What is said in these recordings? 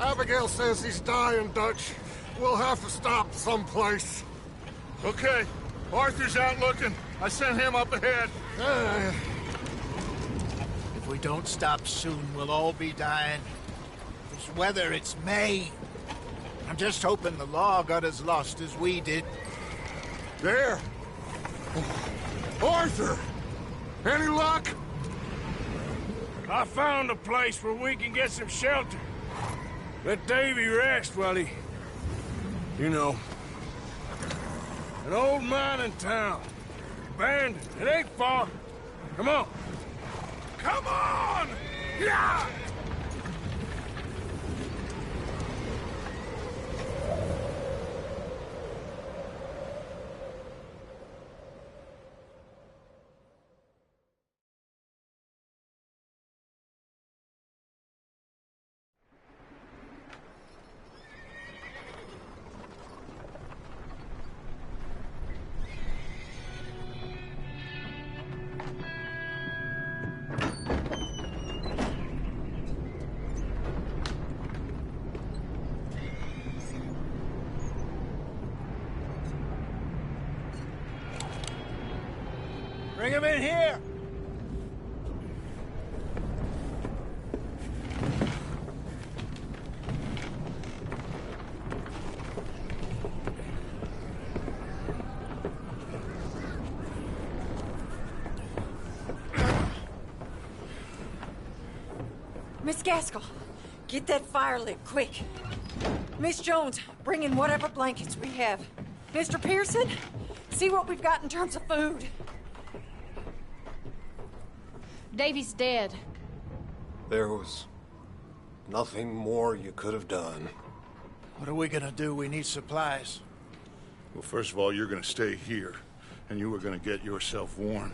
Abigail says he's dying, Dutch. We'll have to stop someplace. Okay. Arthur's out looking. I sent him up ahead. If we don't stop soon, we'll all be dying. This weather, it's May. I'm just hoping the law got as lost as we did. There! Arthur! Any luck? I found a place where we can get some shelter. Let Davy rest while he... You know. An old mining town. Abandoned. It ain't far. Come on. Come on! Yeah! Bring him in here! Miss Gaskell, get that fire lit, quick. Miss Jones, bring in whatever blankets we have. Mr. Pearson, see what we've got in terms of food. Davy's dead. There was nothing more you could have done. What are we gonna do? We need supplies. Well, first of all, you're gonna stay here, and you were gonna get yourself warm.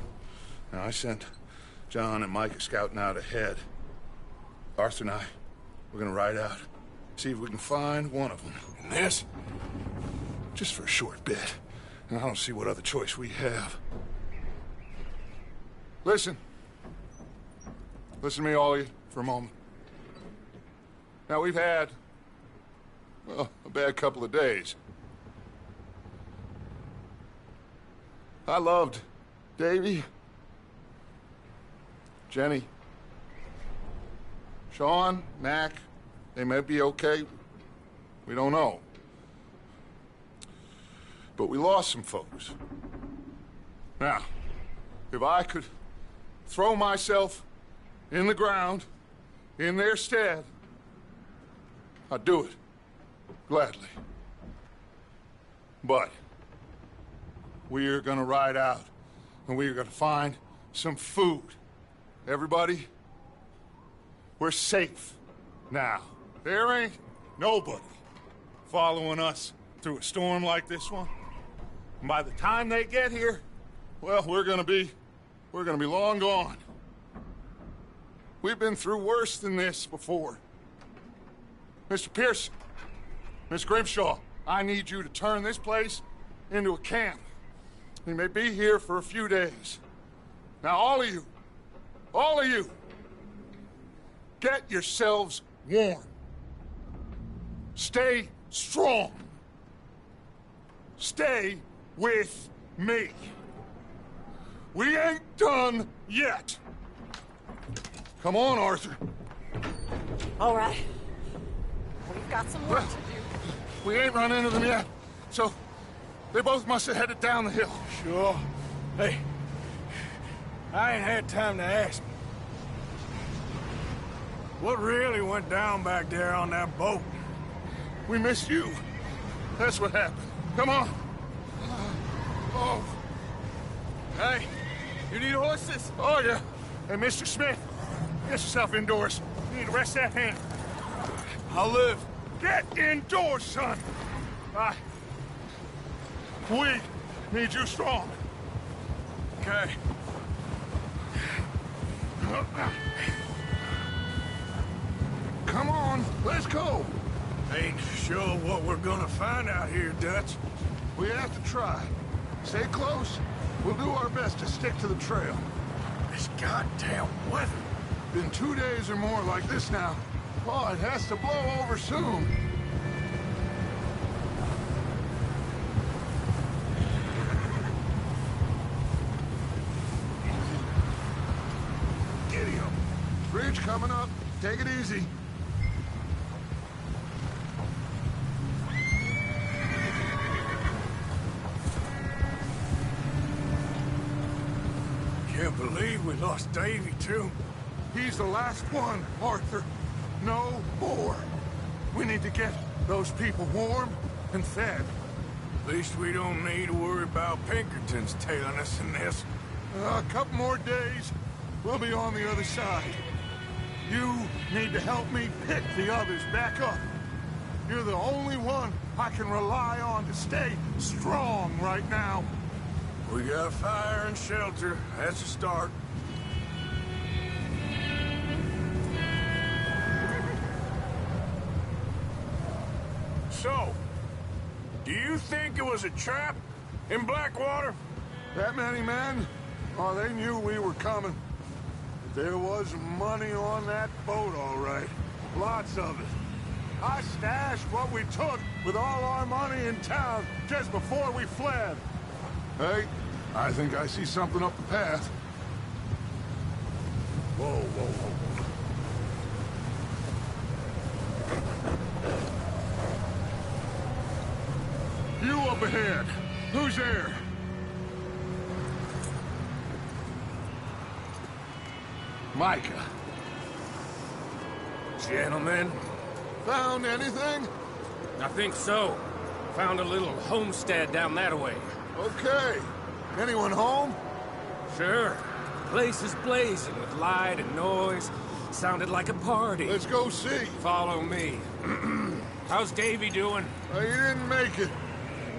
Now, I sent John and Micah scouting out ahead. Arthur and I, we're gonna ride out, see if we can find one of them. And this? Just for a short bit. And I don't see what other choice we have. Listen. Listen to me, all of you, for a moment. Now, we've had, well, a bad couple of days. I loved Davy, Jenny, Sean, Mac. They may be okay. We don't know. But we lost some folks. Now, if I could throw myself in the ground, in their stead, I'd do it, gladly. But we're gonna ride out, and we're gonna find some food. Everybody, we're safe now. There ain't nobody following us through a storm like this one. And by the time they get here, well, we're gonna be long gone. We've been through worse than this before. Mr. Pearson, Miss Grimshaw, I need you to turn this place into a camp. We may be here for a few days. Now, all of you, get yourselves warm. Stay strong. Stay with me. We ain't done yet. Come on, Arthur. All right. We've got some work to do. We ain't run into them yet, so they both must have headed down the hill. Sure. Hey, I ain't had time to ask. What really went down back there on that boat? We missed you. That's what happened. Come on. Oh. Hey, you need horses? Oh, yeah. Hey, Mr. Smith, get yourself indoors. You need to rest that hand. I'll live. Get indoors, son. We need you strong. Okay. Come on, let's go. Ain't sure what we're gonna find out here, Dutch. We have to try. Stay close. We'll do our best to stick to the trail. This goddamn weather. Been 2 days or more like this now. Oh, it has to blow over soon. Giddy up. Bridge coming up. Take it easy. Can't believe we lost Davy, too. He's the last one, Arthur. No more. We need to get those people warm and fed. At least we don't need to worry about Pinkertons tailing us in this. A couple more days, we'll be on the other side. You need to help me pick the others back up. You're the only one I can rely on to stay strong right now. We got fire and shelter. That's a start. So, do you think it was a trap in Blackwater? That many men? Oh, they knew we were coming. There was money on that boat, all right. Lots of it. I stashed what we took with all our money in town just before we fled. Hey, I think I see something up the path. Whoa, whoa, whoa. You up ahead. Who's there? Micah. Gentlemen, Found anything? I think so. Found a little homestead down that way. Okay. Anyone home? Sure. Place is blazing with light and noise. Sounded like a party. Let's go see. Follow me. How's Davy doing? He didn't make it.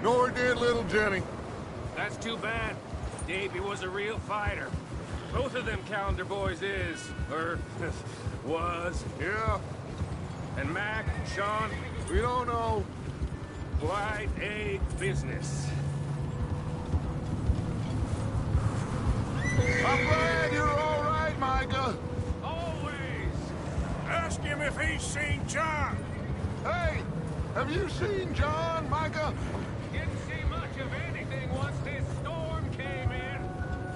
Nor did little Jenny. That's too bad. Davy was a real fighter. Both of them calendar boys is, or was. Yeah, And Mac, Sean, we don't know. quite a business. I'm glad you're all right, Micah. Always. Ask him if he's seen John. Hey, have you seen John, Micah? Didn't see much of anything once this storm came in.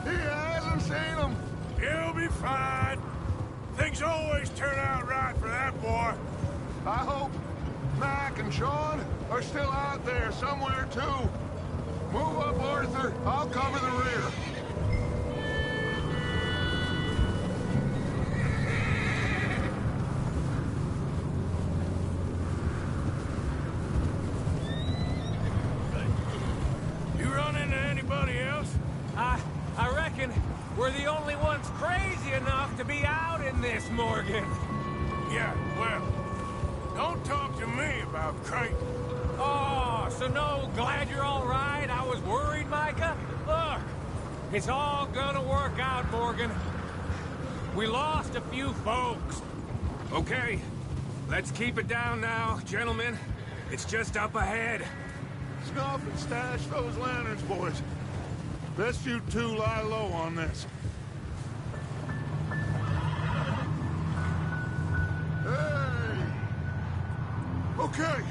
He hasn't seen him. He'll be fine. Things always turn out right for that boy. I hope Mac and Sean are still out there somewhere, too. Move up, Arthur. I'll cover the rear. You run into anybody else? I reckon we're the only ones crazy enough to be out in this, Morgan. Yeah, well, don't talk to me about Creighton. Oh, so no, glad you're all right. I was worried, Micah. Look, it's all gonna work out, Morgan. We lost a few folks. Okay, let's keep it down now, gentlemen. It's just up ahead. Snuff and stash those lanterns, boys. Best you two lie low on this. Hey! Okay,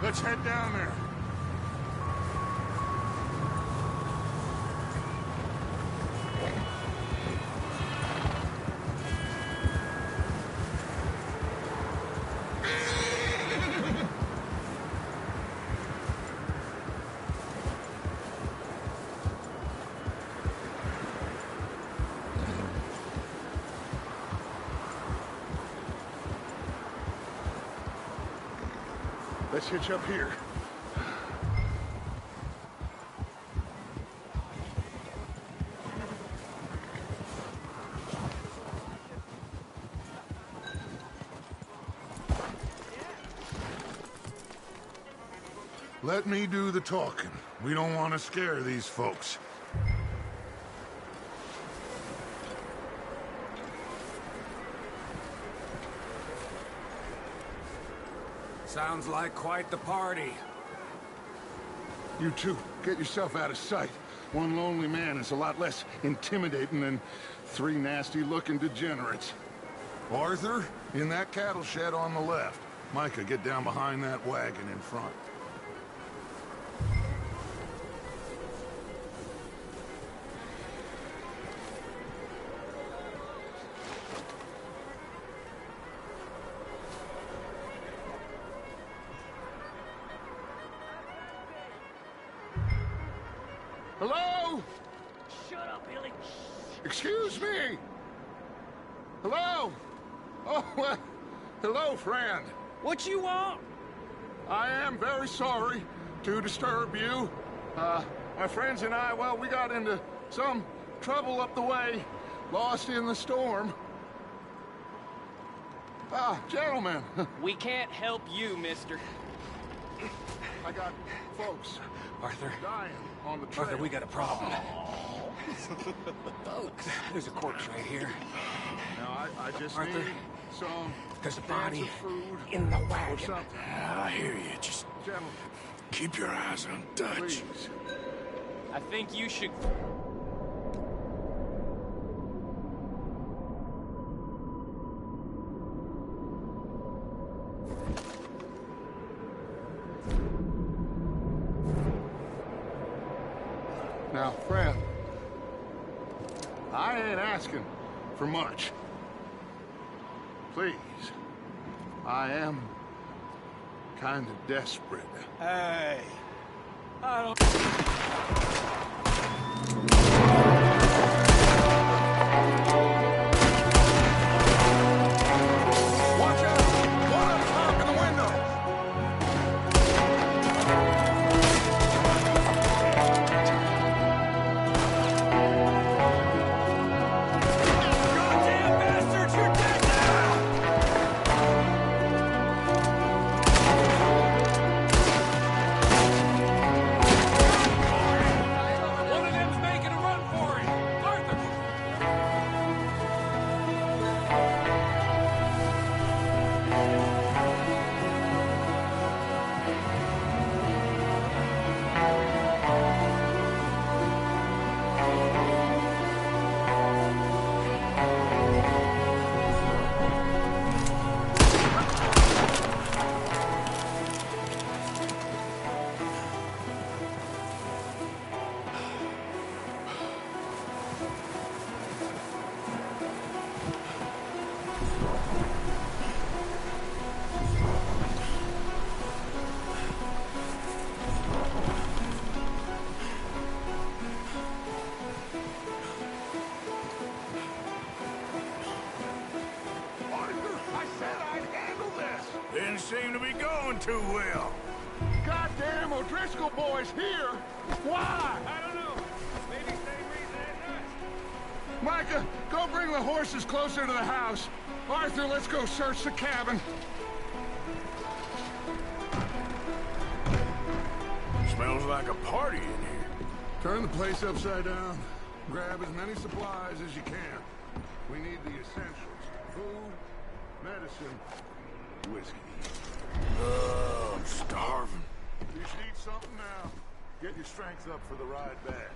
let's head down there. Let's hitch up here. Let me do the talking. We don't want to scare these folks. Sounds like quite the party. You two, get yourself out of sight. One lonely man is a lot less intimidating than three nasty-looking degenerates. Arthur, In that cattle shed on the left. Micah, get down behind that wagon in front. Hello? Shut up, Billy. Excuse me? Hello? Oh, well, hello, friend. What you want? I am very sorry to disturb you. My friends and I, well, we got into some trouble up the way, lost in the storm. Gentlemen, We can't help you, mister. I got folks Arthur. dying on the trail. Arthur, we got a problem. Folks, there's a corpse right here. Now, I just Arthur, need some there's a cans body of food in the or wagon. something. I hear you. Just Gentlemen, keep your eyes on Dutch. please. I think you should... Now, friend, I ain't asking for much. Please, I am kind of desperate. Hey, I don't... Watch out! One up top in the window! Goddamn bastards, you're dead now! One of them's making a run for it! Arthur! Arthur, I said I'd handle this! Didn't seem to be going too well. Goddamn O'Driscoll boys here! Why? I don't know. Maybe same reason as us. Micah, go bring the horses closer to the house. Arthur, let's go search the cabin. Smells like a party in here. Turn the place upside down. Grab as many supplies as you can. We need the essentials. Food, medicine, whiskey. I'm starving. You should eat something now. Get your strength up for the ride back.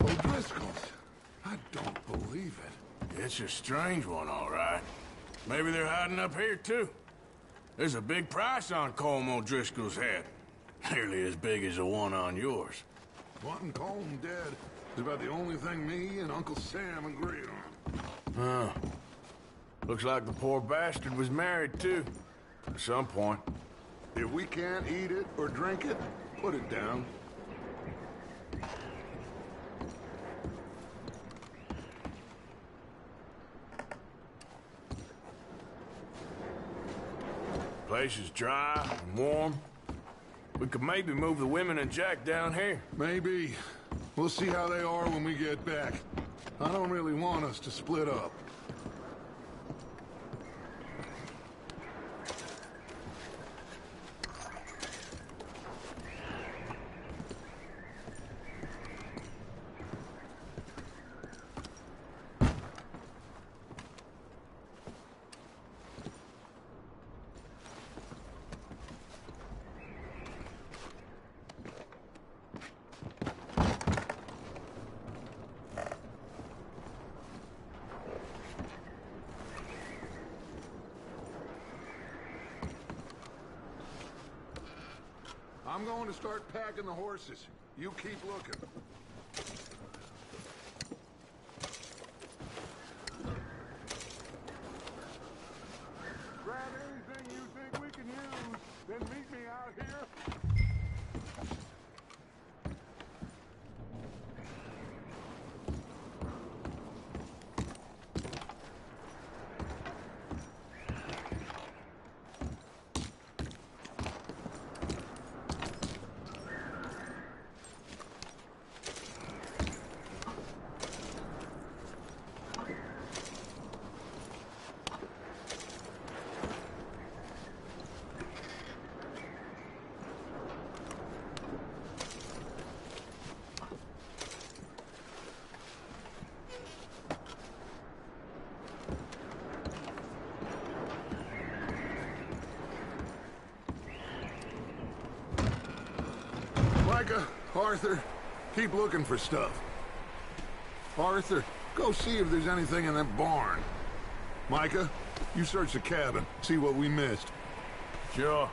O'Driscoll's. I don't believe it. It's a strange one, all right. Maybe they're hiding up here, too. There's a big price on Colm O'Driscoll's head. Nearly as big as the one on yours. Wanting Colm dead is about the only thing me and Uncle Sam agree on. Huh. Looks like the poor bastard was married, too. At some point. If we can't eat it or drink it, put it down. Place is dry and warm. We could maybe move the women and Jack down here. Maybe. We'll see how they are when we get back. I don't really want us to split up. I'm going to start packing the horses. You keep looking. Grab anything you think we can use, then meet me out here. Micah, Arthur, keep looking for stuff. Arthur, go see if there's anything in that barn. Micah, you search the cabin, see what we missed. Sure.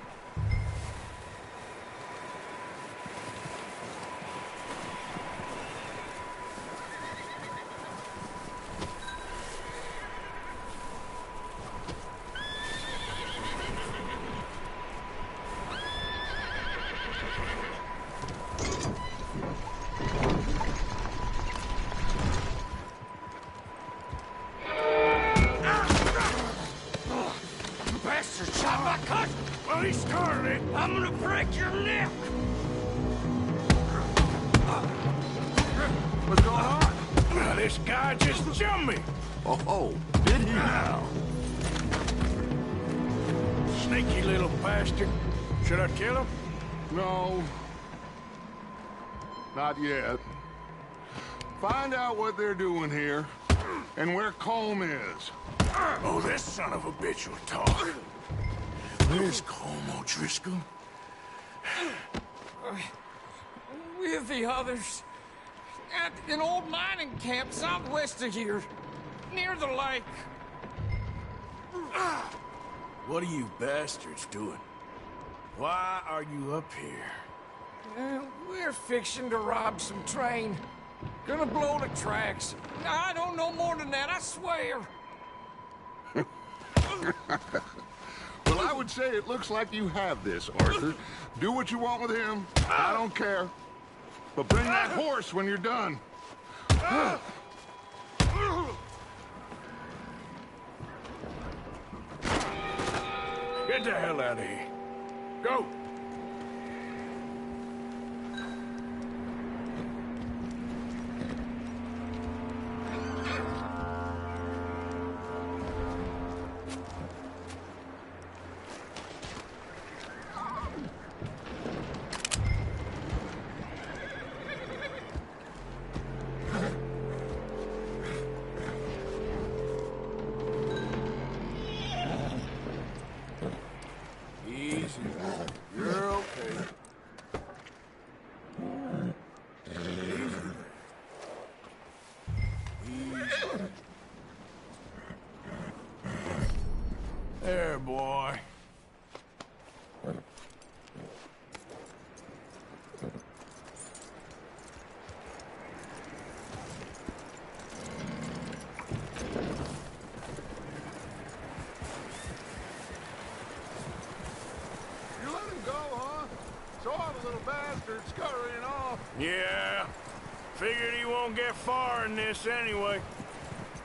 Well, he started it. I'm gonna break your neck. What's going on? This guy just jumped me. Oh, did he now? Sneaky little bastard. Should I kill him? No. Not yet. Find out what they're doing here, and where Colm is. Oh, this son of a bitch will talk. Where's Colm O'Driscoll? With the others. At an old mining camp southwest of here. Near the lake. What are you bastards doing? Why are you up here? We're fixing to rob some train. Gonna blow the tracks. I don't know more than that, I swear. Well, I would say it looks like you have this, Arthur. Do what you want with him. I don't care. But bring that horse when you're done. Get the hell out of here. Go. Easy. You're okay. Easy. There, boy. You let him go, huh? Saw the little bastard scurrying off. Yeah. Figured he won't get far in this anyway.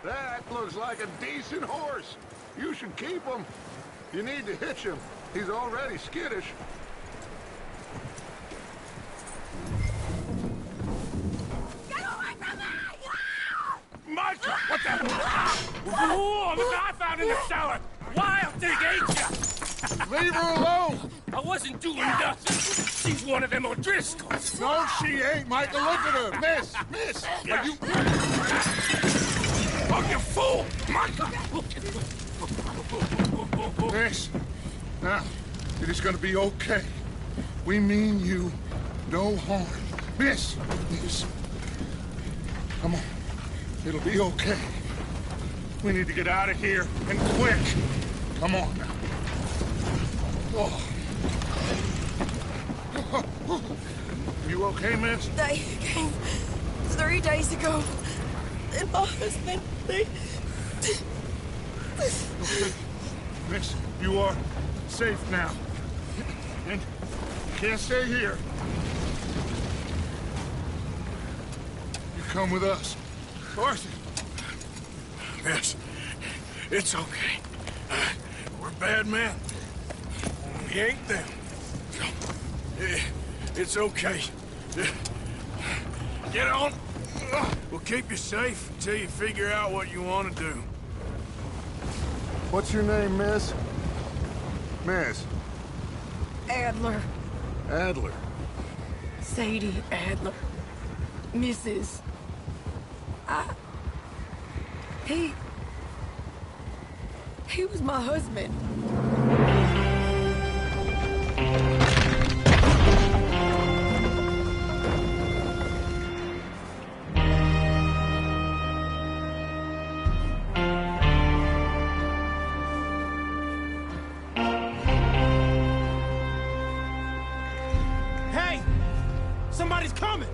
That looks like a decent horse. You should keep him. You need to hitch him. He's already skittish. Get away from me! Micah, what the? Whoa, the guy found in the cellar. Wild thing, ain't ya? Leave her alone! I wasn't doing nothing. She's one of them O'Driscolls. No, she ain't, Michael. Look at her. Miss, are you... Oh, you fool! Micah! Miss, now, it is gonna be okay. We mean you no harm. Miss, come on. It'll be okay. We need to get out of here, and quick. Come on now. Oh. You okay, miss? They came 3 days ago. And my husband, they... Okay. Miss, you are safe now. And you can't stay here. You come with us. Arthur. Miss, it's okay. We're bad men. We ain't them. It's okay. Get on. We'll keep you safe until you figure out what you want to do. What's your name, miss? Miss. Adler. Adler. Sadie Adler. Mrs. He was my husband. Hey! Somebody's coming!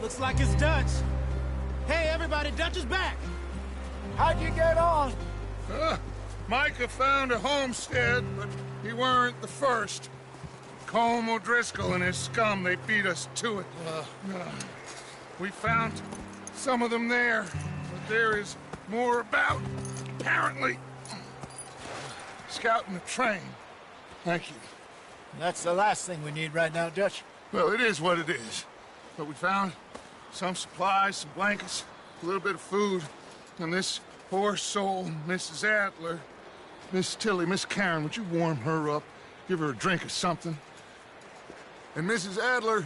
Looks like it's Dutch. Hey, everybody, Dutch is back! How'd you get on? Micah found a homestead, but he weren't the first. Colm O'Driscoll and his scum, they beat us to it. We found some of them there, but there is more about, apparently. Scouting the train. Thank you. That's the last thing we need right now, Dutch. Well, it is what it is. But we found some supplies, some blankets, a little bit of food, and this poor soul, Mrs. Adler, Miss Tilly, Miss Karen, would you warm her up? Give her a drink or something? And Mrs. Adler,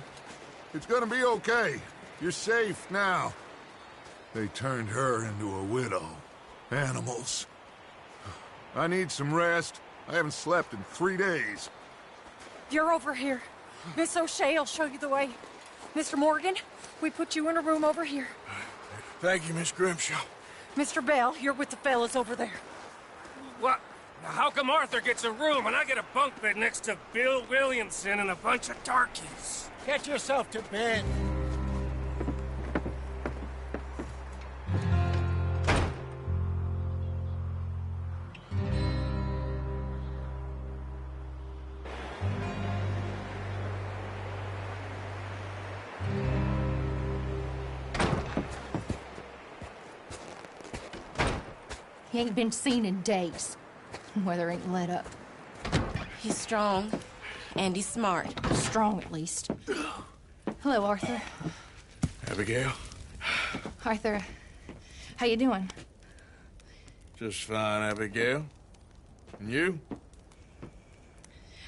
it's gonna be okay. You're safe now. They turned her into a widow. Animals. I need some rest. I haven't slept in 3 days. You're over here. Miss O'Shea will show you the way. Mr. Morgan, we put you in a room over here. Thank you, Miss Grimshaw. Mr. Bell, you're with the fellas over there. What? How come Arthur gets a room and I get a bunk bed next to Bill Williamson and a bunch of darkies? Get yourself to bed. He ain't been seen in days. Weather ain't let up. He's strong, and he's smart. Strong, at least. Hello, Arthur. Abigail? Arthur, how you doing? Just fine, Abigail. And you?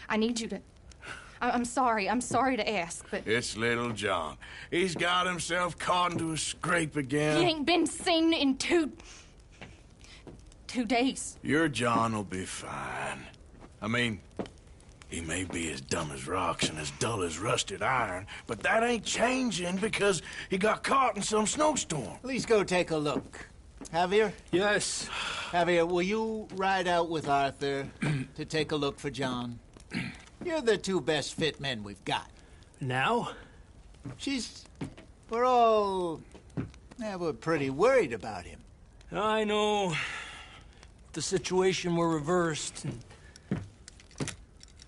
I need you to... I'm sorry to ask, but... It's little John. He's got himself caught into a scrape again. He ain't been seen in 2 days. Your John will be fine. I mean, he may be as dumb as rocks and as dull as rusted iron, but that ain't changing because he got caught in some snowstorm. Please go take a look. Javier? Yes. Javier, will you ride out with Arthur to take a look for John? You're the 2 best fit men we've got. Now? We're all... we're pretty worried about him. I know. The situation were reversed.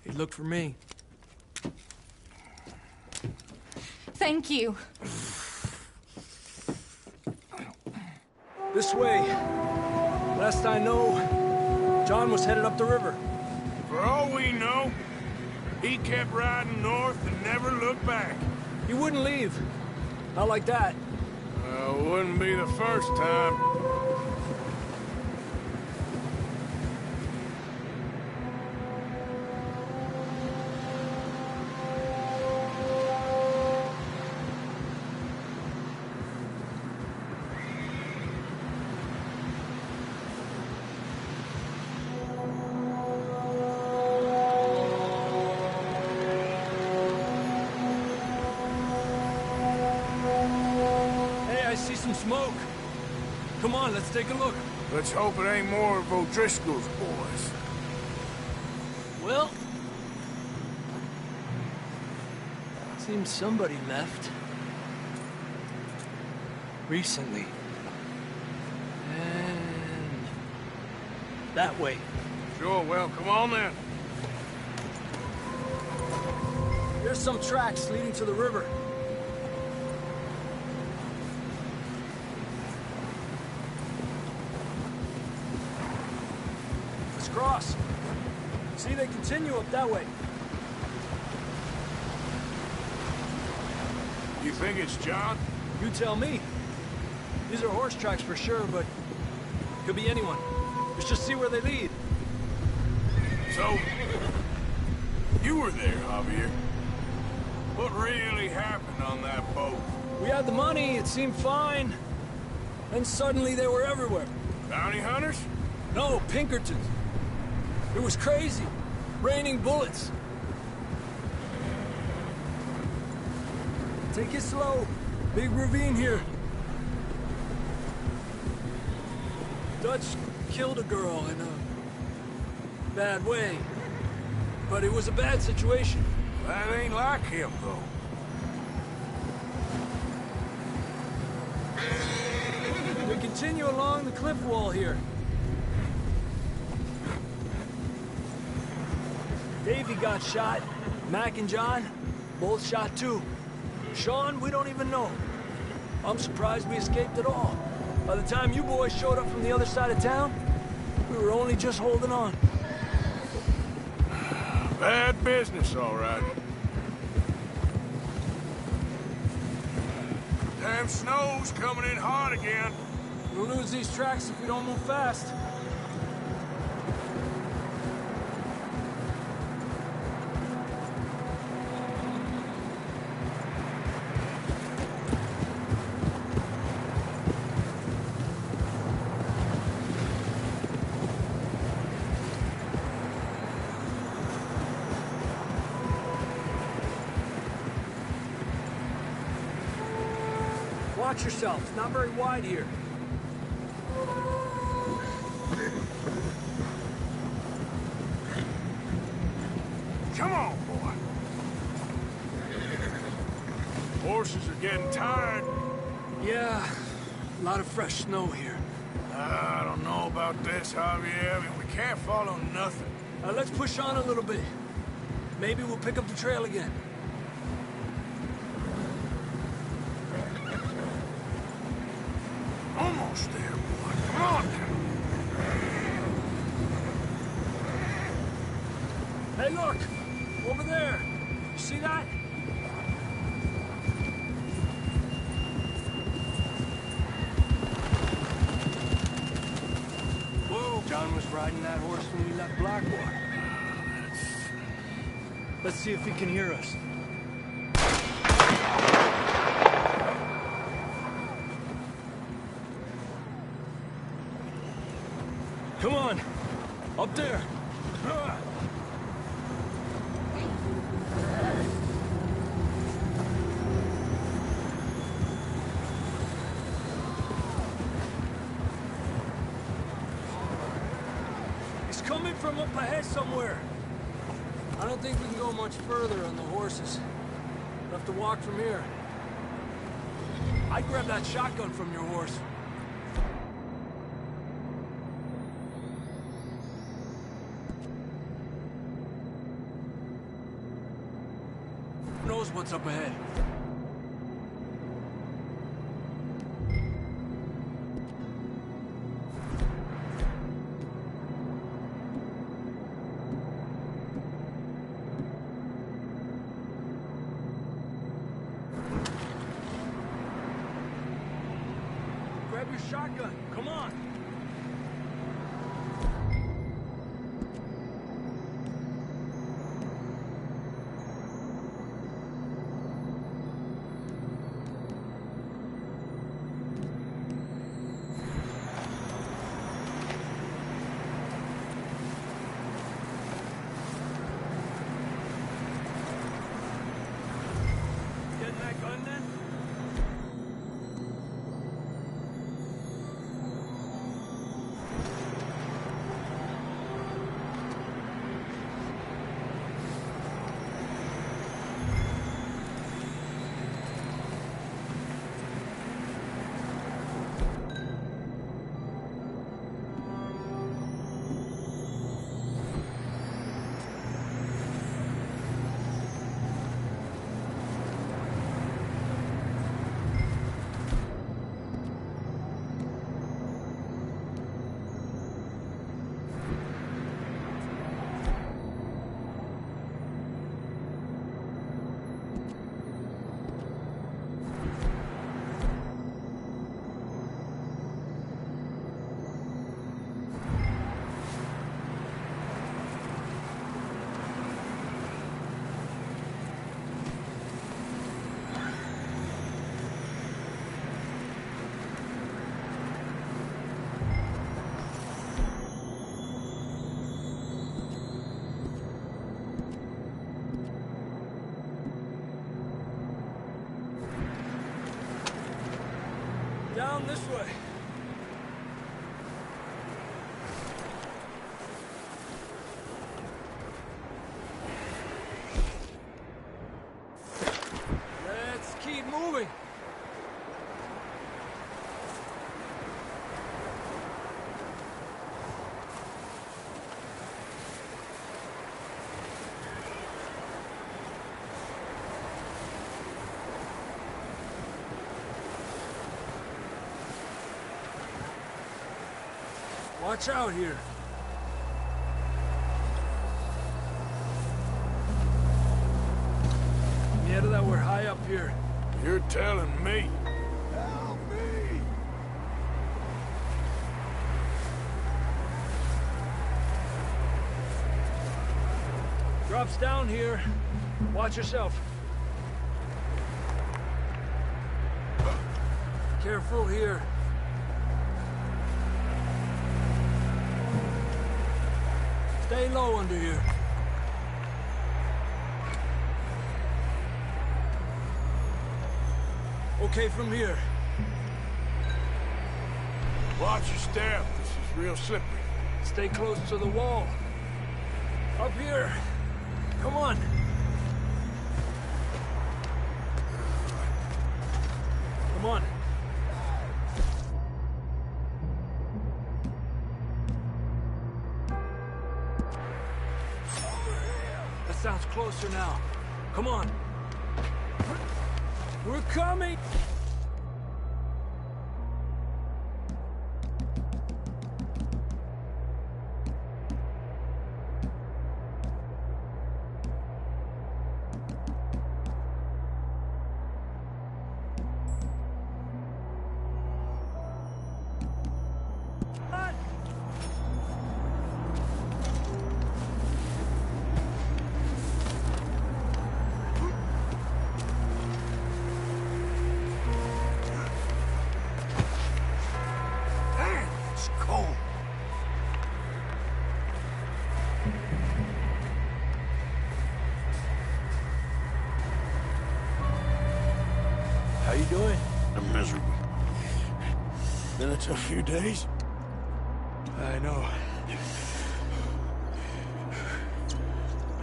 He looked for me. Thank you. This way. Last I know, John was headed up the river. For all we know, he kept riding north and never looked back. He wouldn't leave. Not like that. Wouldn't be the first time. Smoke. Come on, let's take a look. Let's hope it ain't more of O'Driscoll's boys. Well, Seems somebody left. Recently. And... that way. Sure, well, come on then. There's some tracks leading to the river. Let's cross. See, they continue up that way. You think it's John? You tell me. These are horse tracks for sure, but could be anyone. Let's just see where they lead. So, you were there, Javier. What really happened on that boat? We had the money, it seemed fine. Then suddenly they were everywhere. Bounty hunters? No, Pinkertons. It was crazy. Raining bullets. Take it slow. Big ravine here. Dutch killed a girl in a bad way. But it was a bad situation. That ain't like him, though. We continue along the cliff wall here. Davey got shot. Mac and John, both shot too. Sean, we don't even know. I'm surprised we escaped at all. By the time you boys showed up from the other side of town, we were only just holding on. Bad business, all right. Damn snow's coming in hard again. We'll lose these tracks if we don't move fast. Watch yourself. It's not very wide here. Come on, boy. Horses are getting tired. Yeah, a lot of fresh snow here. I don't know about this, Javier. I mean, we can't follow nothing. Let's push on a little bit. Maybe we'll pick up the trail again. Almost there, boy. Come on. Hey, look! Over there! You see that? Whoa! John was riding that horse when we left Blackwater. Let's see if he can hear us. Come on! Up there! He's coming from up ahead somewhere. I don't think we can go much further on the horses. We'll have to walk from here. I'd grab that shotgun from your horse. Who knows what's up ahead? Grab your shotgun. Come on. Getting that gun then? Down this way. Let's keep moving. Watch out here. Yeah, that we're high up here. You're telling me. Help me! Drops down here. Watch yourself. Careful here. Stay low under here. Okay from here. Watch your step. This is real slippery. Stay close to the wall. Up here. Come on. Come on. That sounds closer now. Come on. We're coming! How you doing? I'm miserable. Been a tough few days. I know.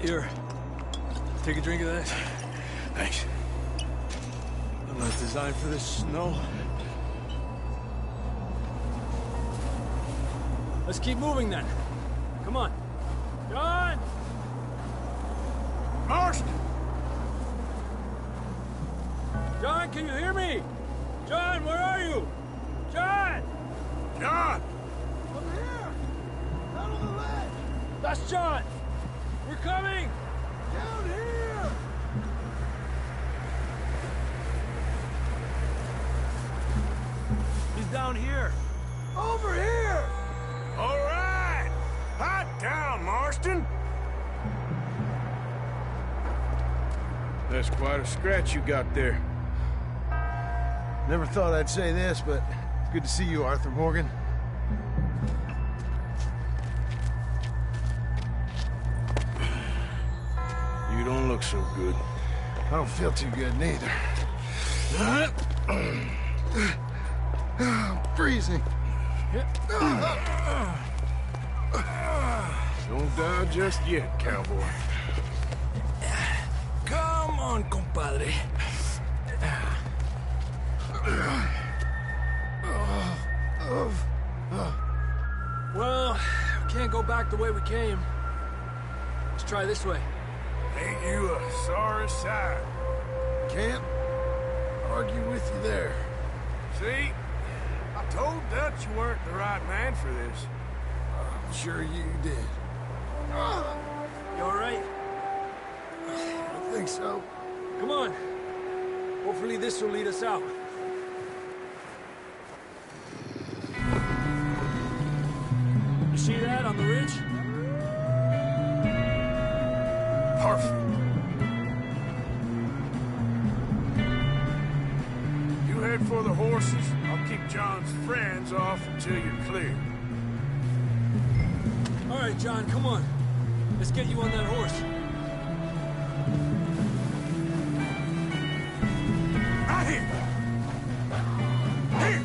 Here. Take a drink of that. Thanks. I'm not designed for this snow. Let's keep moving then. Come on. John! Marston! John, can you hear me? John, where are you? John! John! Over here! Down on the ledge! That's John! We're coming! Down here! He's down here. Over here! All right! Hot down, Marston! That's quite a scratch you got there. Never thought I'd say this, but it's good to see you, Arthur Morgan. You don't look so good. I don't feel too good, neither. I'm freezing. Don't die just yet, cowboy. Come on, compadre. Well, we can't go back the way we came. Let's try this way. Ain't you a sorry sight? Can't argue with you there. See? I told Dutch you weren't the right man for this. I'm sure you did. You all right? I think so. Come on. Hopefully this will lead us out. You see that on the ridge? Perfect. You head for the horses. I'll keep John's friends off until you're clear. All right, John, come on. Let's get you on that horse. Right here! Here!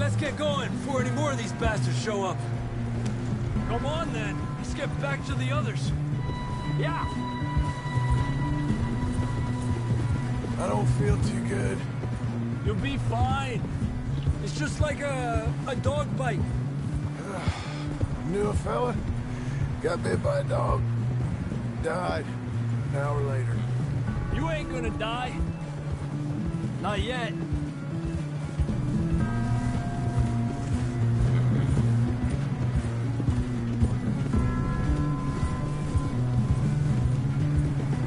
Let's get going before any more of these bastards show up. Come on, then. Let's get back to the others. Yeah. I don't feel too good. You'll be fine. It's just like a dog bite. Knew a fella, got bit by a dog, died an hour later. You ain't gonna die. Not yet.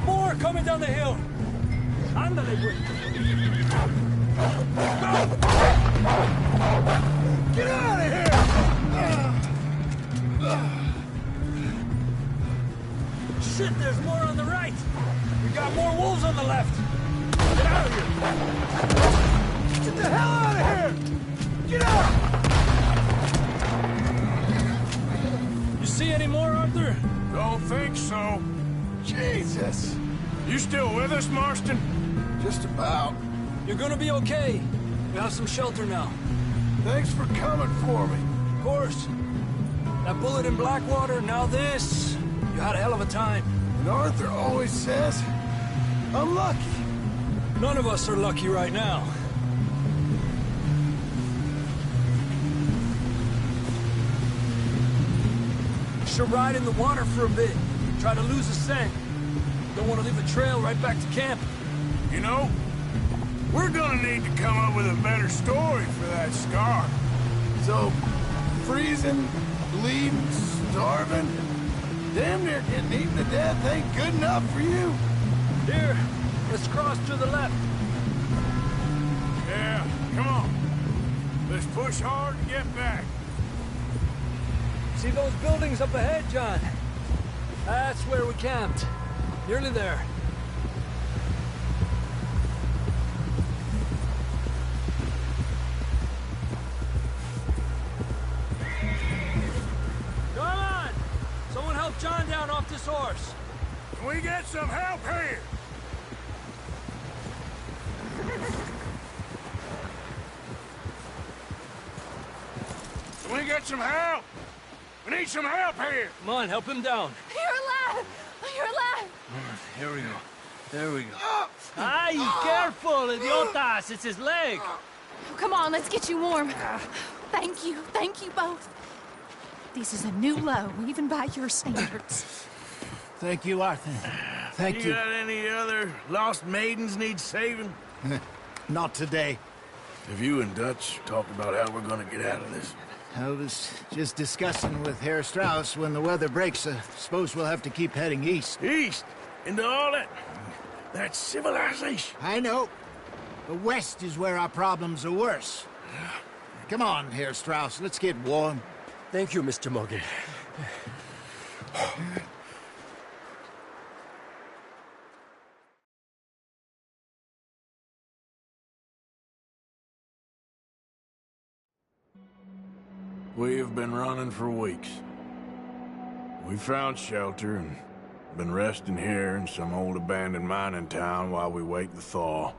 More coming down the hill. Ándale, güey. Get out of here! Shit, there's more on the right. We got more wolves on the left. Get out of here. Get the hell out of here! Get out! You see any more, Arthur? Don't think so. Jesus! You still with us, Marston? Just about. You're gonna be okay. We have some shelter now. Thanks for coming for me. Of course. That bullet in Blackwater, now this. You had a hell of a time. And Arthur always says, I'm lucky. None of us are lucky right now. Should ride in the water for a bit. Try to lose the scent. Don't want to leave a trail right back to camp. You know, we're gonna need to come up with a better story for that scar. So, freezing, bleeding, starving, damn near getting eaten to death ain't good enough for you? Here, let's cross to the left. Yeah, come on. Let's push hard and get back. See those buildings up ahead, John? That's where we camped. Nearly there. Come on! Someone help John down off this horse. Can we get some help here? Can we get some help? We need some help here. Come on, help him down. You're alive! You're alive! Here we go. There we go. Ay, careful, idiotas! It's his leg! Oh, come on, let's get you warm. Thank you both. This is a new low, even by your standards. Thank you, Arthur. Thank you. You got any other lost maidens need saving? Not today. Have you and Dutch talked about how we're gonna get out of this? I was just discussing with Herr Strauss when the weather breaks. Suppose we'll have to keep heading east. East? Into all that civilization? I know. The west is where our problems are worse. Come on, Herr Strauss, let's get warm. Thank you, Mr. Morgan. We have been running for weeks. We found shelter and been resting here in some old abandoned mining town while we wait the thaw.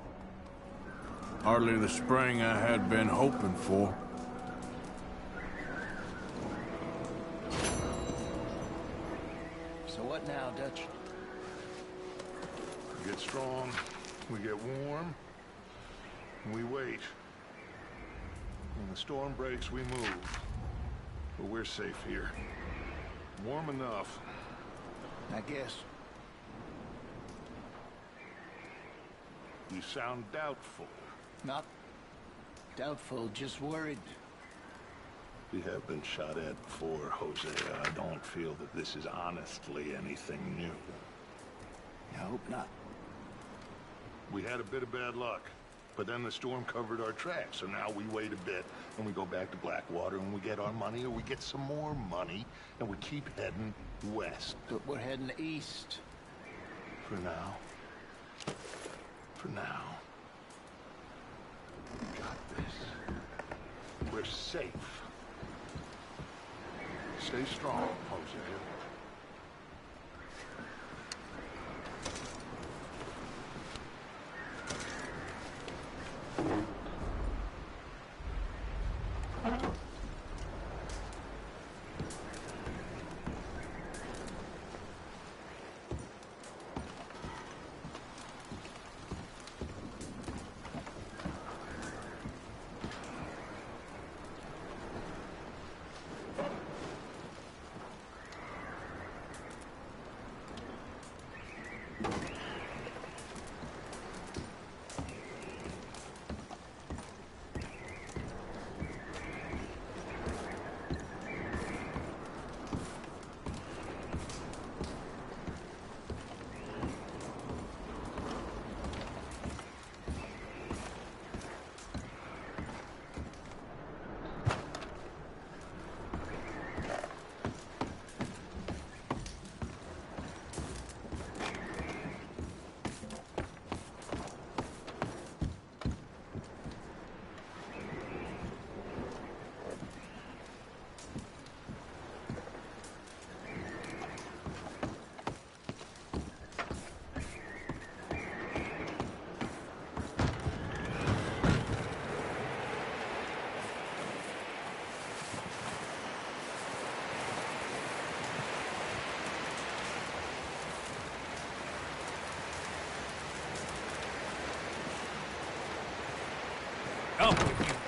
Hardly the spring I had been hoping for. So what now, Dutch? We get strong, we get warm, and we wait. When the storm breaks, we move. But we're safe here. Warm enough. I guess. You sound doubtful. Not doubtful, just worried. We have been shot at before, Hosea. I don't feel that this is honestly anything new. I hope not. We had a bit of bad luck, but then the storm covered our tracks, so now we wait a bit, and we go back to Blackwater, and we get our money, or we get some more money, and we keep heading west. But we're heading east. For now. For now. We got this. We're safe. Stay strong, Hosea.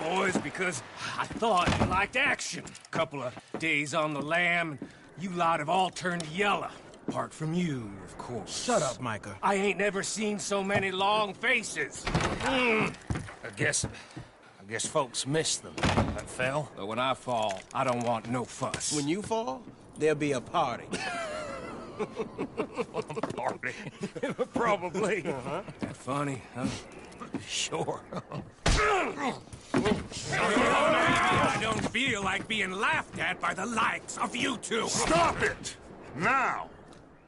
boys, because I thought you liked action. Couple of days on the lam, and you lot have all turned yellow. Apart from you, of course. Shut up, Micah. I ain't never seen so many long faces. I guess folks miss them. That fell. But when I fall, I don't want no fuss. When you fall, there'll be a party. Party? Probably. That funny, huh? Sure. I don't feel like being laughed at by the likes of you two. Stop it! Now!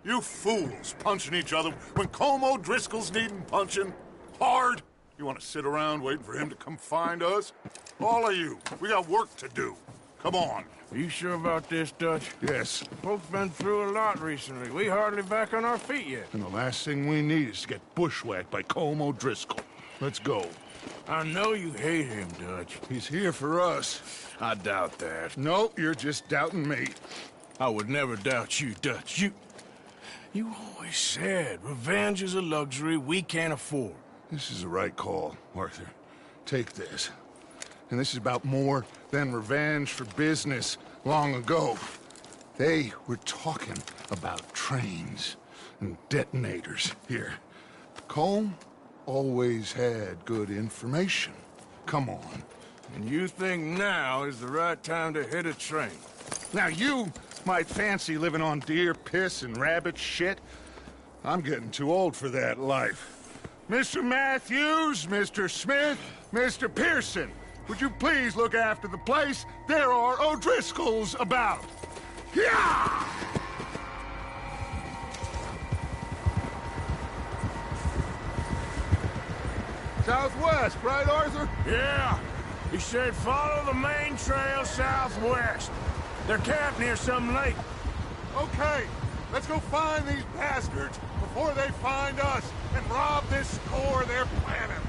You fools punching each other when Como Driscoll's needing punching. Hard! You want to sit around waiting for him to come find us? All of you, we got work to do. Come on. Are you sure about this, Dutch? Yes. Folks been through a lot recently. We hardly back on our feet yet. And the last thing we need is to get bushwhacked by Como Driscoll. Let's go. I know you hate him, Dutch. He's here for us. I doubt that. No, you're just doubting me. I would never doubt you, Dutch. You always said revenge is a luxury we can't afford. This is the right call, Arthur. Take this. And this is about more than revenge for business long ago. They were talking about trains and detonators here. Colm always had good information. Come on. And you think now is the right time to hit a train? Now you might fancy living on deer piss and rabbit shit. I'm getting too old for that life. Mr. Matthews, Mr. Smith, Mr. Pearson, would you please look after the place? There are O'Driscolls about. Yeah! Southwest, right, Arthur? Yeah. He said follow the main trail southwest. They're camped near some lake. Okay, let's go find these bastards before they find us and rob this store they're planning.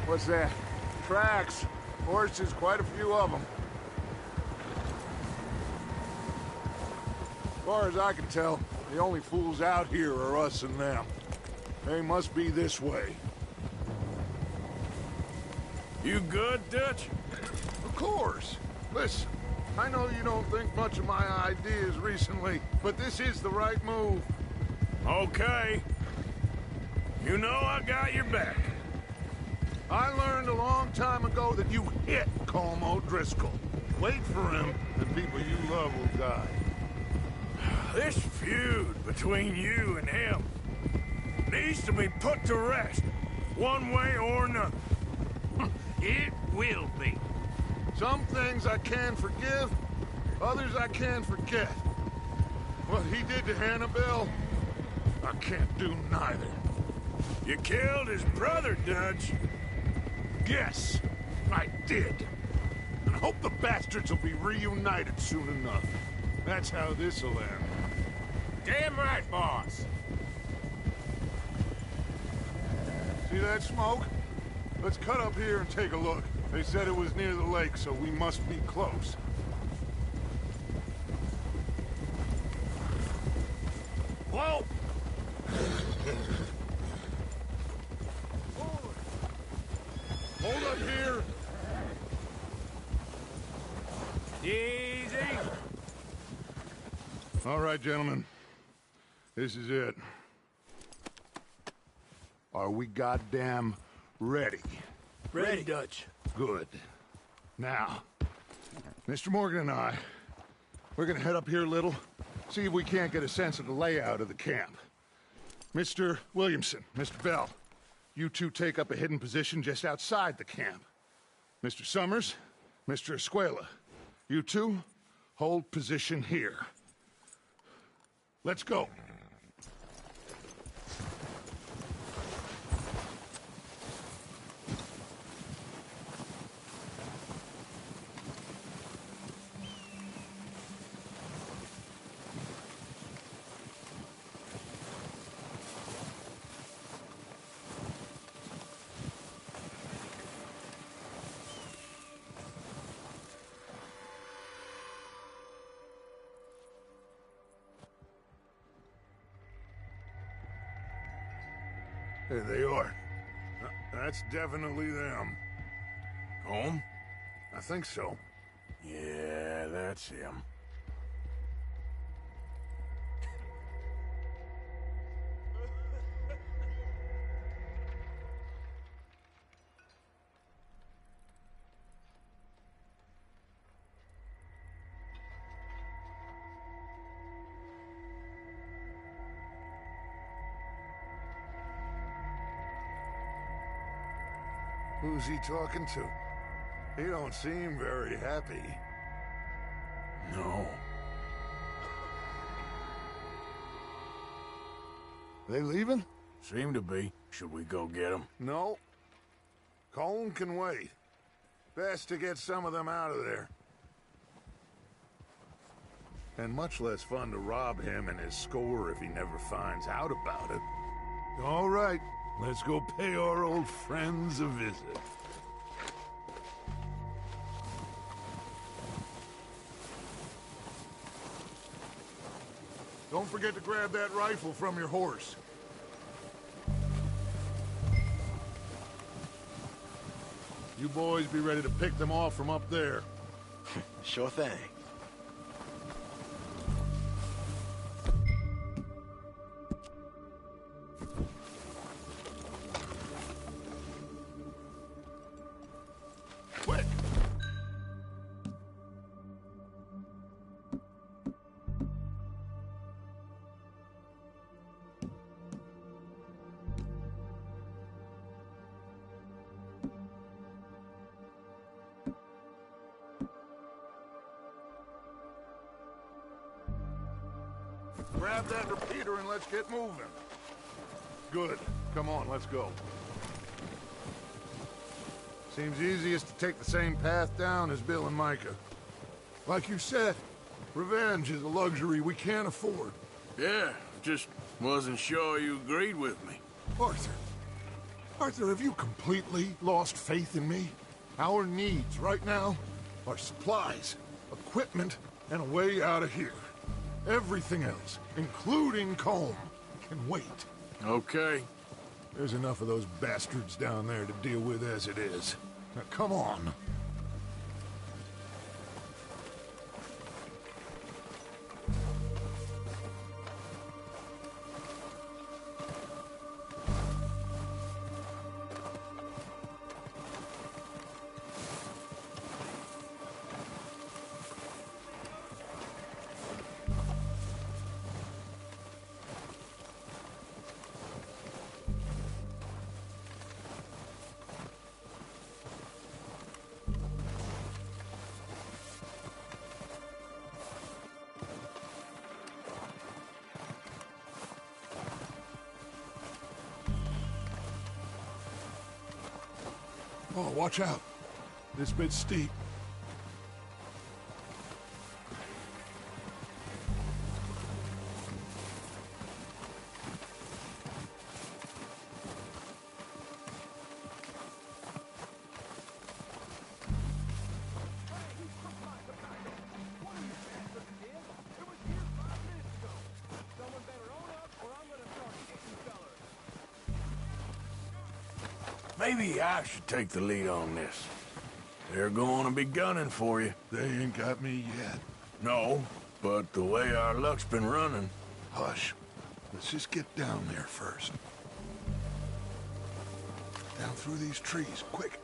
What's that? Tracks. Horses, quite a few of them. As far as I can tell, the only fools out here are us and them. They must be this way. You good, Dutch? Of course. Listen, I know you don't think much of my ideas recently, but this is the right move. Okay. You know I got your back. I learned a long time ago that you hit Colm O'Driscoll. Wait for him, and people you love will die. This feud between you and him needs to be put to rest, one way or another. It will be. Some things I can forgive, others I can forget. What he did to Hannibal, I can't do neither. You killed his brother, Dutch. Yes, I did. And I hope the bastards will be reunited soon enough. That's how this'll end. Damn right, boss. See that smoke? Let's cut up here and take a look. They said it was near the lake, so we must be close. Whoa! Hold up here. Easy. All right, gentlemen. This is it. Are we goddamn ready? Ready, Dutch. Good. Now, Mr. Morgan and I, we're gonna head up here a little, see if we can't get a sense of the layout of the camp. Mr. Williamson, Mr. Bell, you two take up a hidden position just outside the camp. Mr. Summers, Mr. Escuela, you two hold position here. Let's go. There they are. That's definitely them. Home? I think so. Yeah, that's him. Who's he talking to? He don't seem very happy. No. They leaving? Seem to be. Should we go get them? No. Colm can wait. Best to get some of them out of there. And much less fun to rob him and his score if he never finds out about it. All right, let's go pay our old friends a visit. Don't forget to grab that rifle from your horse. You boys be ready to pick them off from up there. Sure thing. Quick! Grab that repeater and let's get moving. Good. Come on, let's go. Seems easiest to take the same path down as Bill and Micah. Like you said, revenge is a luxury we can't afford. Yeah, just wasn't sure you agreed with me. Arthur. Arthur, have you completely lost faith in me? Our needs right now are supplies, equipment, and a way out of here. Everything else, including Colm, can wait. Okay. There's enough of those bastards down there to deal with as it is. Now, come on. Oh, watch out. This bit's steep. Maybe I should take the lead on this. They're going to be gunning for you. They ain't got me yet. No, but the way our luck's been running... Hush. Let's just get down there first. Down through these trees, quick.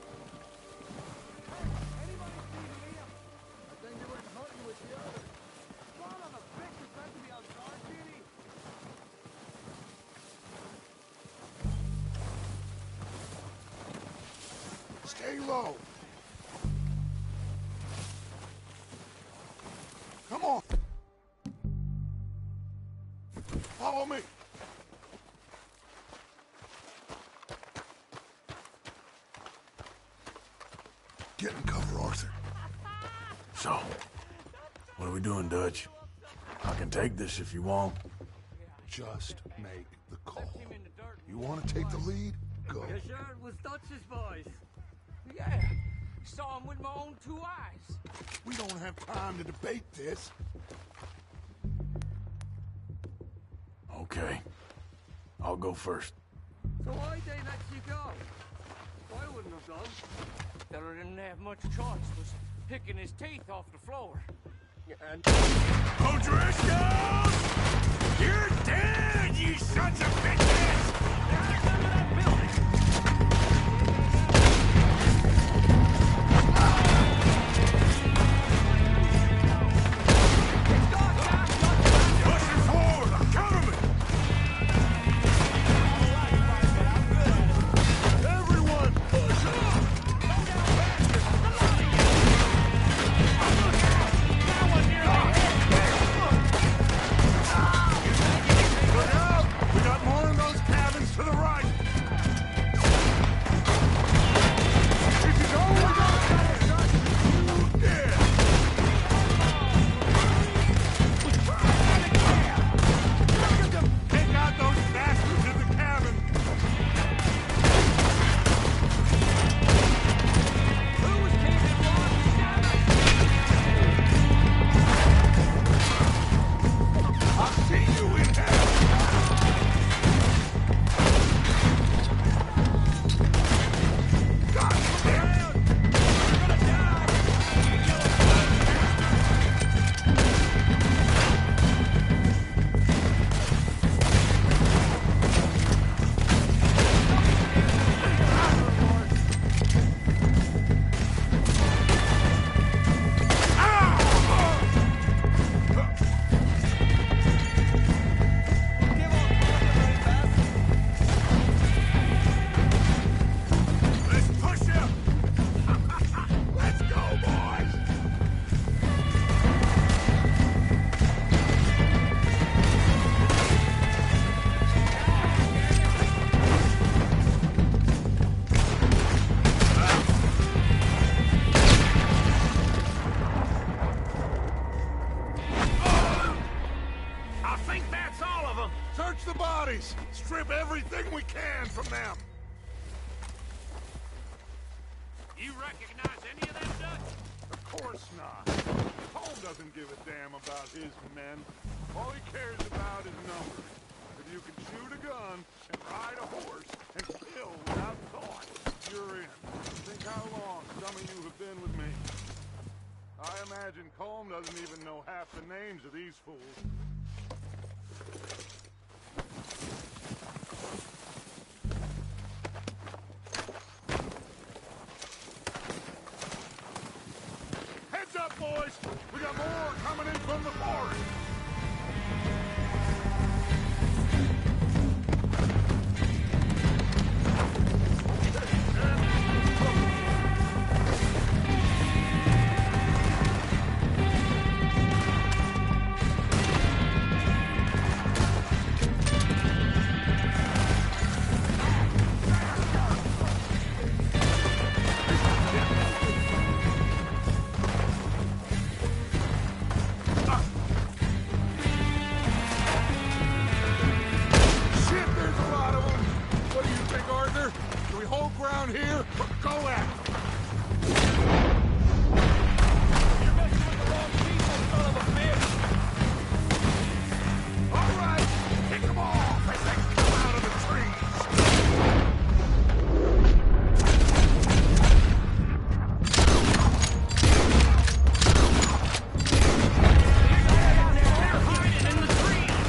Stay low. Come on. Follow me. Get in cover, Arthur. So, what are we doing, Dutch? I can take this if you want. Just make the call. You want to take the lead? Go. You sure it was Dutch's voice? Yeah, saw him with my own two eyes. We don't have time to debate this. Okay. I'll go first. So why they let you go? I wouldn't have done. Feller didn't have much choice, was picking his teeth off the floor. And... O'Driscoll! You're dead, you sons of bitches! Get out of that building! Pushing forward! Cover me! Everyone, push up! Look out! We got more in those cabins to the right! This is all we got! Yeah! Take out those bastards in the cabin! Who was keeping I'll see you in hell! God damn! You're gonna die! Let's push him! Let's go, boys! I think that's all of them! Search the bodies! Strip everything we can from them! You recognize any of them, Dutch? Of course not. Cole doesn't give a damn about his men. All he cares about is numbers. If you can shoot a gun and ride a horse and kill without thought, you're in. Think how long some of you have been with me. I imagine Colm doesn't even know half the names of these fools. Heads up, boys! We got more coming in from the forest! Shit, there's a lot of them! What do you think, Arthur? Do we hold ground here or go at it? You're messing with the wrong people, son of a bitch! All right, kick them off as they come out of the trees! They're hiding in the trees!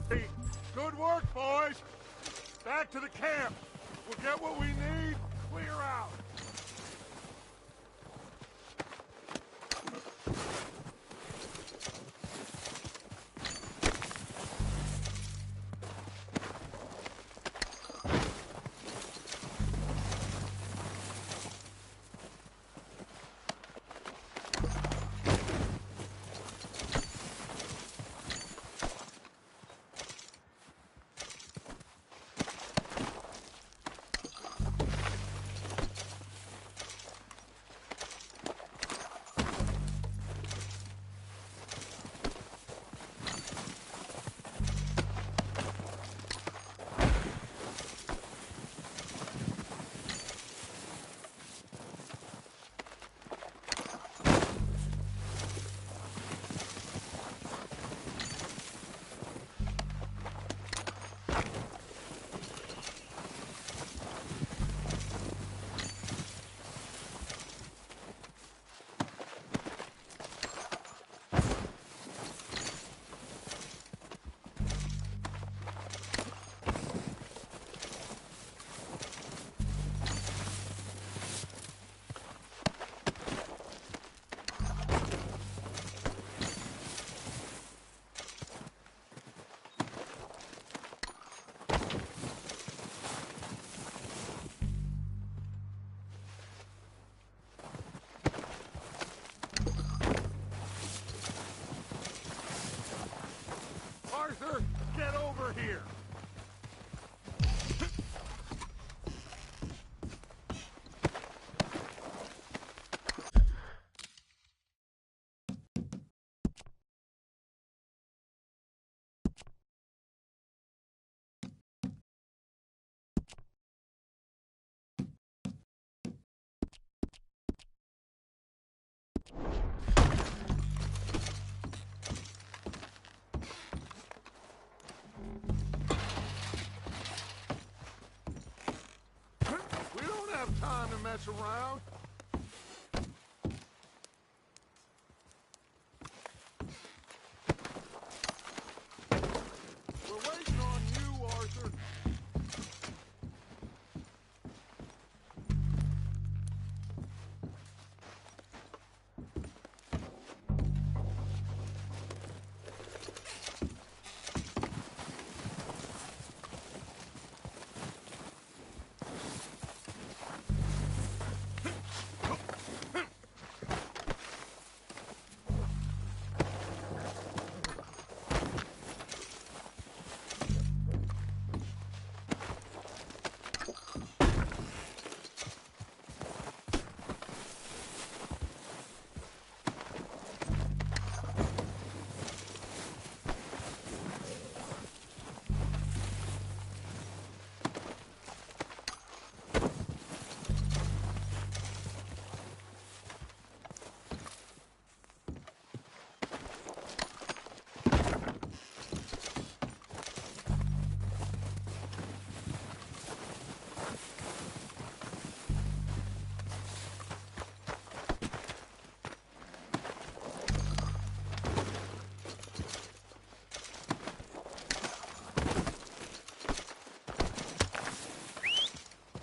Hey, good work, boys. Back to the camp. We'll get what we need. Clear out. Arthur, get over here! We don't have time to mess around. We're waiting on you, Arthur.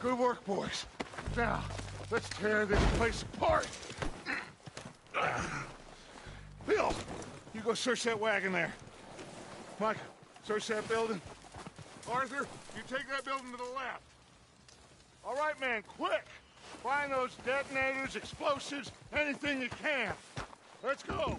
Good work, boys. Now, let's tear this place apart. Bill, you go search that wagon there. Mike, search that building. Arthur, you take that building to the left. All right, man, quick. Find those detonators, explosives, anything you can. Let's go.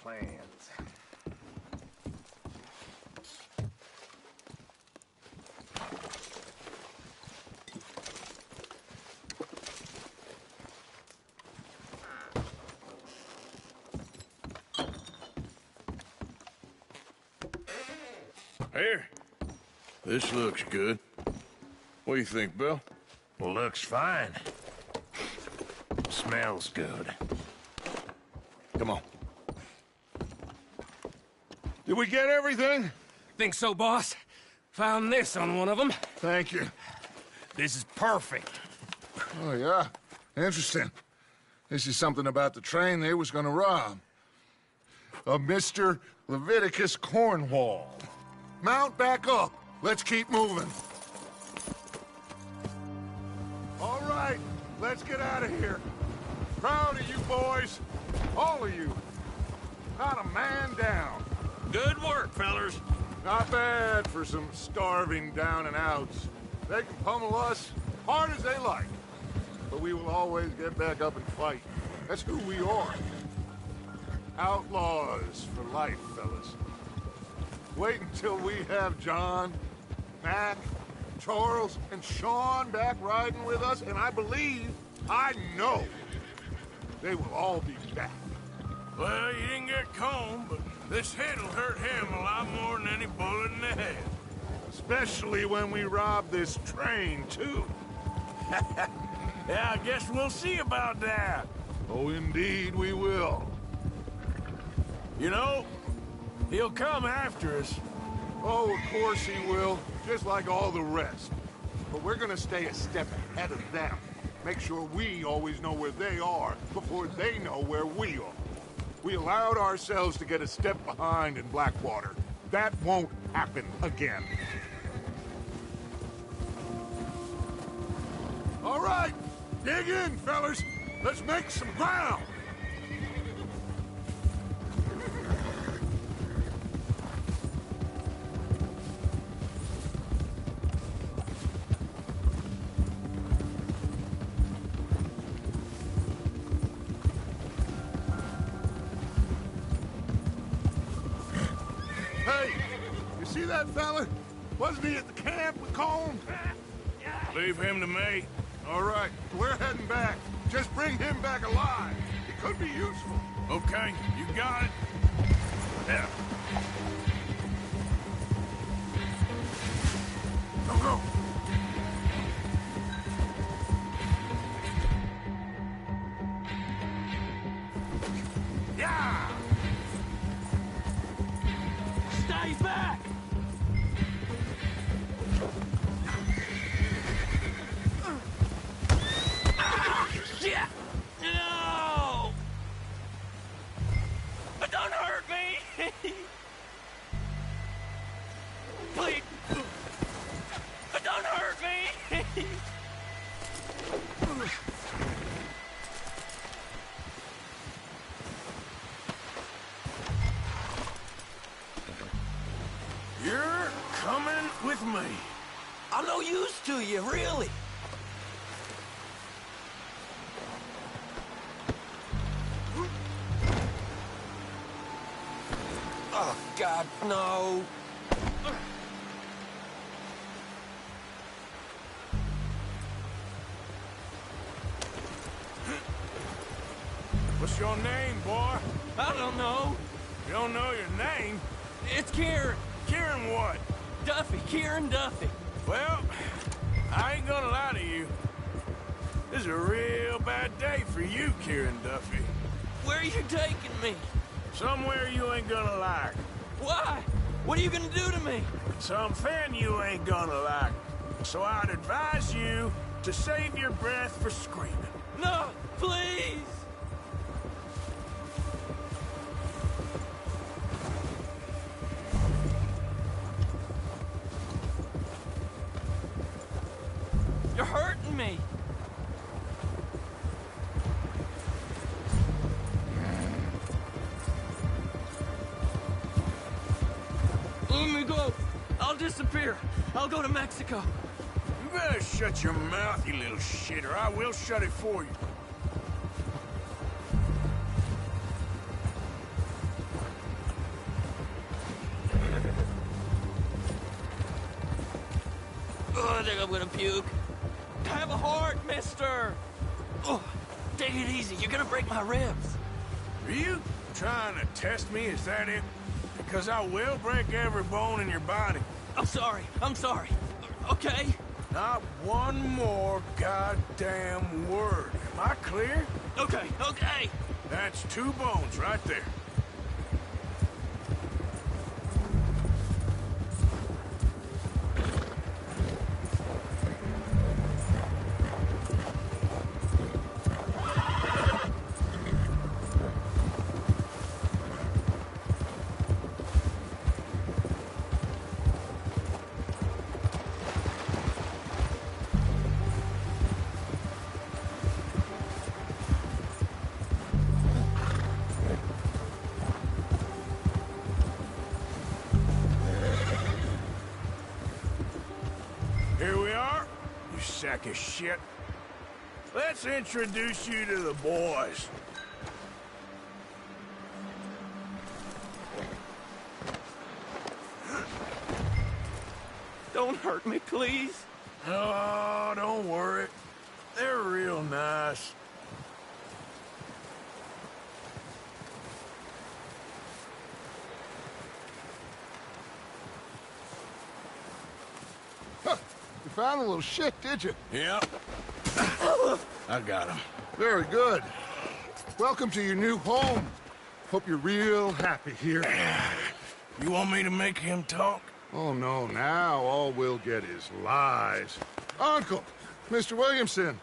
Plans. Here. This looks good. What do you think, Bill? Looks fine. Smells good. Come on. Did we get everything? Think so, boss. Found this on one of them. Thank you. This is perfect. Oh, yeah? Interesting. This is something about the train they was gonna rob. A Mr. Leviticus Cornwall. Mount back up. Let's keep moving. All right, let's get out of here. Proud of you boys. All of you. Not a man down. Good work, fellers. Not bad for some starving down and outs. They can pummel us hard as they like. But we will always get back up and fight. That's who we are. Outlaws for life, fellas. Wait until we have John, Mac, Charles, and Sean back riding with us, and I believe, I know, they will all be back. Well, you didn't get Combe, but this hit'll hurt him a lot more than any bullet in the head. Especially when we rob this train, too. Yeah, I guess we'll see about that. Oh, indeed we will. You know, he'll come after us. Oh, of course he will, just like all the rest. But we're gonna stay a step ahead of them. Make sure we always know where they are before they know where we are. We allowed ourselves to get a step behind in Blackwater. That won't happen again. All right, dig in, fellas. Let's make some ground. Hey, you see that fella? Wasn't he at the camp with Colm? Leave him to me. All right, we're heading back. Just bring him back alive. It could be useful. Okay, you got it. Yeah. Go. Yeah! Stay back! Shit! No! Don't hurt me! Please! Don't hurt me! You're coming with me. I'm no use to you, really. Oh, God, no. What's your name, boy? I don't know. You don't know your name? It's Kieran. Kieran what? Duffy. Kieran Duffy. Well, I ain't gonna lie to you. This is a real bad day for you, Kieran Duffy. Where are you taking me? Somewhere you ain't gonna like. Why? What are you gonna do to me? Something you ain't gonna like. So I'd advise you to save your breath for screaming. No, please! You're hurting me. Let me go. I'll disappear. I'll go to Mexico. You better shut your mouth, you little shit, or I will shut it for you. Oh, I think I'm gonna puke. Have a heart, mister! Oh, take it easy. You're gonna break my ribs. Are you trying to test me? Is that it? Because I will break every bone in your body. I'm sorry. I'm sorry. Okay? Not one more goddamn word. Am I clear? Okay, okay. That's 2 bones right there. Here we are, you sack of shit. Let's introduce you to the boys. Don't hurt me, please. Oh, don't worry. They're real nice. You found the little shit, did you? Yep. I got him. Very good. Welcome to your new home. Hope you're real happy here. You want me to make him talk? Oh, no, now all we'll get is lies. Uncle, Mr. Williamson,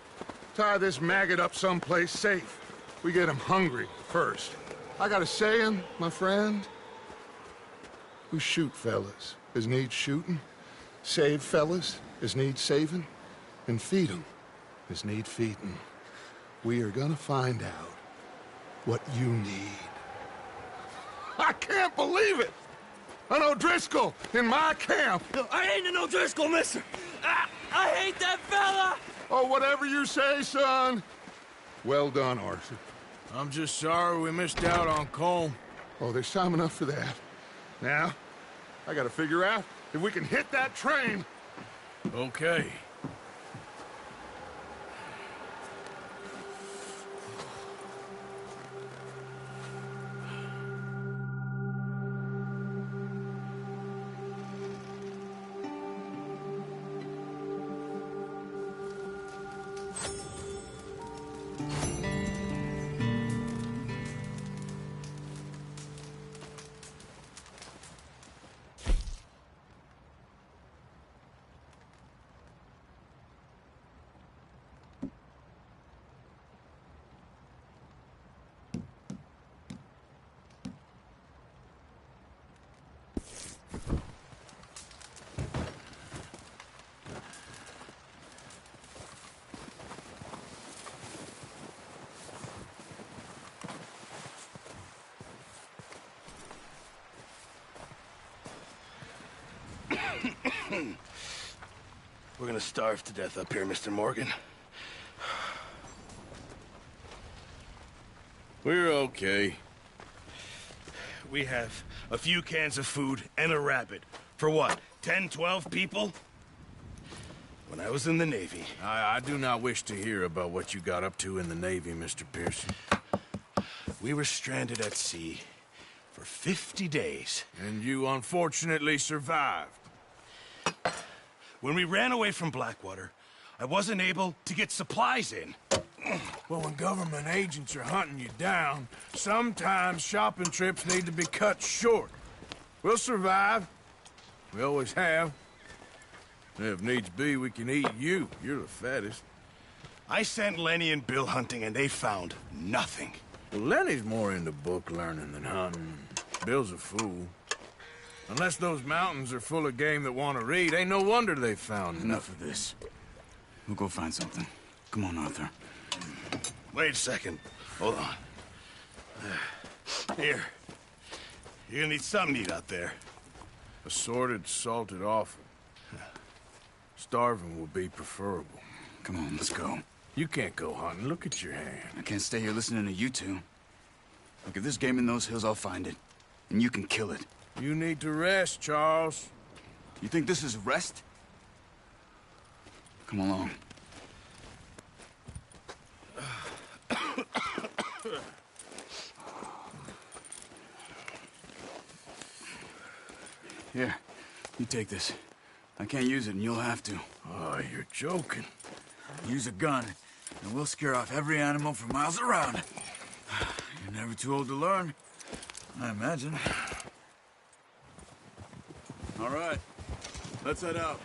tie this maggot up someplace safe. We get him hungry first. I got a saying, my friend. We shoot fellas as need shooting, save fellas as need saving, and feed 'em as need feeding. We are gonna find out what you need. I can't believe it! An O'Driscoll in my camp! I ain't an O'Driscoll, mister! I hate that fella! Oh, whatever you say, son. Well done, Arthur. I'm just sorry we missed out on Colm. Oh, there's time enough for that. Now, I gotta figure out if we can hit that train. Okay. We're gonna starve to death up here, Mr. Morgan. We're okay. We have a few cans of food and a rabbit. For what, 10, 12 people? When I was in the Navy... I do not wish to hear about what you got up to in the Navy, Mr. Pearson. We were stranded at sea for 50 days. And you unfortunately survived. When we ran away from Blackwater, I wasn't able to get supplies in. Well, when government agents are hunting you down, sometimes shopping trips need to be cut short. We'll survive. We always have. If needs be, we can eat you. You're the fattest. I sent Lenny and Bill hunting, and they found nothing. Well, Lenny's more into book learning than hunting. Bill's a fool. Unless those mountains are full of game that want to read, ain't no wonder they found Enough of this. We'll go find something. Come on, Arthur. Wait a second. Hold on. Here. You're gonna need something to eat out there. Assorted, salted offal. Starving would be preferable. Come on, let's go. You can't go hunting. Look at your hand. I can't stay here listening to you two. Look, if there's game in those hills, I'll find it. And you can kill it. You need to rest, Charles. You think this is rest? Come along. Here, you take this. I can't use it, and you'll have to. Oh, you're joking. Use a gun, and we'll scare off every animal for miles around. You're never too old to learn, I imagine. All right, let's head out.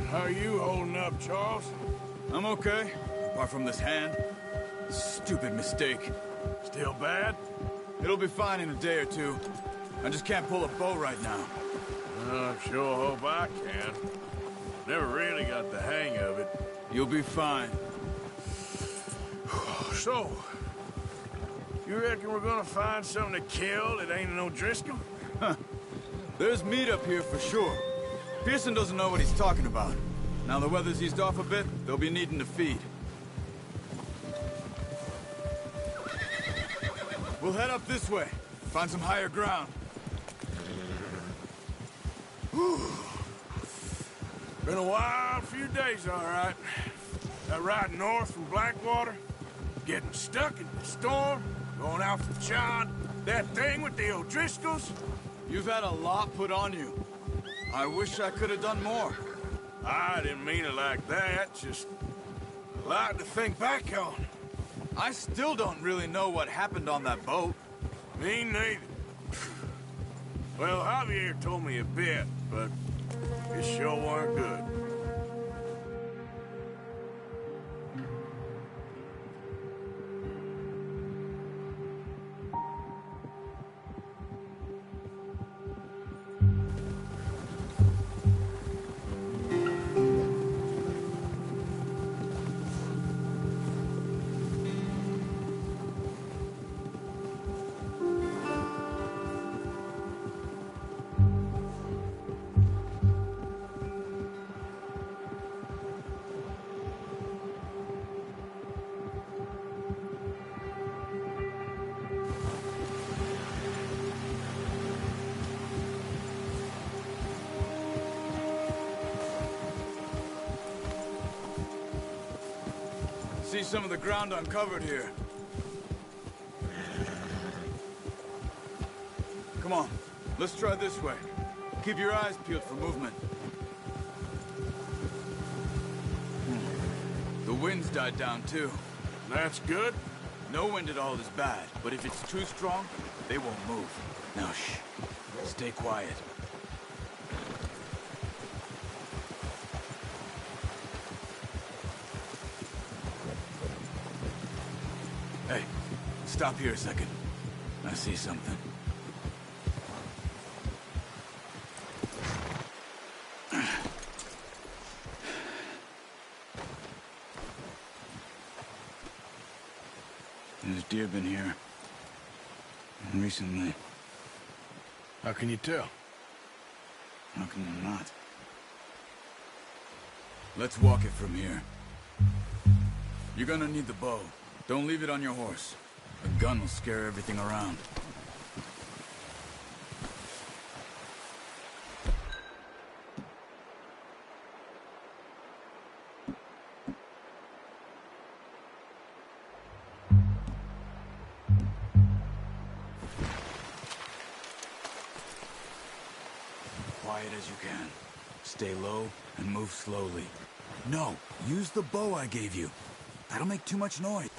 How are you holding up, Charles? I'm okay, apart from this hand. Stupid mistake. Still bad? It'll be fine in a day or two. I just can't pull a bow right now. I sure hope I can. Never really got the hang of it. You'll be fine. So, you reckon we're gonna find something to kill that ain't no Driscoll? Huh. There's meat up here for sure. Pearson doesn't know what he's talking about. Now the weather's eased off a bit, they'll be needing to feed. We'll head up this way. Find some higher ground. Whew. Been a wild few days, all right. That ride north from Blackwater, getting stuck in the storm, going out for John, that thing with the O'Driscolls. You've had a lot put on you. I wish I could have done more. I didn't mean it like that, just a lot to think back on. I still don't really know what happened on that boat. Me neither. Well, Javier told me a bit, but it sure weren't good. See some of the ground uncovered here. Come on, let's try this way. Keep your eyes peeled for movement. The wind's died down too. That's good? No wind at all is bad, but if it's too strong, they won't move. Now shh, stay quiet. Hey, stop here a second. I see something. There's deer been here. Recently. How can you tell? How can you not? Let's walk it from here. You're gonna need the bow. Don't leave it on your horse. A gun will scare everything around. Quiet as you can. Stay low and move slowly. No, use the bow I gave you. That'll make too much noise.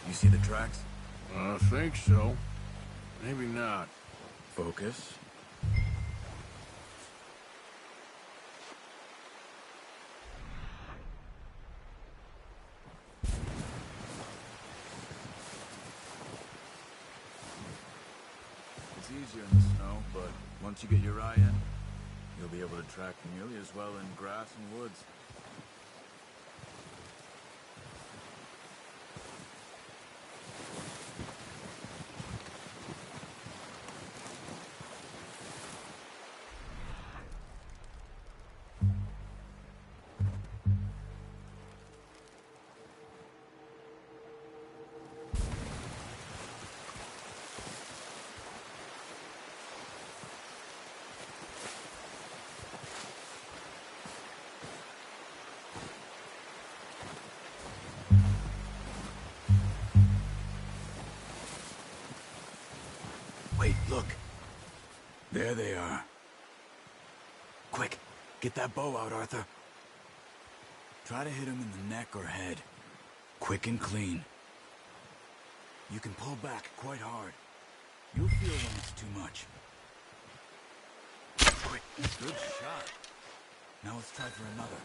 You see the tracks? I think so. Maybe not. Focus. It's easier in the snow, but once you get your eye in, you'll be able to track nearly as well in grass and woods. There they are. Quick, get that bow out, Arthur. Try to hit him in the neck or head. Quick and clean. You can pull back quite hard. You'll feel when it's too much. Quick, good shot. Now let's try for another.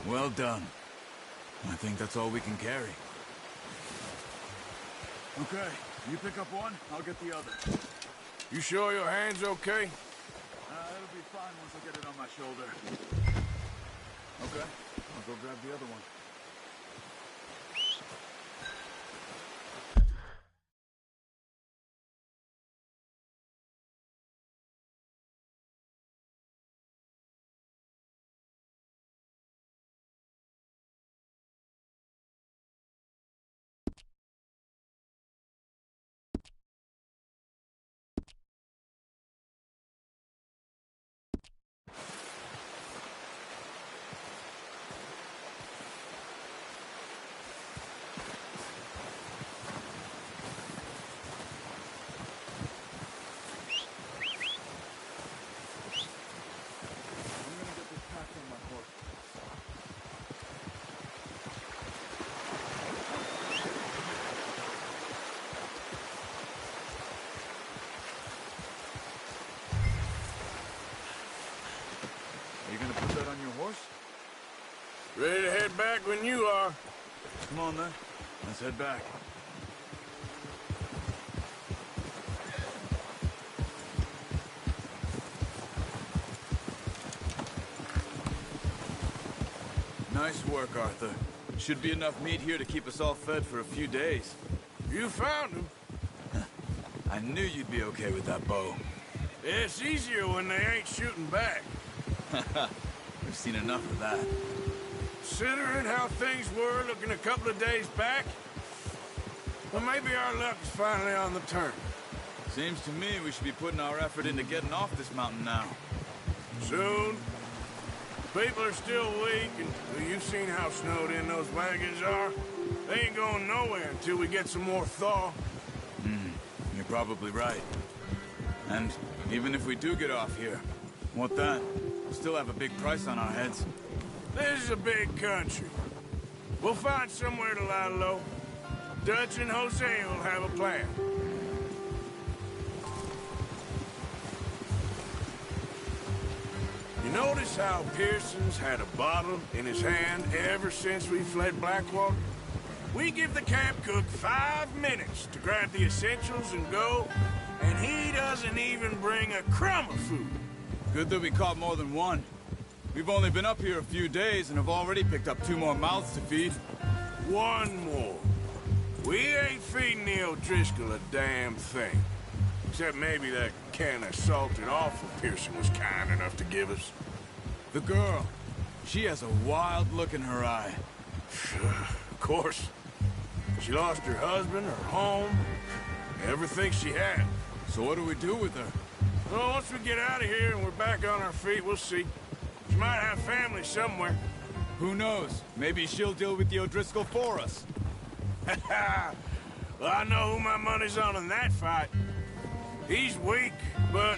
Well done. I think that's all we can carry. Okay, you pick up one, I'll get the other. You sure your hand's okay? It'll be fine once I get it on my shoulder. Okay, I'll go grab the other one. Ready to head back when you are. Come on, then. Let's head back. Nice work, Arthur. Should be enough meat here to keep us all fed for a few days. You found him. I knew you'd be okay with that bow. It's easier when they ain't shooting back. We've seen enough of that. Considering how things were looking a couple of days back, well, maybe our luck is finally on the turn. Seems to me we should be putting our effort into getting off this mountain now. Soon. People are still weak, and well, you've seen how snowed in those wagons are. They ain't going nowhere until we get some more thaw. You're probably right. And even if we do get off here, what then? We'll still have a big price on our heads. This is a big country. We'll find somewhere to lie low. Dutch and Jose will have a plan. You notice how Pearson's had a bottle in his hand ever since we fled Blackwater? We give the camp cook 5 minutes to grab the essentials and go, and he doesn't even bring a crumb of food. Good that we caught more than one. We've only been up here a few days and have already picked up 2 more mouths to feed. 1 more. We ain't feeding the O'Driscoll a damn thing. Except maybe that can of salted offal Pearson was kind enough to give us. The girl. She has a wild look in her eye. Of course. She lost her husband, her home, everything she had. So what do we do with her? Well, once we get out of here and we're back on our feet, we'll see. She might have family somewhere. Who knows? Maybe she'll deal with the O'Driscoll for us. Well, I know who my money's on in that fight. He's weak, but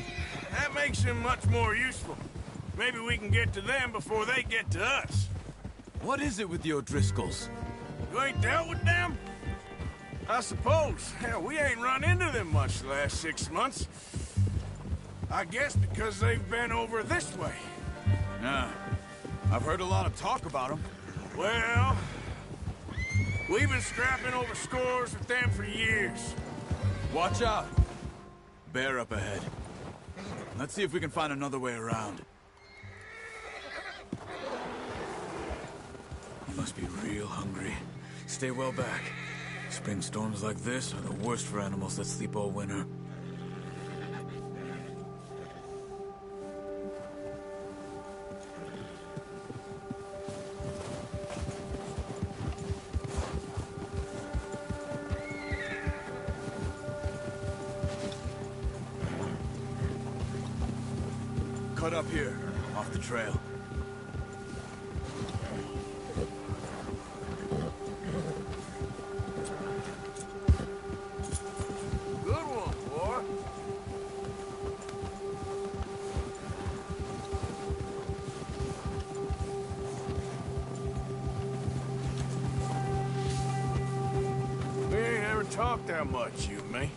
that makes him much more useful. Maybe we can get to them before they get to us. What is it with the O'Driscolls? You ain't dealt with them? I suppose. Hell, we ain't run into them much the last 6 months. I guess because they've been over this way. Yeah. I've heard a lot of talk about them. Well, we've been scrapping over scores with them for years. Watch out. Bear up ahead. Let's see if we can find another way around. You must be real hungry. Stay well back. Spring storms like this are the worst for animals that sleep all winter. Cut up here, off the trail. Good one, boy. We ain't ever talked that much, you and me.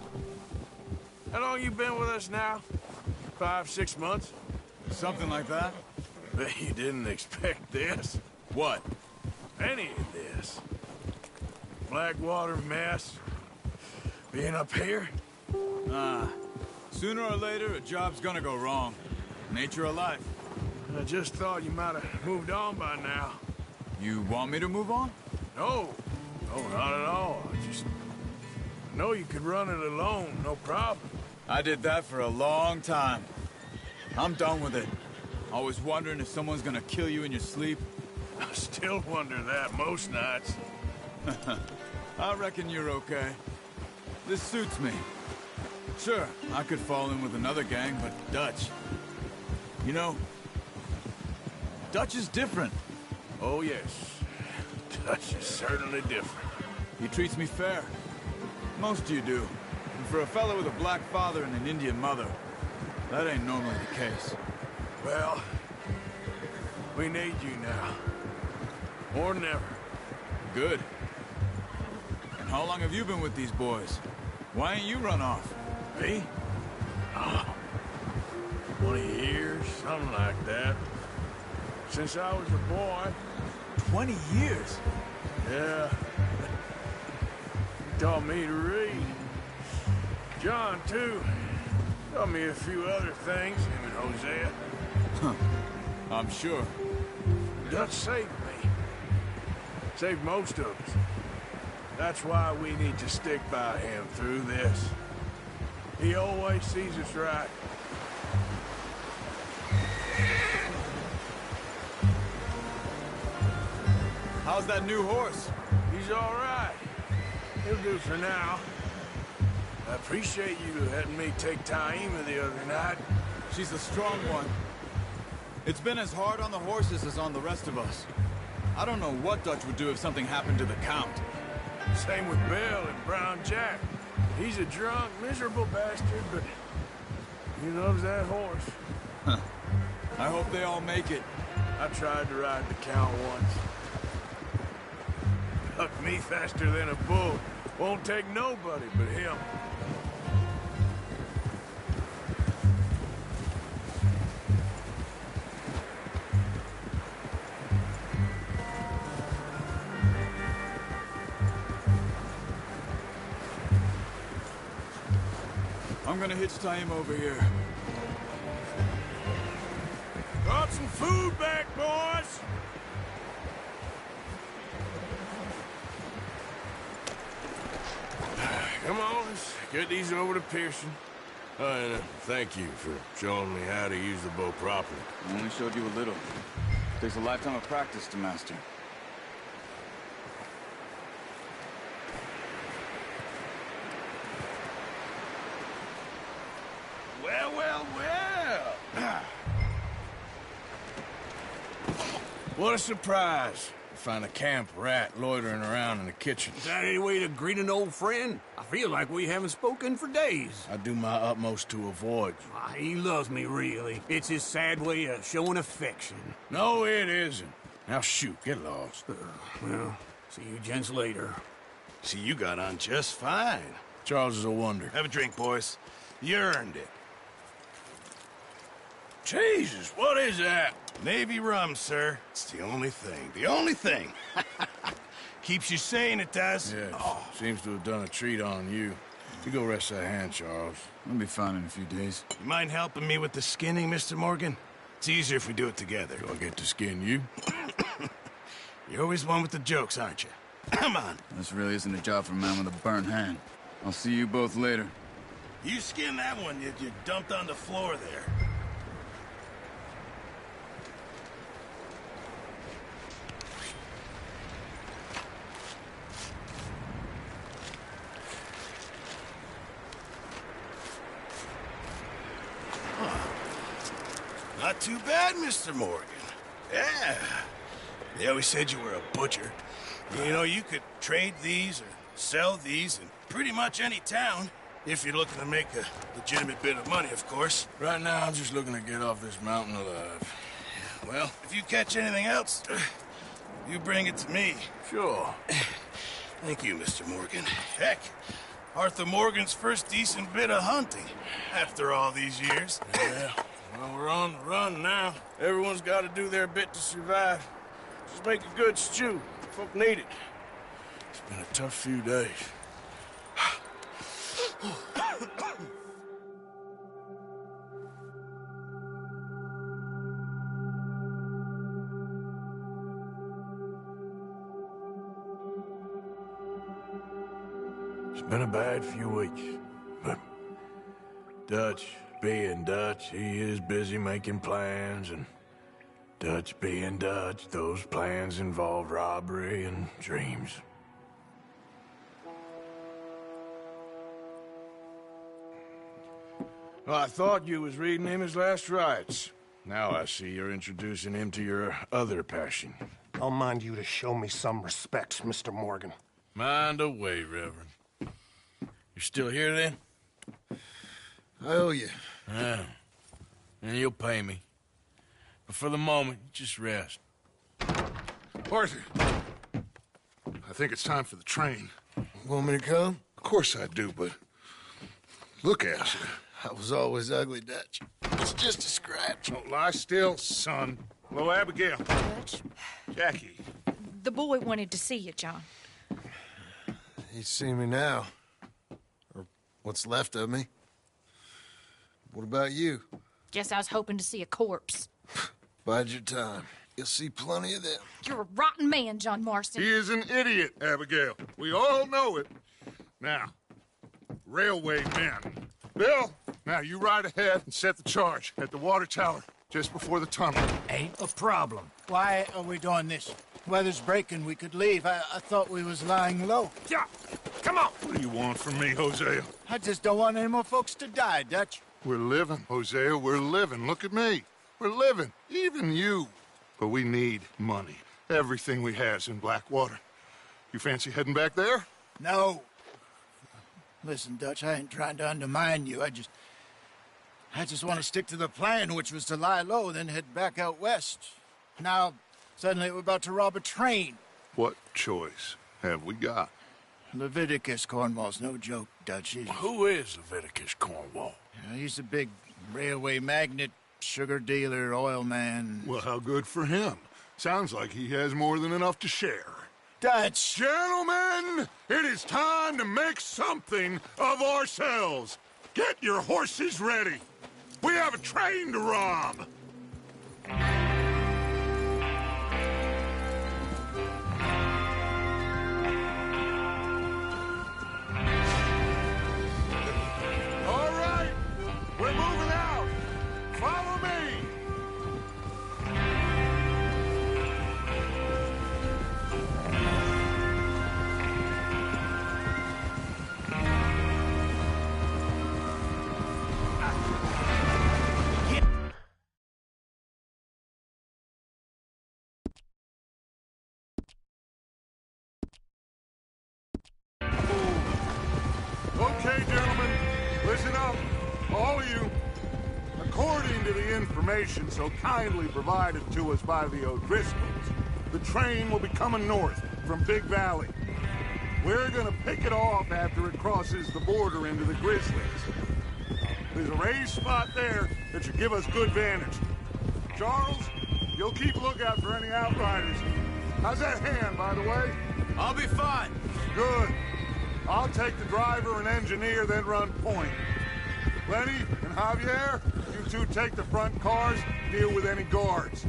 How long you been with us now? 5, 6 months? Something like that? Bet you didn't expect this. What? Any of this. Blackwater mess. Being up here? Sooner or later, a job's gonna go wrong. Nature of life. I just thought you might have moved on by now. You want me to move on? No. No, not at all. I just know you could run it alone, no problem. I did that for a long time. I'm done with it. Always wondering if someone's gonna kill you in your sleep. I still wonder that most nights. I reckon you're okay. This suits me. Sure, I could fall in with another gang, but Dutch... You know, Dutch is different. Oh, yes. Dutch is certainly different. He treats me fair. Most of you do. And for a fellow with a black father and an Indian mother, that ain't normally the case. Well, we need you now. More than ever. Good. And how long have you been with these boys? Why ain't you run off? Me? Oh, 20 years, something like that. Since I was a boy. 20 years? Yeah. He taught me to read. John, too. Taught me a few other things, him and Hosea. Huh. I'm sure. Dutch saved me. Saved most of us. That's why we need to stick by him through this. He always sees us right. How's that new horse? He's all right. He'll do for now. I appreciate you letting me take Taima the other night. She's a strong one. It's been as hard on the horses as on the rest of us. I don't know what Dutch would do if something happened to the Count. Same with Bill and Brown Jack. He's a drunk, miserable bastard, but he loves that horse. Huh. I hope they all make it. I tried to ride the Count once. Hucked me faster than a bull. Won't take nobody but him. I'm gonna hitch Taima over here. Got some food back, boys! Come on, let's get these over to Pearson. And thank you for showing me how to use the bow properly. I only showed you a little. Takes a lifetime of practice to master. Well, well, well! What a surprise. Find a camp rat loitering around in the kitchen. Is that any way to greet an old friend? I feel like we haven't spoken for days. I do my utmost to avoid you. He loves me, really. It's his sad way of showing affection. No, it isn't. Now shoot, get lost. Well, see you gents later. See, you got on just fine. Charles is a wonder. Have a drink, boys. You earned it. Jesus, what is that? Navy rum, sir. It's the only thing. The only thing. Keeps you sane, it does. Yes. Seems to have done a treat on you. You go rest that hand, Charles. I'll be fine in a few days. You mind helping me with the skinning, Mr. Morgan? It's easier if we do it together. Do I get to skin you? You're always one with the jokes, aren't you? Come on. This really isn't a job for a man with a burnt hand. I'll see you both later. You skin that one you dumped on the floor there. Not too bad, Mr. Morgan. Yeah. They always said you were a butcher. You know, you could trade these or sell these in pretty much any town. If you're looking to make a legitimate bit of money, of course. Right now, I'm just looking to get off this mountain alive. Well, if you catch anything else, you bring it to me. Sure. Thank you, Mr. Morgan. Heck, Arthur Morgan's first decent bit of hunting after all these years. Yeah. Well, we're on the run now. Everyone's got to do their bit to survive. Just make a good stew. Folk need it. It's been a tough few days. It's been a bad few weeks, but Dutch being Dutch, he is busy making plans, and Dutch being Dutch, those plans involve robbery and dreams. Well, I thought you was reading him his last rites. Now I see you're introducing him to your other passion. I'll mind you to show me some respect, Mr. Morgan. Mind away, Reverend. You're still here, then? I owe you. Yeah. And you'll pay me. But for the moment, just rest. Arthur, I think it's time for the train. Want me to come? Of course I do, but look at you. I was always ugly, Dutch. It's just a scratch. Don't lie still, son. Hello, Abigail. Dutch, Jackie. the boy wanted to see you, John. He's seen me now. Or what's left of me. What about you? Guess I was hoping to see a corpse. Bide your time. You'll see plenty of them. You're a rotten man, John Marston. He is an idiot, Abigail. We all know it. Now, railway men. Bill, now you ride ahead and set the charge at the water tower just before the tunnel. Ain't a problem. Why are we doing this? Weather's breaking. We could leave. I thought we was lying low. Yeah, come on. What do you want from me, Hosea? I just don't want any more folks to die, Dutch. We're living, Hosea. We're living. Look at me. We're living. Even you. But we need money. Everything we has in Blackwater. You fancy heading back there? No. Listen, Dutch, I ain't trying to undermine you. I just want to stick to the plan, which was to lie low, then head back out west. Now, suddenly we're about to rob a train. What choice have we got? Leviticus Cornwall's no joke, Dutch. Who is Leviticus Cornwall? He's a big railway magnate, sugar dealer, oil man. Well, how good for him. Sounds like he has more than enough to share. Dutch! Gentlemen, it is time to make something of ourselves. Get your horses ready. We have a train to rob. All right, we're moving out. Follow me. Okay, gentlemen, listen up, all of you. According to the information so kindly provided to us by the O'Driscolls, the train will be coming north from Big Valley. We're gonna pick it off after it crosses the border into the Grizzlies. There's a raised spot there that should give us good vantage. Charles, you'll keep lookout for any outriders. How's that hand, by the way? I'll be fine. Good. I'll take the driver and engineer, then run point. Lenny and Javier, you two take the front cars, deal with any guards.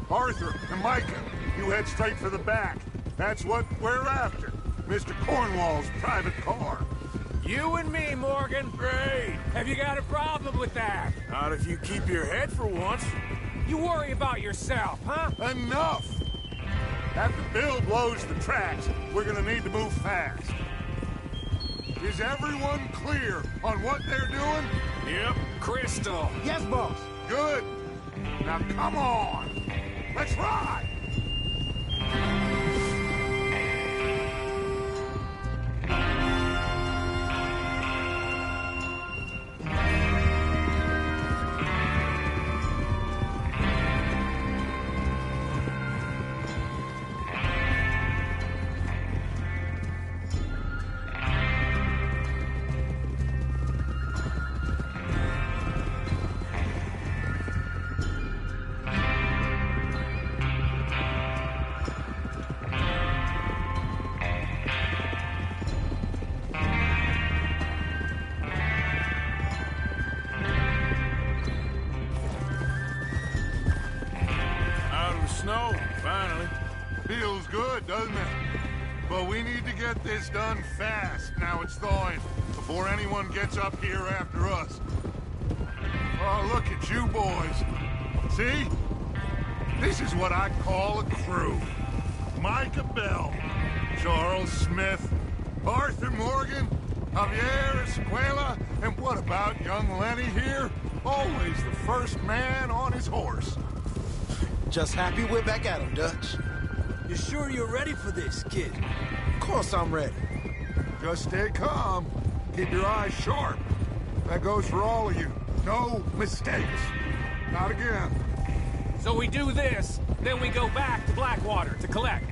Arthur and Micah, you head straight for the back. That's what we're after. Mr. Cornwall's private car. You and me, Morgan. Great. Have you got a problem with that? Not if you keep your head for once. You worry about yourself, huh? Enough! After Bill blows the tracks, we're gonna need to move fast. Is everyone clear on what they're doing? Yep. Crystal. Yes, boss. Good. Now come on. Let's ride! Snow, finally. Feels good, doesn't it? But we need to get this done fast, now it's thawing, before anyone gets up here after us. Oh, look at you boys. See? This is what I call a crew. Micah Bell, Charles Smith, Arthur Morgan, Javier Escuela, and what about young Lenny here? Always the first man on his horse. Just happy we're back at him, Dutch. You sure you're ready for this, kid? Of course I'm ready. Just stay calm. Keep your eyes sharp. That goes for all of you. No mistakes. Not again. So we do this, then we go back to Blackwater to collect.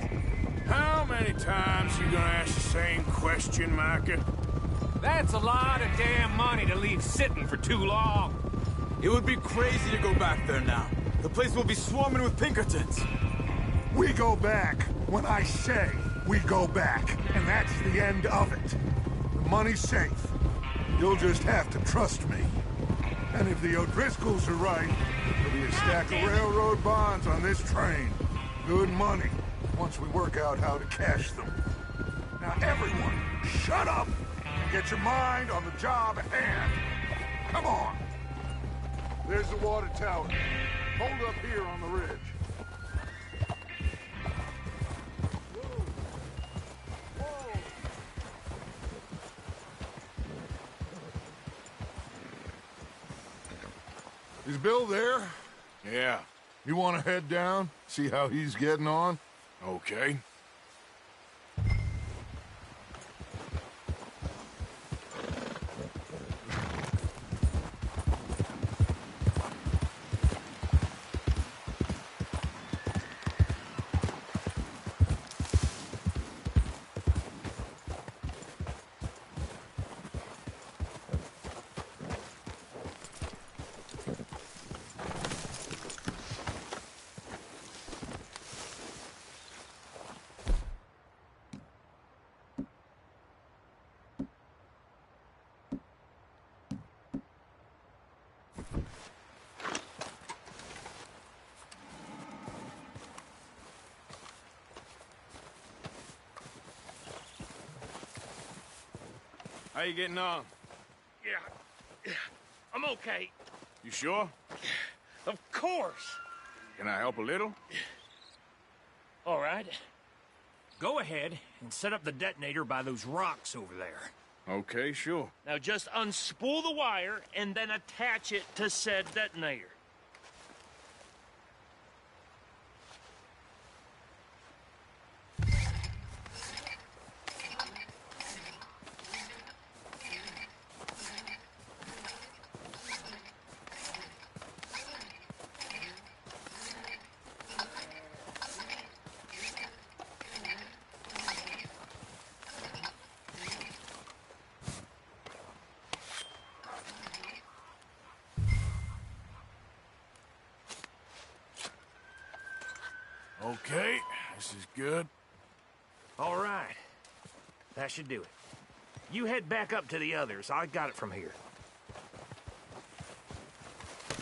How many times you gonna ask the same question, Micah? That's a lot of damn money to leave sitting for too long. It would be crazy to go back there now. The place will be swarming with Pinkertons. We go back when I say we go back, and that's the end of it. The money's safe. You'll just have to trust me. And if the O'Driscolls are right, there'll be a stack of railroad bonds on this train. Good money, once we work out how to cash them. Now everyone, shut up and get your mind on the job at hand. Come on. There's the water tower. Hold up here on the ridge. Is Bill there? Yeah. You want to head down, see how he's getting on? Okay. How you getting on? Yeah, I'm okay. You sure? Of course. Can I help a little? All right. Go ahead and set up the detonator by those rocks over there. Okay, sure. Now just unspool the wire and then attach it to said detonator. Okay, this is good. All right. That should do it. You head back up to the others. I got it from here.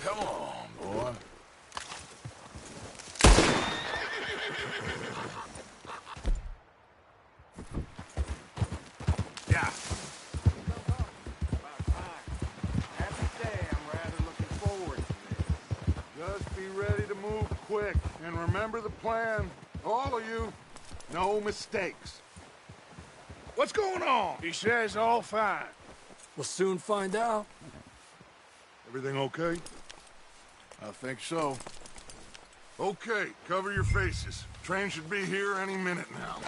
Come on, boy. Yeah. Just be ready to move quick, and remember the plan. All of you, no mistakes. What's going on? He says all fine. We'll soon find out. Everything okay? I think so. Okay, cover your faces. Train should be here any minute now.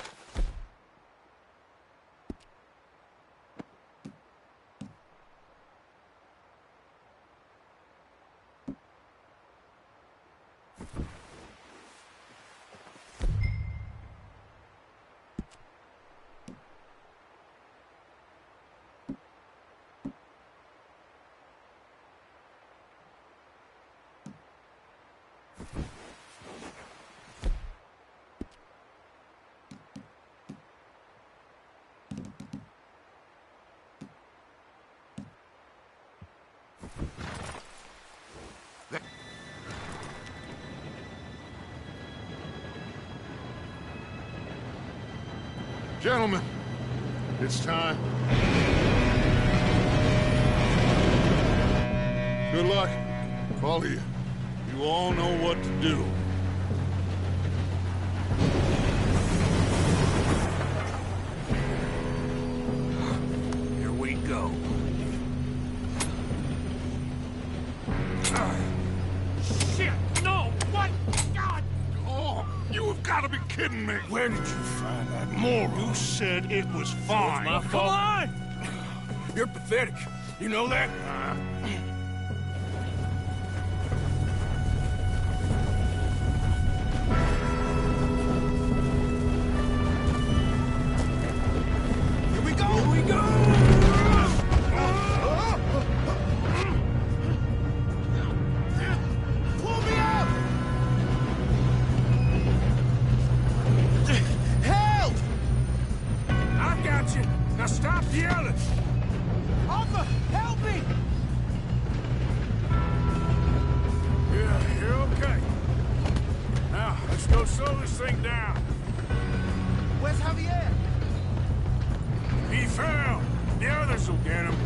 Gentlemen, it's time. Good luck, all of you. You all know what to do. Here we go. Shit! No! What? God! Oh, you have got to be kidding me. Where did you find that moral? You said it was fine. my fault. Come on! You're pathetic. You know that? Here we go! Here we go! Pull me up! Help! I got you. Now stop yelling. Arthur, help me! Yeah, you're okay. Now, let's go slow this thing down. Where's Javier? He fell. The others will get him.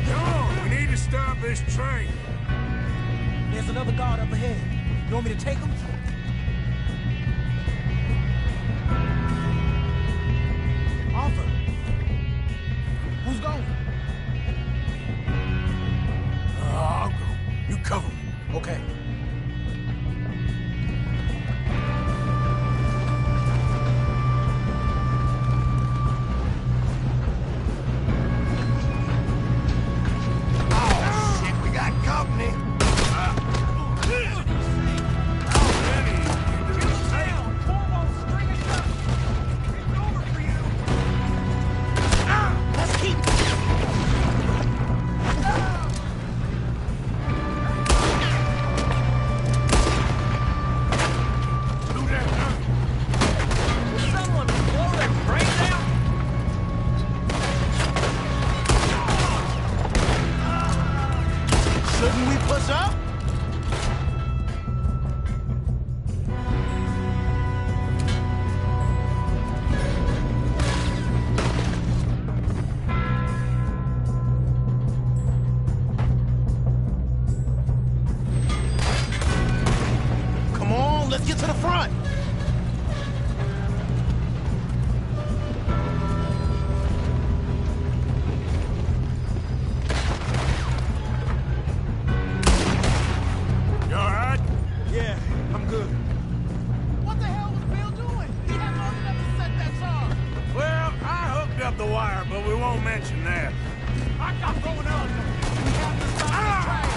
Come on, we need to stop this train. There's another guard up ahead. You want me to take him? Arthur, who's going? I'll go. You cover me. Okay. Oh, shit, we got company. Let's keep Someone blow their brains out? Shouldn't we push up? Come on, let's get to the front. You all right? Yeah, I'm good. What the hell was Bill doing? He had long enough to set that charge. Well, I hooked up the wire, but we won't mention that. I got going on. We have to stop this train.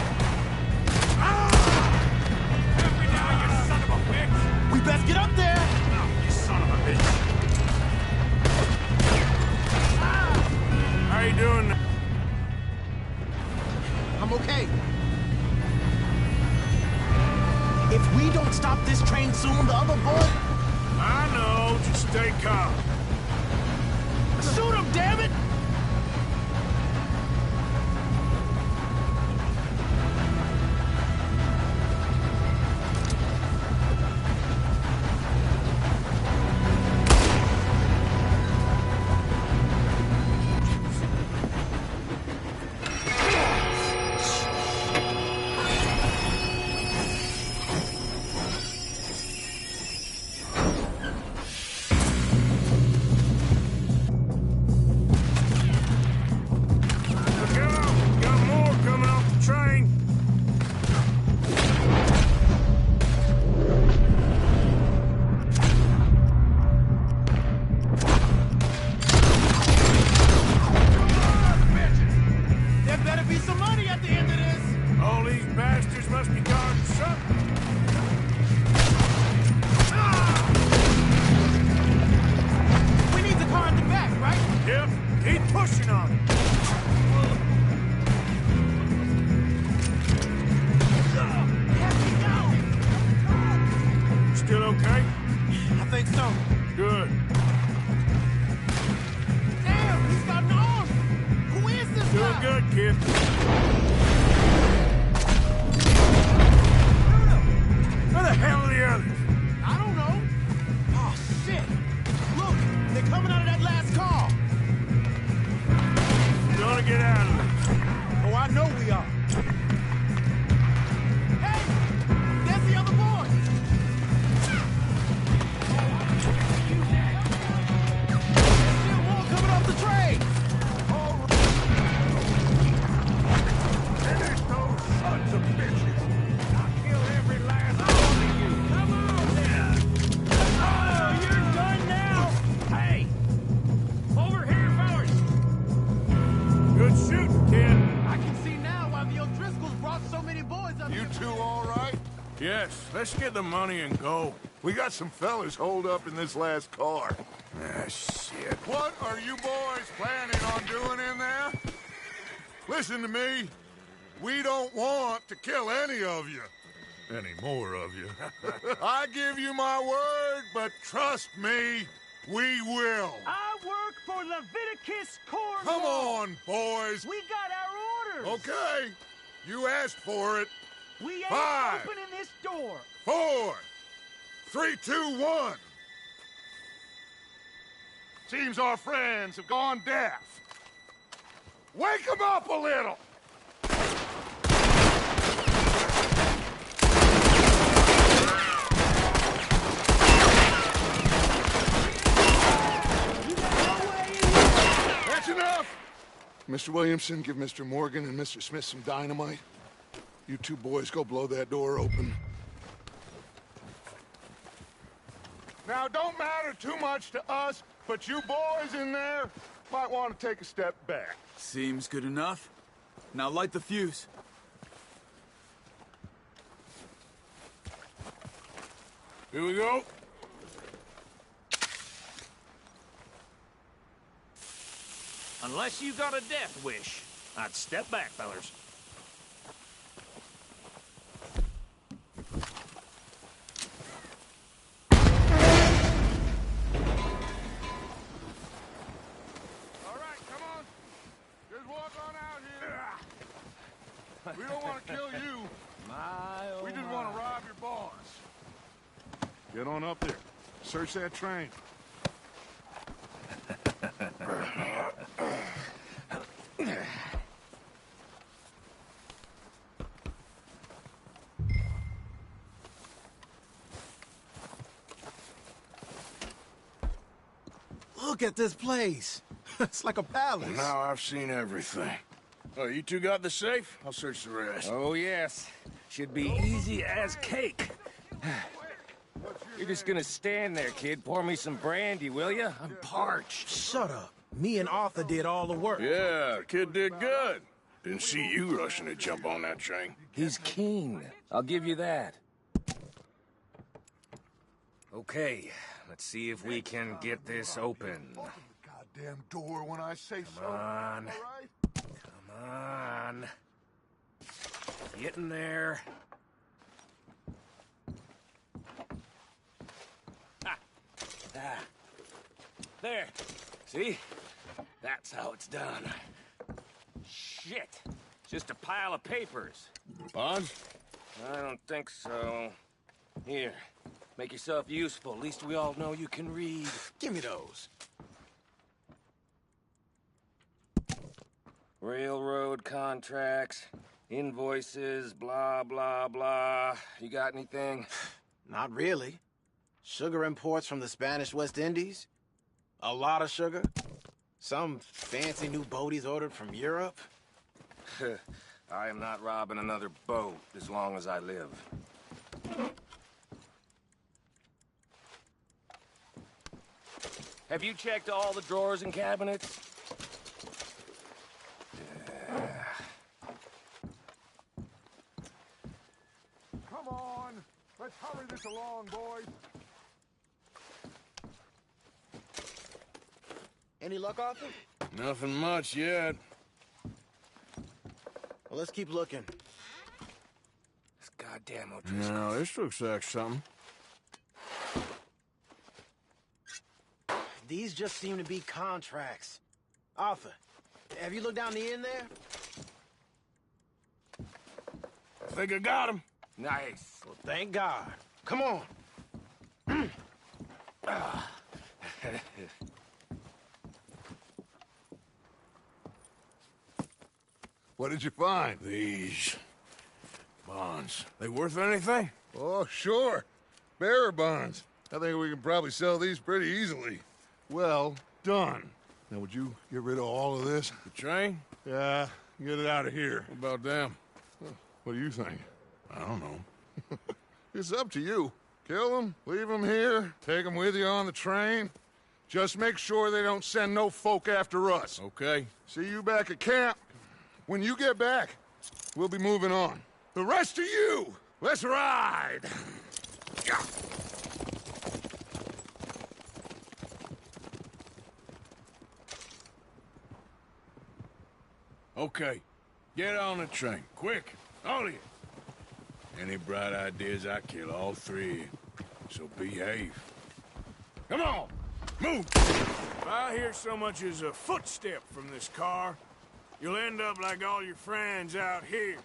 Help me now, you son of a bitch! We best get up there. Oh, you son of a bitch! How you doing? I'm okay. If we don't stop this train soon, the other boy... I know, just stay calm. Shoot him, damn it! Let's get the money and go. We got some fellas holed up in this last car. Ah, shit. What are you boys planning on doing in there? Listen to me. We don't want to kill any of you. Any more of you. I give you my word, but trust me, we will. I work for Leviticus Corps. Come on, boys. We got our orders. Okay. You asked for it. We ain't 5, opening this door. 4, 3, 2, 1. Seems our friends have gone deaf. Wake them up a little. That's enough. Mr. Williamson, give Mr. Morgan and Mr. Smith some dynamite. You two boys go blow that door open. Now, don't matter too much to us, but you boys in there might want to take a step back. Seems good enough. Now light the fuse. Here we go. Unless you got a death wish, I'd step back, fellers. We don't want to kill you. We just want to rob your boss. Get on up there. Search that train. Look at this place. It's like a palace. Well, now I've seen everything. Oh, you two got the safe? I'll search the rest. Oh, yes. Should be easy as cake. You're just gonna stand there, kid. Pour me some brandy, will you? I'm parched. Shut up. Me and Arthur did all the work. Yeah, kid did good. Didn't see you rushing to jump on that train. He's keen. I'll give you that. Okay, let's see if we can get this open. Goddamn door when I say so. Come on. Come on. Get in there. Ah. There. See? That's how it's done. Shit. Just a pile of papers. Bonds? I don't think so. Here. Make yourself useful. At least we all know you can read. Give me those. Railroad contracts, invoices, blah, blah, blah. You got anything? Not really. Sugar imports from the Spanish West Indies. A lot of sugar. Some fancy new boat he's ordered from Europe. I am not robbing another boat as long as I live. Have you checked all the drawers and cabinets? Come on! Let's hurry this along, boys! Any luck, Arthur? Nothing much yet. Well, let's keep looking. This goddamn O'Driscoll. No, this looks like something. These just seem to be contracts. Arthur, have you looked down the end there? I think I got him. Nice. Well, thank God. Come on. What did you find? These bonds. They worth anything? Oh, sure. Bearer bonds. I think we can probably sell these pretty easily. Well done. Now, would you get rid of all of this? The train? Yeah, get it out of here. What about them? What do you think? I don't know. It's up to you. Kill them, leave them here, take them with you on the train. Just make sure they don't send no folk after us. Okay. See you back at camp. When you get back, we'll be moving on. The rest of you, let's ride! Yeah. Okay. Get on the train. Quick. All of you. Any bright ideas, I kill all three of you. So behave. Come on! Move! If I hear so much as a footstep from this car, you'll end up like all your friends out here.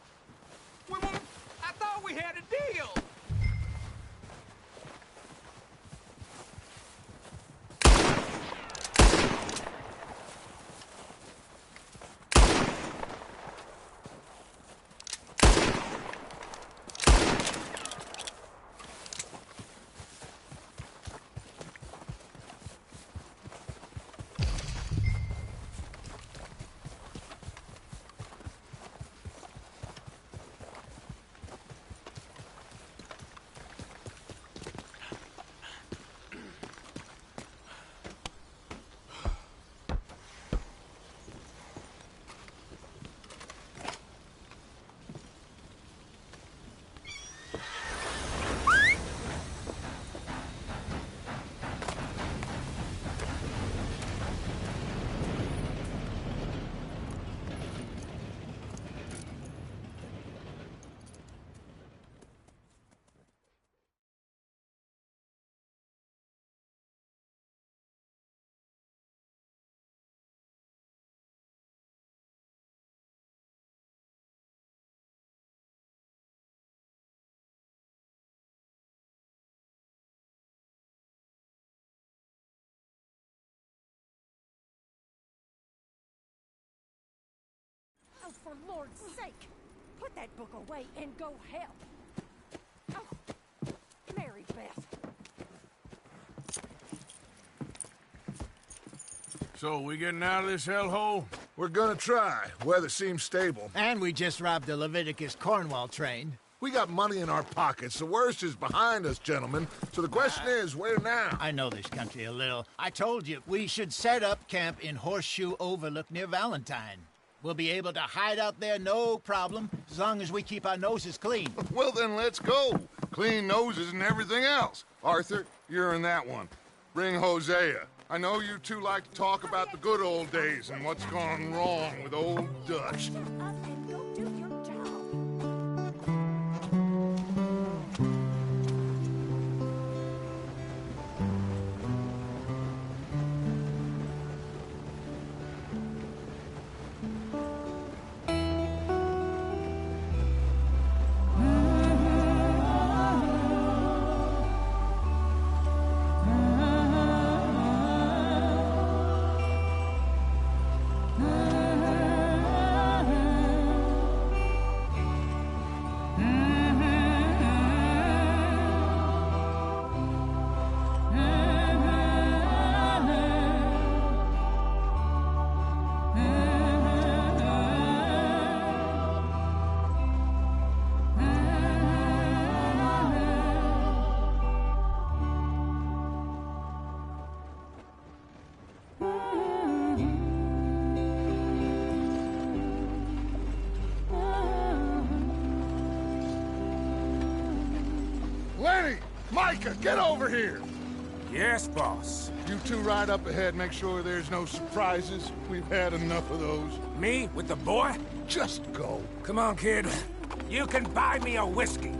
I thought we had a deal! Oh, for Lord's sake! Put that book away and go help! Oh, Mary Beth. So, we getting out of this hellhole? We're gonna try. Weather seems stable. And we just robbed the Leviticus Cornwall train. We got money in our pockets. The worst is behind us, gentlemen. So the question is, where now? I know this country a little. I told you, we should set up camp in Horseshoe Overlook near Valentine. We'll be able to hide out there no problem, as long as we keep our noses clean. Well, then let's go. Clean noses and everything else. Arthur, you're in that one. Bring Hosea. I know you two like to talk about the good old days and what's gone wrong with old Dutch. Micah, get over here! Yes, boss. You two ride up ahead, make sure there's no surprises. We've had enough of those. Me? With the boy? Just go. Come on, kid. You can buy me a whiskey.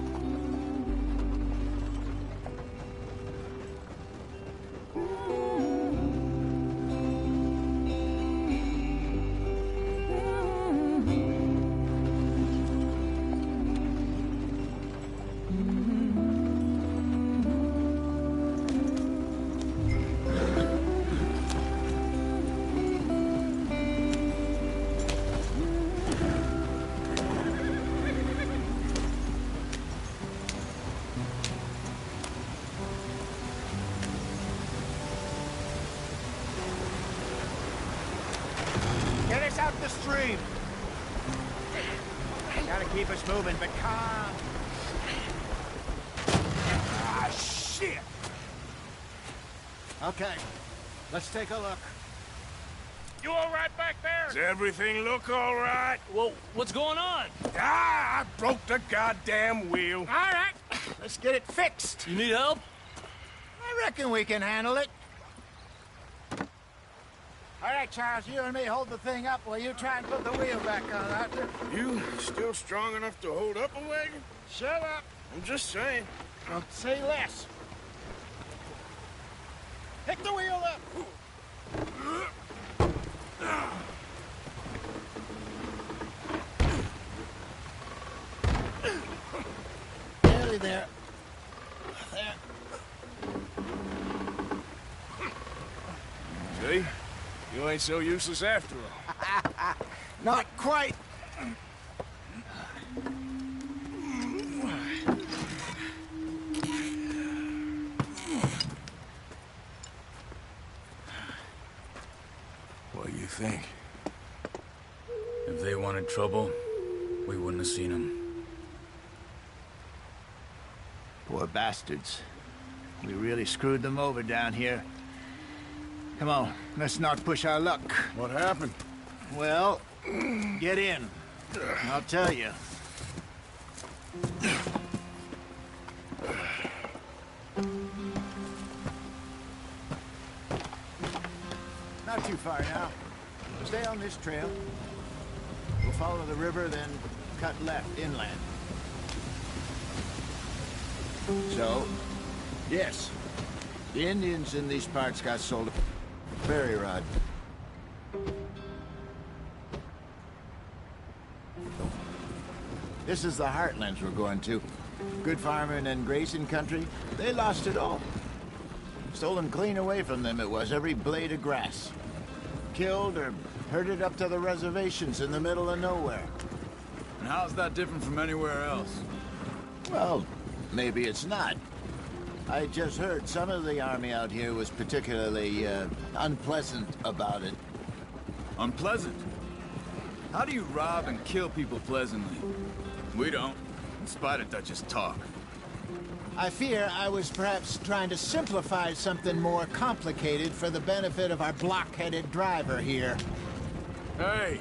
Get us out the stream. Gotta keep us moving, but calm. Ah, shit! Okay, let's take a look. You all right back there? Does everything look all right? Well, what's going on? Ah, I broke the goddamn wheel. All right, let's get it fixed. You need help? I reckon we can handle it. All right, Charles, you and me hold the thing up while you try and put the wheel back on, Arthur. You still strong enough to hold up a wagon? Shut up. I'm just saying. Don't say less. Pick the wheel up. Nearly there. There. See? You ain't so useless after all. Not quite. What do you think? If they wanted trouble, we wouldn't have seen them. Poor bastards. We really screwed them over down here. Come on, let's not push our luck. What happened? Well, get in. I'll tell you. Not too far now. Stay on this trail. We'll follow the river, then cut left inland. So, yes, the Indians in these parts got sold a ferry rod. This is the heartlands we're going to. Good farming and grazing country. They lost it all. Stolen clean away from them it was, every blade of grass. Killed or herded up to the reservations in the middle of nowhere. And how's that different from anywhere else? Well, maybe it's not. I just heard some of the army out here was particularly, unpleasant about it. Unpleasant? How do you rob and kill people pleasantly? We don't, in spite of Dutch's talk. I fear I was perhaps trying to simplify something more complicated for the benefit of our block-headed driver here. Hey,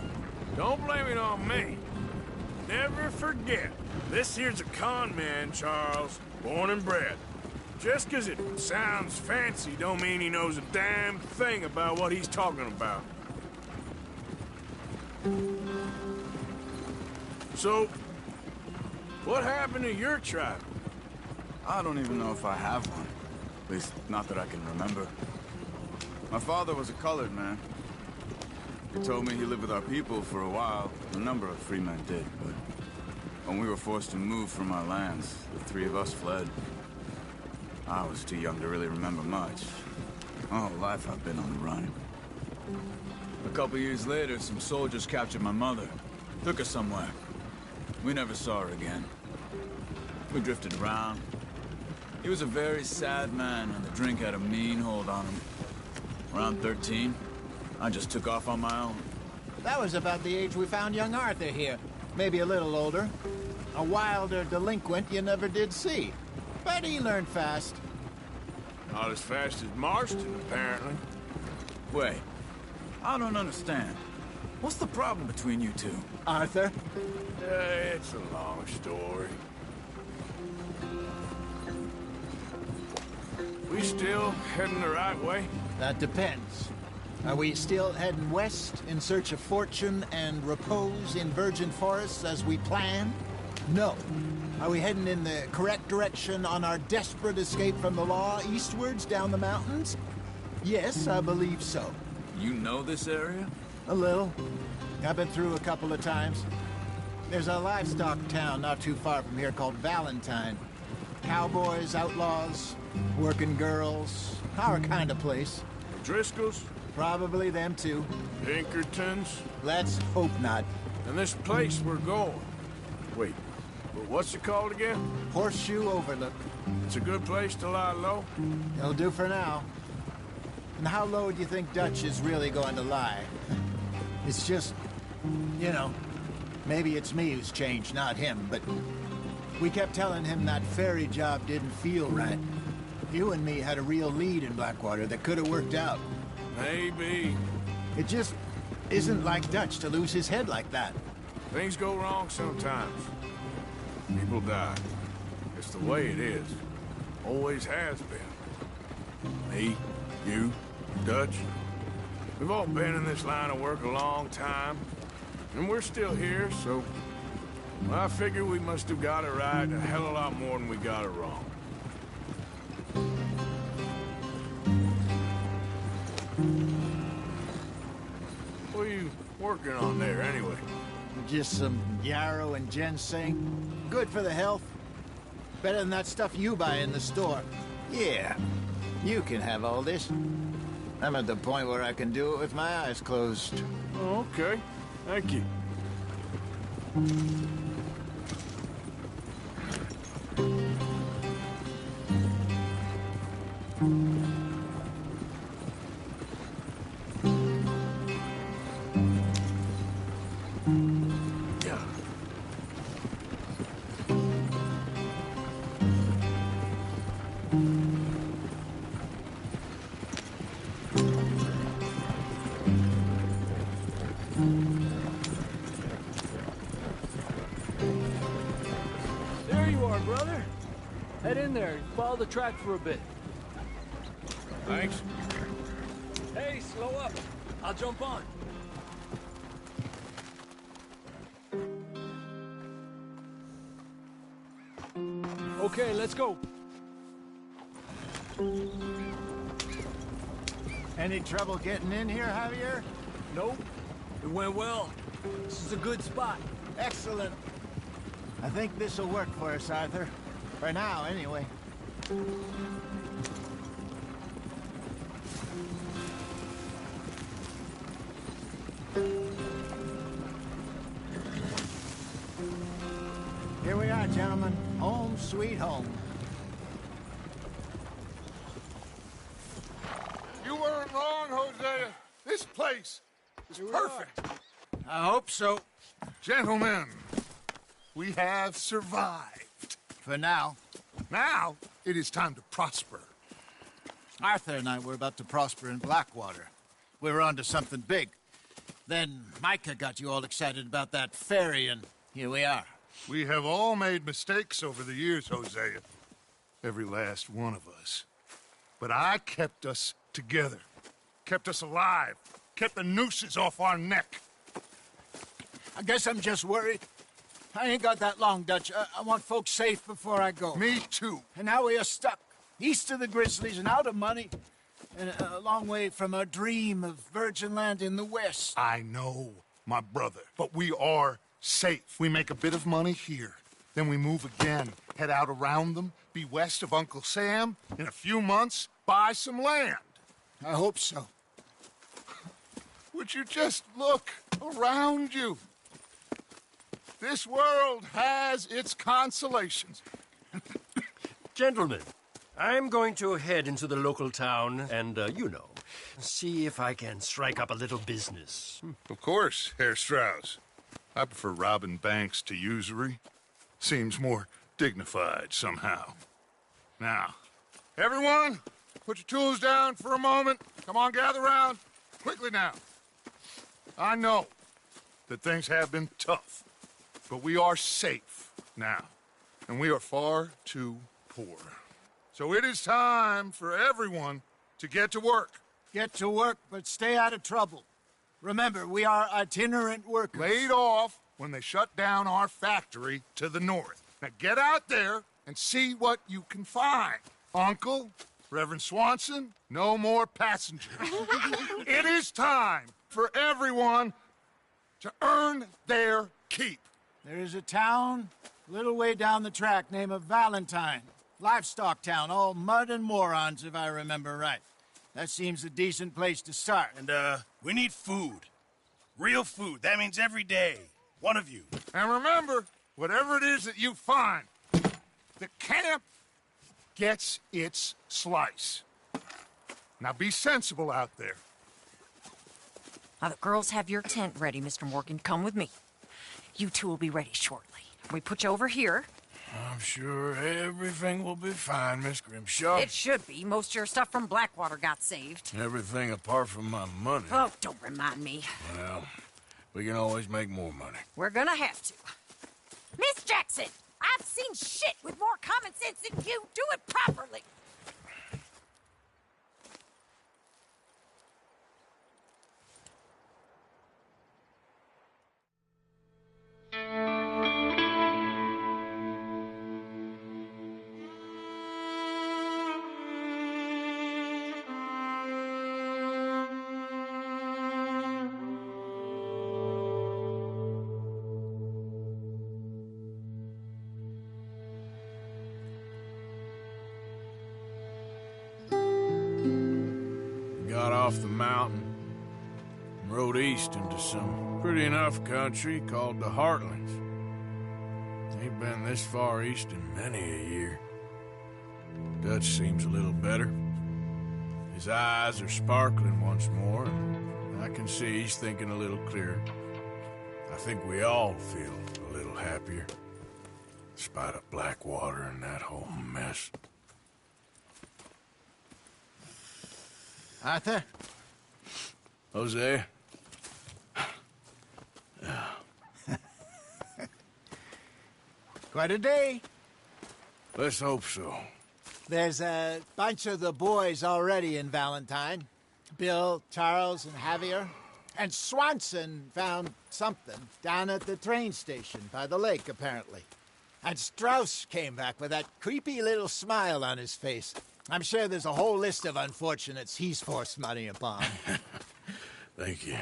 don't blame it on me. Never forget, this here's a con man, Charles, born and bred. Just 'cause it sounds fancy don't mean he knows a damn thing about what he's talking about. So, what happened to your tribe? I don't even know if I have one. At least, not that I can remember. My father was a colored man. He told me he lived with our people for a while. A number of free men did, but when we were forced to move from our lands, the three of us fled. I was too young to really remember much. My whole life I've been on the run. A couple years later, some soldiers captured my mother. Took her somewhere. We never saw her again. We drifted around. He was a very sad man, and the drink had a mean hold on him. Around 13, I just took off on my own. That was about the age we found young Arthur here. Maybe a little older. A wilder delinquent you never did see. But he learned fast. Not as fast as Marston, apparently. Wait, I don't understand. What's the problem between you two? Arthur? It's a long story. We still heading the right way? That depends. Are we still heading west in search of fortune and repose in virgin forests as we planned? No. Are we heading in the correct direction on our desperate escape from the law eastwards down the mountains? Yes, I believe so. You know this area? A little. I've been through a couple of times. There's a livestock town not too far from here called Valentine. Cowboys, outlaws, working girls, our kind of place. Driscoll's? Probably them too. Pinkertons? Let's hope not. And this place we're going. Wait, but what's it called again? Horseshoe Overlook. It's a good place to lie low? It'll do for now. And how low do you think Dutch is really going to lie? It's just, you know, maybe it's me who's changed, not him, but we kept telling him that ferry job didn't feel right. You and me had a real lead in Blackwater that could have worked out. Maybe. It just isn't like Dutch to lose his head like that. Things go wrong sometimes. People die. It's the way it is. Always has been. Me, you, Dutch. We've all been in this line of work a long time. And we're still here, so... I figure we must have got it right a hell of a lot more than we got it wrong. What are you working on there, anyway? Just some yarrow and ginseng. Good for the health. Better than that stuff you buy in the store. Yeah, you can have all this. I'm at the point where I can do it with my eyes closed. Oh, okay. Thank you. There you are, brother. Head in there and follow the track for a bit. Thanks. Hey, slow up. I'll jump on. Okay, let's go. Any trouble getting in here, Javier? Nope. It went well. This is a good spot. Excellent. I think this'll work for us, Arthur. For now, anyway. Here we are, gentlemen. Home sweet home. You weren't wrong, Hosea. This place is perfect. I hope so. Gentlemen, we have survived. For now. Now, it is time to prosper. Arthur and I were about to prosper in Blackwater. We were onto something big. Then Micah got you all excited about that ferry, and here we are. We have all made mistakes over the years, Hosea. Every last one of us. But I kept us together. Kept us alive. Kept the nooses off our neck. I guess I'm just worried. I ain't got that long, Dutch. I want folks safe before I go. Me too. And now we are stuck, east of the Grizzlies and out of money, and a long way from our dream of virgin land in the west. I know, my brother, but we are safe. We make a bit of money here, then we move again, head out around them, be west of Uncle Sam, in a few months, buy some land. I hope so. Would you just look around you? This world has its consolations. Gentlemen, I'm going to head into the local town and, you know, see if I can strike up a little business. Of course, Herr Strauss. I prefer robbing banks to usury. Seems more dignified somehow. Now, everyone, put your tools down for a moment. Come on, gather round. Quickly now. I know that things have been tough, but we are safe now, and we are far too poor. So it is time for everyone to get to work. Get to work, but stay out of trouble. Remember, we are itinerant workers. Laid off when they shut down our factory to the north. Now get out there and see what you can find. Uncle, Reverend Swanson, no more passengers. It is time for everyone to earn their keep. There is a town a little way down the track named Valentine. Livestock town, all mud and morons, if I remember right. That seems a decent place to start. And, we need food. Real food. That means every day. One of you. And remember, whatever it is that you find, the camp gets its slice. Now be sensible out there. Now, the girls have your tent ready, Mr. Morgan. Come with me. You two will be ready shortly. We put you over here. I'm sure everything will be fine, Miss Grimshaw. It should be. Most of your stuff from Blackwater got saved. Everything apart from my money. Oh, don't remind me. Well, we can always make more money. We're gonna have to. Miss Jackson, I've seen shit with more common sense than you. Do it properly. Got off the mountain and rode east into some pretty enough country called the Heartlands. Ain't been this far east in many a year. Dutch seems a little better. His eyes are sparkling once more, and I can see he's thinking a little clearer. I think we all feel a little happier, despite of Blackwater and that whole mess. Arthur? Jose? Quite a day. Let's hope so. There's a bunch of the boys already in Valentine. Bill, Charles, and Javier. And Swanson found something down at the train station by the lake, apparently. And Strauss came back with that creepy little smile on his face. I'm sure there's a whole list of unfortunates he's forced money upon. Thank you.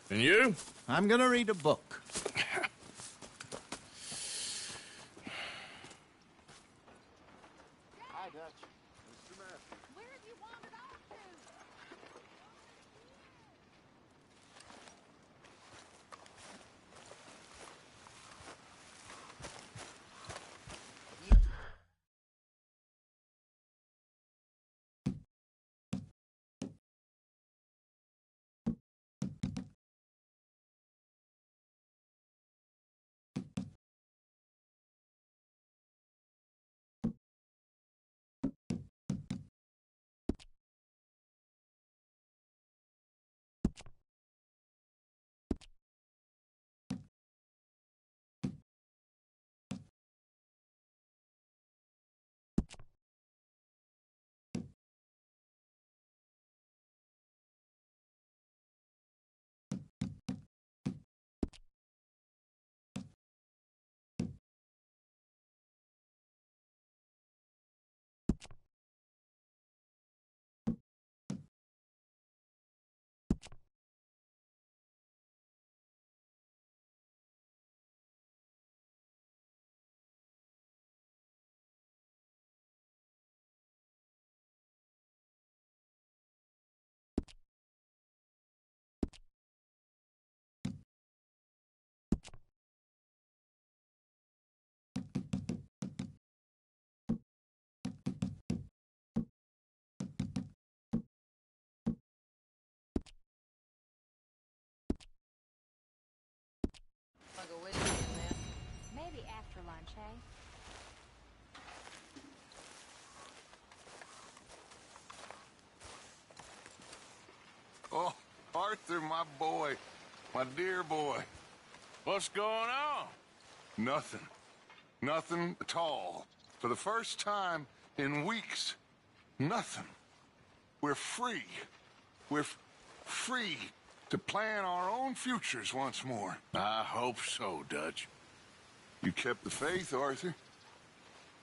And you? I'm gonna read a book. Hi, Dutch. Where have you wandered off to? Go with you then. Maybe after lunch, eh? Oh, Arthur, my boy. My dear boy. What's going on? Nothing. Nothing at all. For the first time In weeks. Nothing. We're free. We're free to plan our own futures once more. I hope so, Dutch. You kept the faith, Arthur.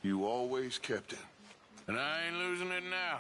You always kept it. And I ain't losing it now.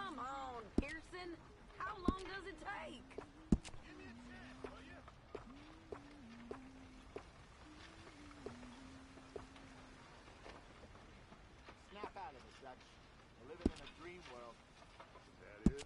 Come on, Pearson. How long does it take? Snap out of it, Dutch. We're living in a dream world. That it?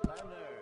Leonard.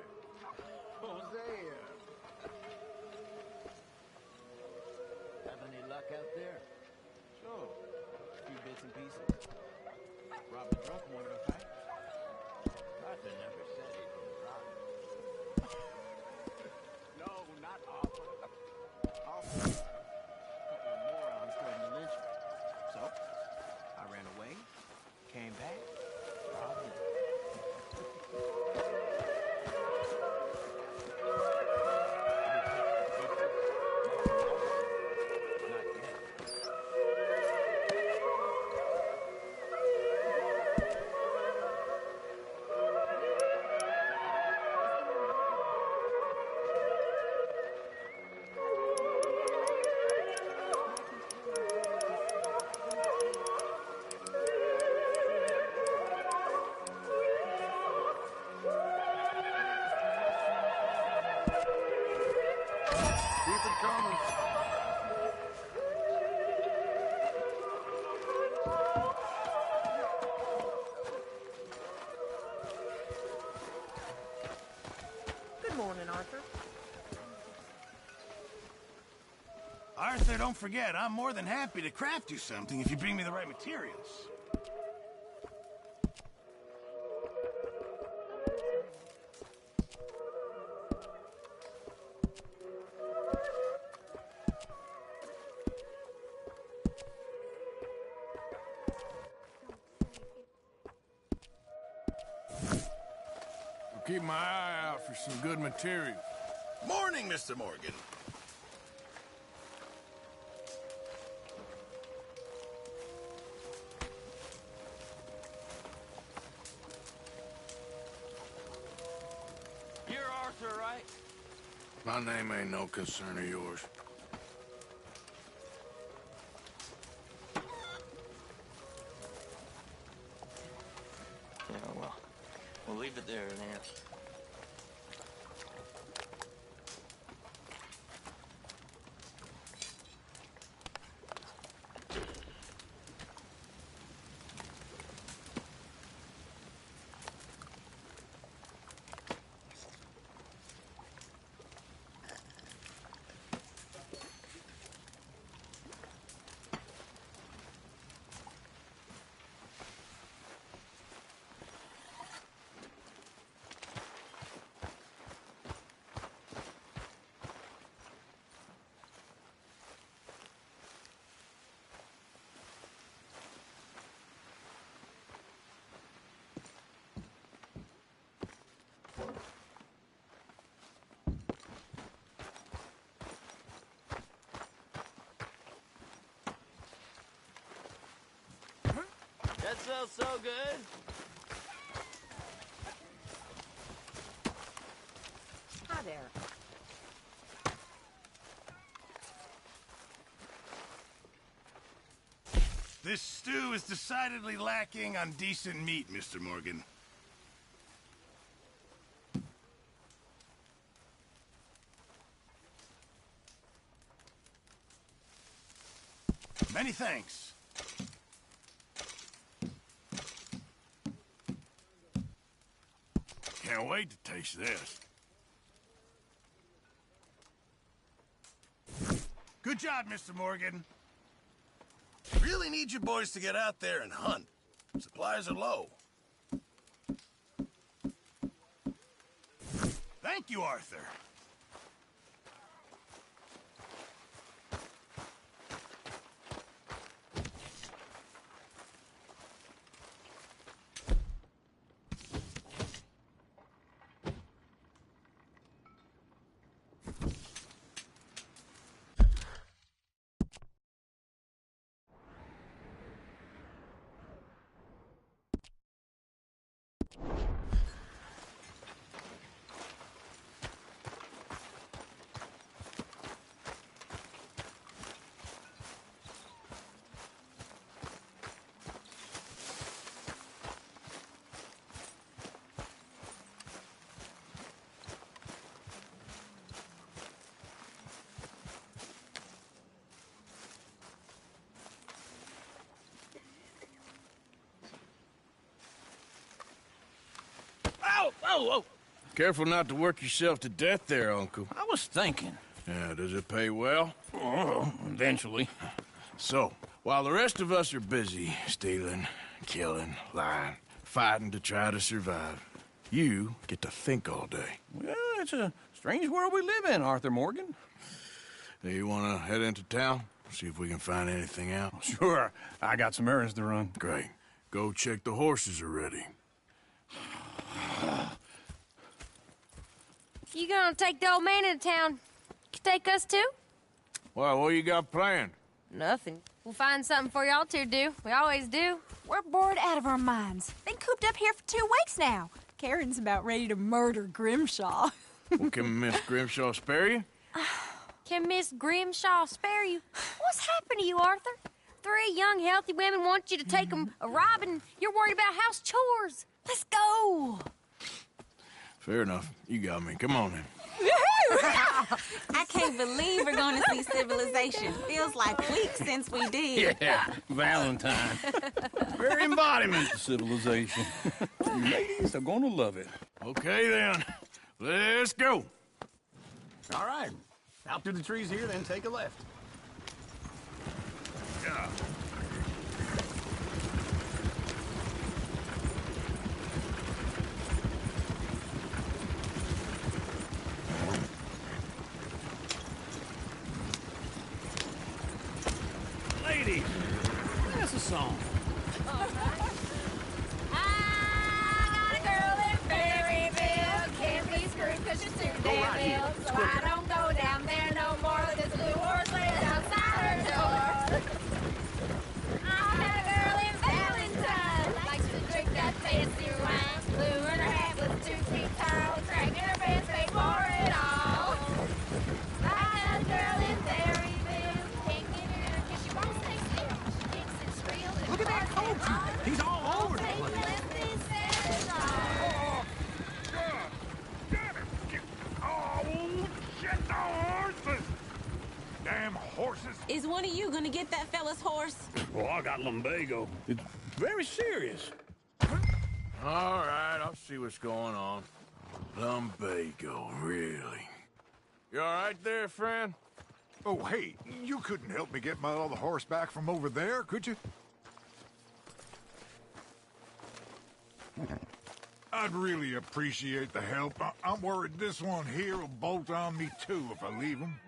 coming. Good morning, Arthur. Arthur, don't forget, I'm more than happy to craft you something if you bring me the right materials. I'll keep my eye out for some good material. Morning, Mr. Morgan. You're Arthur, right? My name ain't no concern of yours. Yeah, well, we'll leave it there then. That smells so good. Hi there. This stew is decidedly lacking on decent meat, Mr. Morgan. Many thanks. Can't wait to taste this. Good job, Mr. Morgan. Really need you boys to get out there and hunt. Supplies are low. Thank you, Arthur. Whoa! Careful not to work yourself to death there, Uncle. I was thinking. Yeah, does it pay well? Oh, eventually. So, while the rest of us are busy stealing, killing, lying, fighting to try to survive, you get to think all day. Well, it's a strange world we live in, Arthur Morgan. Do you want to head into town? See if we can find anything out? Sure. I got some errands to run. Great. Go check the horses are ready. You gonna take the old man into town? You take us too? Well, what you got planned? Nothing. We'll find something for y'all to do. We always do. We're bored out of our minds. Been cooped up here for 2 weeks now. Karen's about ready to murder Grimshaw. Well, can Miss Grimshaw spare you? Can Miss Grimshaw spare you? What's happened to you, Arthur? 3 young, healthy women want you to take them a robbing. You're worried about house chores. Let's go. Fair enough. You got me. Come on then. I can't believe we're going to see civilization. Feels like weeks since we did. Yeah, Valentine. Very embodiment of civilization. You ladies are gonna love it. Okay, then. Let's go. All right. Out through the trees here, then take a left. Yeah. Ladies, that's a song. Go right here. So I don't go down there no more. This blue horse lays outside her door. I met a girl in Valentine. Likes to drink that fancy wine. Blue in her hat with 2 feet tall. Dragging her pants, paid for it all. I met a girl in Berryville. Can't get her 'cause she won't stay still. She kicks and squeals. Look at that coach. He's all over the place. Damn horses! Is one of you gonna get that fella's horse? Well, I got lumbago. It's very serious. All right, I'll see what's going on. Lumbago, really? You all right there, friend? Oh, hey, you couldn't help me get my other horse back from over there, could you? I'd really appreciate the help. I'm worried this one here will bolt on me too if I leave him.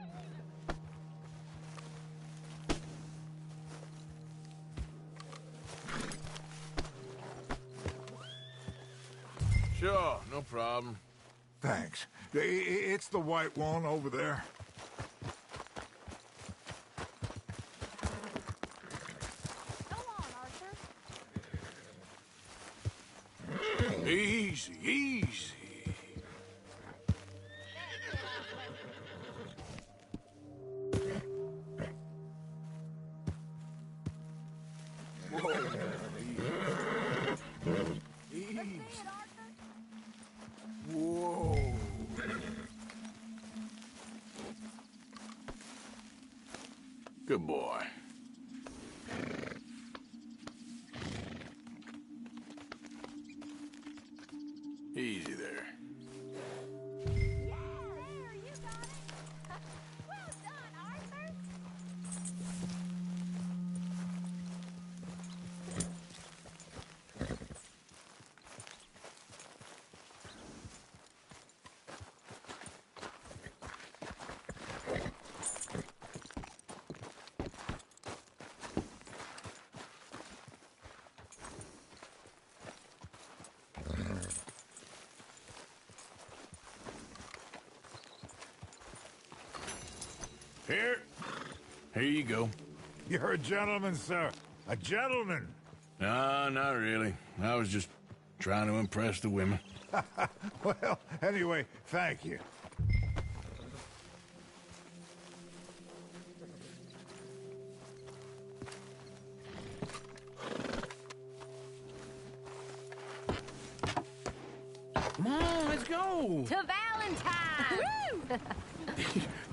Sure, no problem. Thanks. It's the white one over there. Easy, easy. Whoa. Good boy. Easy there. Here you go. You're a gentleman, sir. A gentleman. No, not really. I was just trying to impress the women. Well, anyway, thank you. Come on, let's go. To Valentine!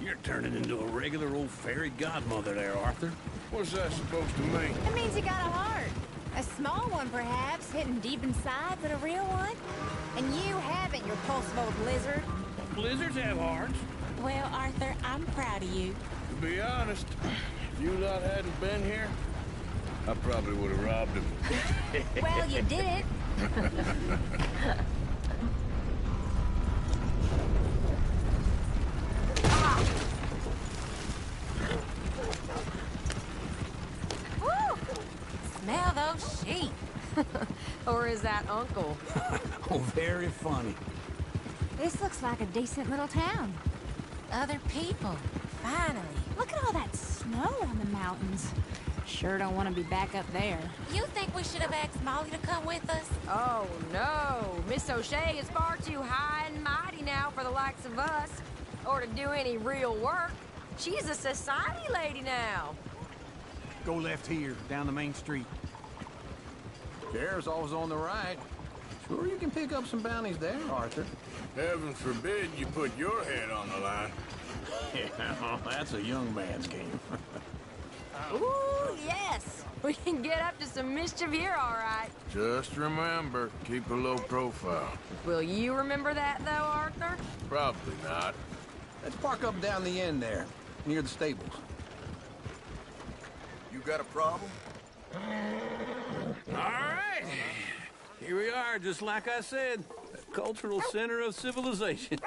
You're turning into a regular old fairy godmother there, Arthur. What's that supposed to mean? It means you got a heart. A small one, perhaps, hidden deep inside, but a real one. And you haven't, you repulsive old blizzard. Blizzards have hearts. Well, Arthur, I'm proud of you. To be honest, if you lot hadn't been here, I probably would have robbed him. Well, you did. Smell those sheep. Or is that Uncle? Oh, very funny. This looks like a decent little town. Other people, finally. Look at all that snow on the mountains. Sure don't want to be back up there. You think we should have asked Molly to come with us? Oh, no. Miss O'Shea is far too high and mighty now for the likes of us. Or to do any real work. She's a society lady now. Go left here, down the main street. Chair's always on the right. Sure you can pick up some bounties there, Arthur. Heaven forbid you put your head on the line. Yeah, well, that's a young man's game. Ooh, yes! We can get up to some mischief here, all right. Just remember, keep a low profile. Will you remember that, though, Arthur? Probably not. Let's park up down the end there, near the stables. You got a problem? All right. Here we are, just like I said. The cultural center of civilization.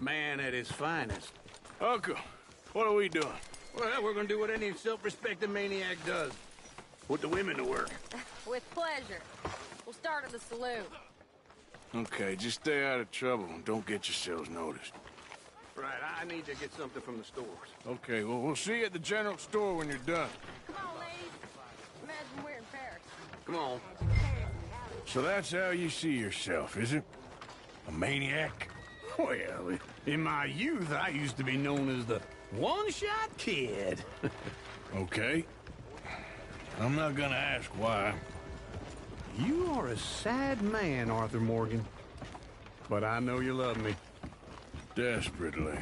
Man at his finest. Uncle, what are we doing? Well, we're gonna do what any self-respecting maniac does. Put the women to work. With pleasure. We'll start at the saloon. Okay, just stay out of trouble and don't get yourselves noticed. Right, I need to get something from the stores. Okay, well, we'll see you at the general store when you're done. Come on, ladies. Imagine we're in Paris. Come on. So that's how you see yourself, is it? A maniac? Well, in my youth, I used to be known as the one-shot kid. Okay. I'm not gonna ask why. You are a sad man, Arthur Morgan. But I know you love me. Desperately.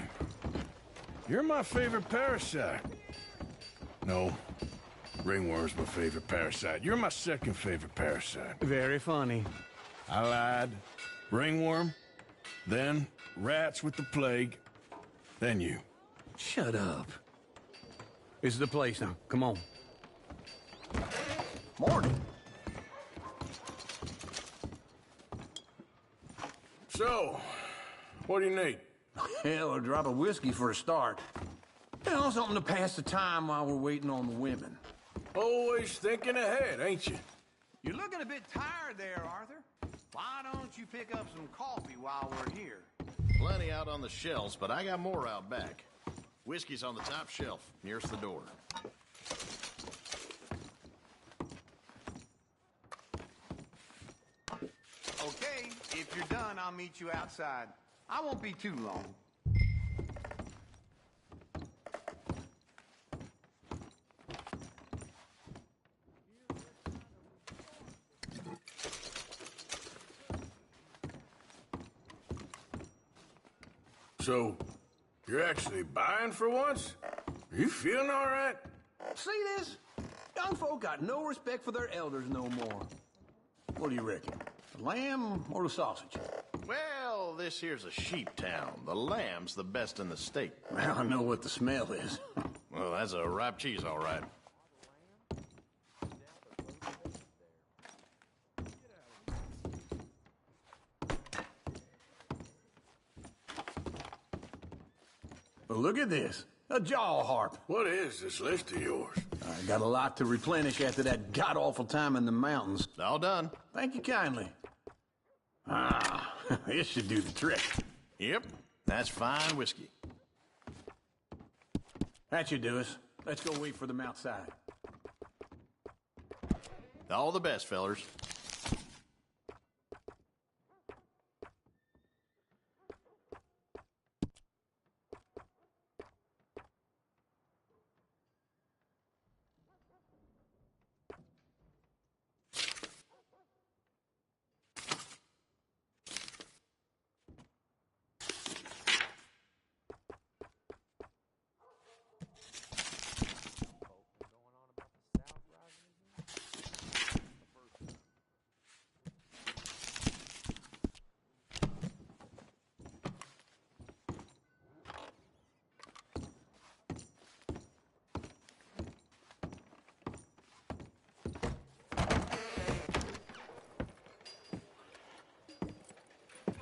You're my favorite parasite. No. Ringworm's my favorite parasite. You're my second favorite parasite. Very funny. I lied. Ringworm, then rats with the plague, then you. Shut up. This is the place now. Come on. Morning. So, what do you need? Hell, a drop of whiskey for a start. You know, something to pass the time while we're waiting on the women. Always thinking ahead, ain't you? You're looking a bit tired there, Arthur. Why don't you pick up some coffee while we're here? Plenty out on the shelves, but I got more out back. Whiskey's on the top shelf, nearest the door. Okay, if you're done, I'll meet you outside. I won't be too long. So, you're actually buying for once? Are you feeling all right? See this? Young folk got no respect for their elders no more. What do you reckon? The lamb or the sausage? Well, this here's a sheep town. The lamb's the best in the state. Well, I know what the smell is. Well, that's a ripe cheese, all right. Well, look at this. A jaw harp. What is this list of yours? I got a lot to replenish after that god-awful time in the mountains. All done. Thank you kindly. Ah, this should do the trick. Yep, that's fine whiskey. That should do us. Let's go wait for them outside. All the best, fellers.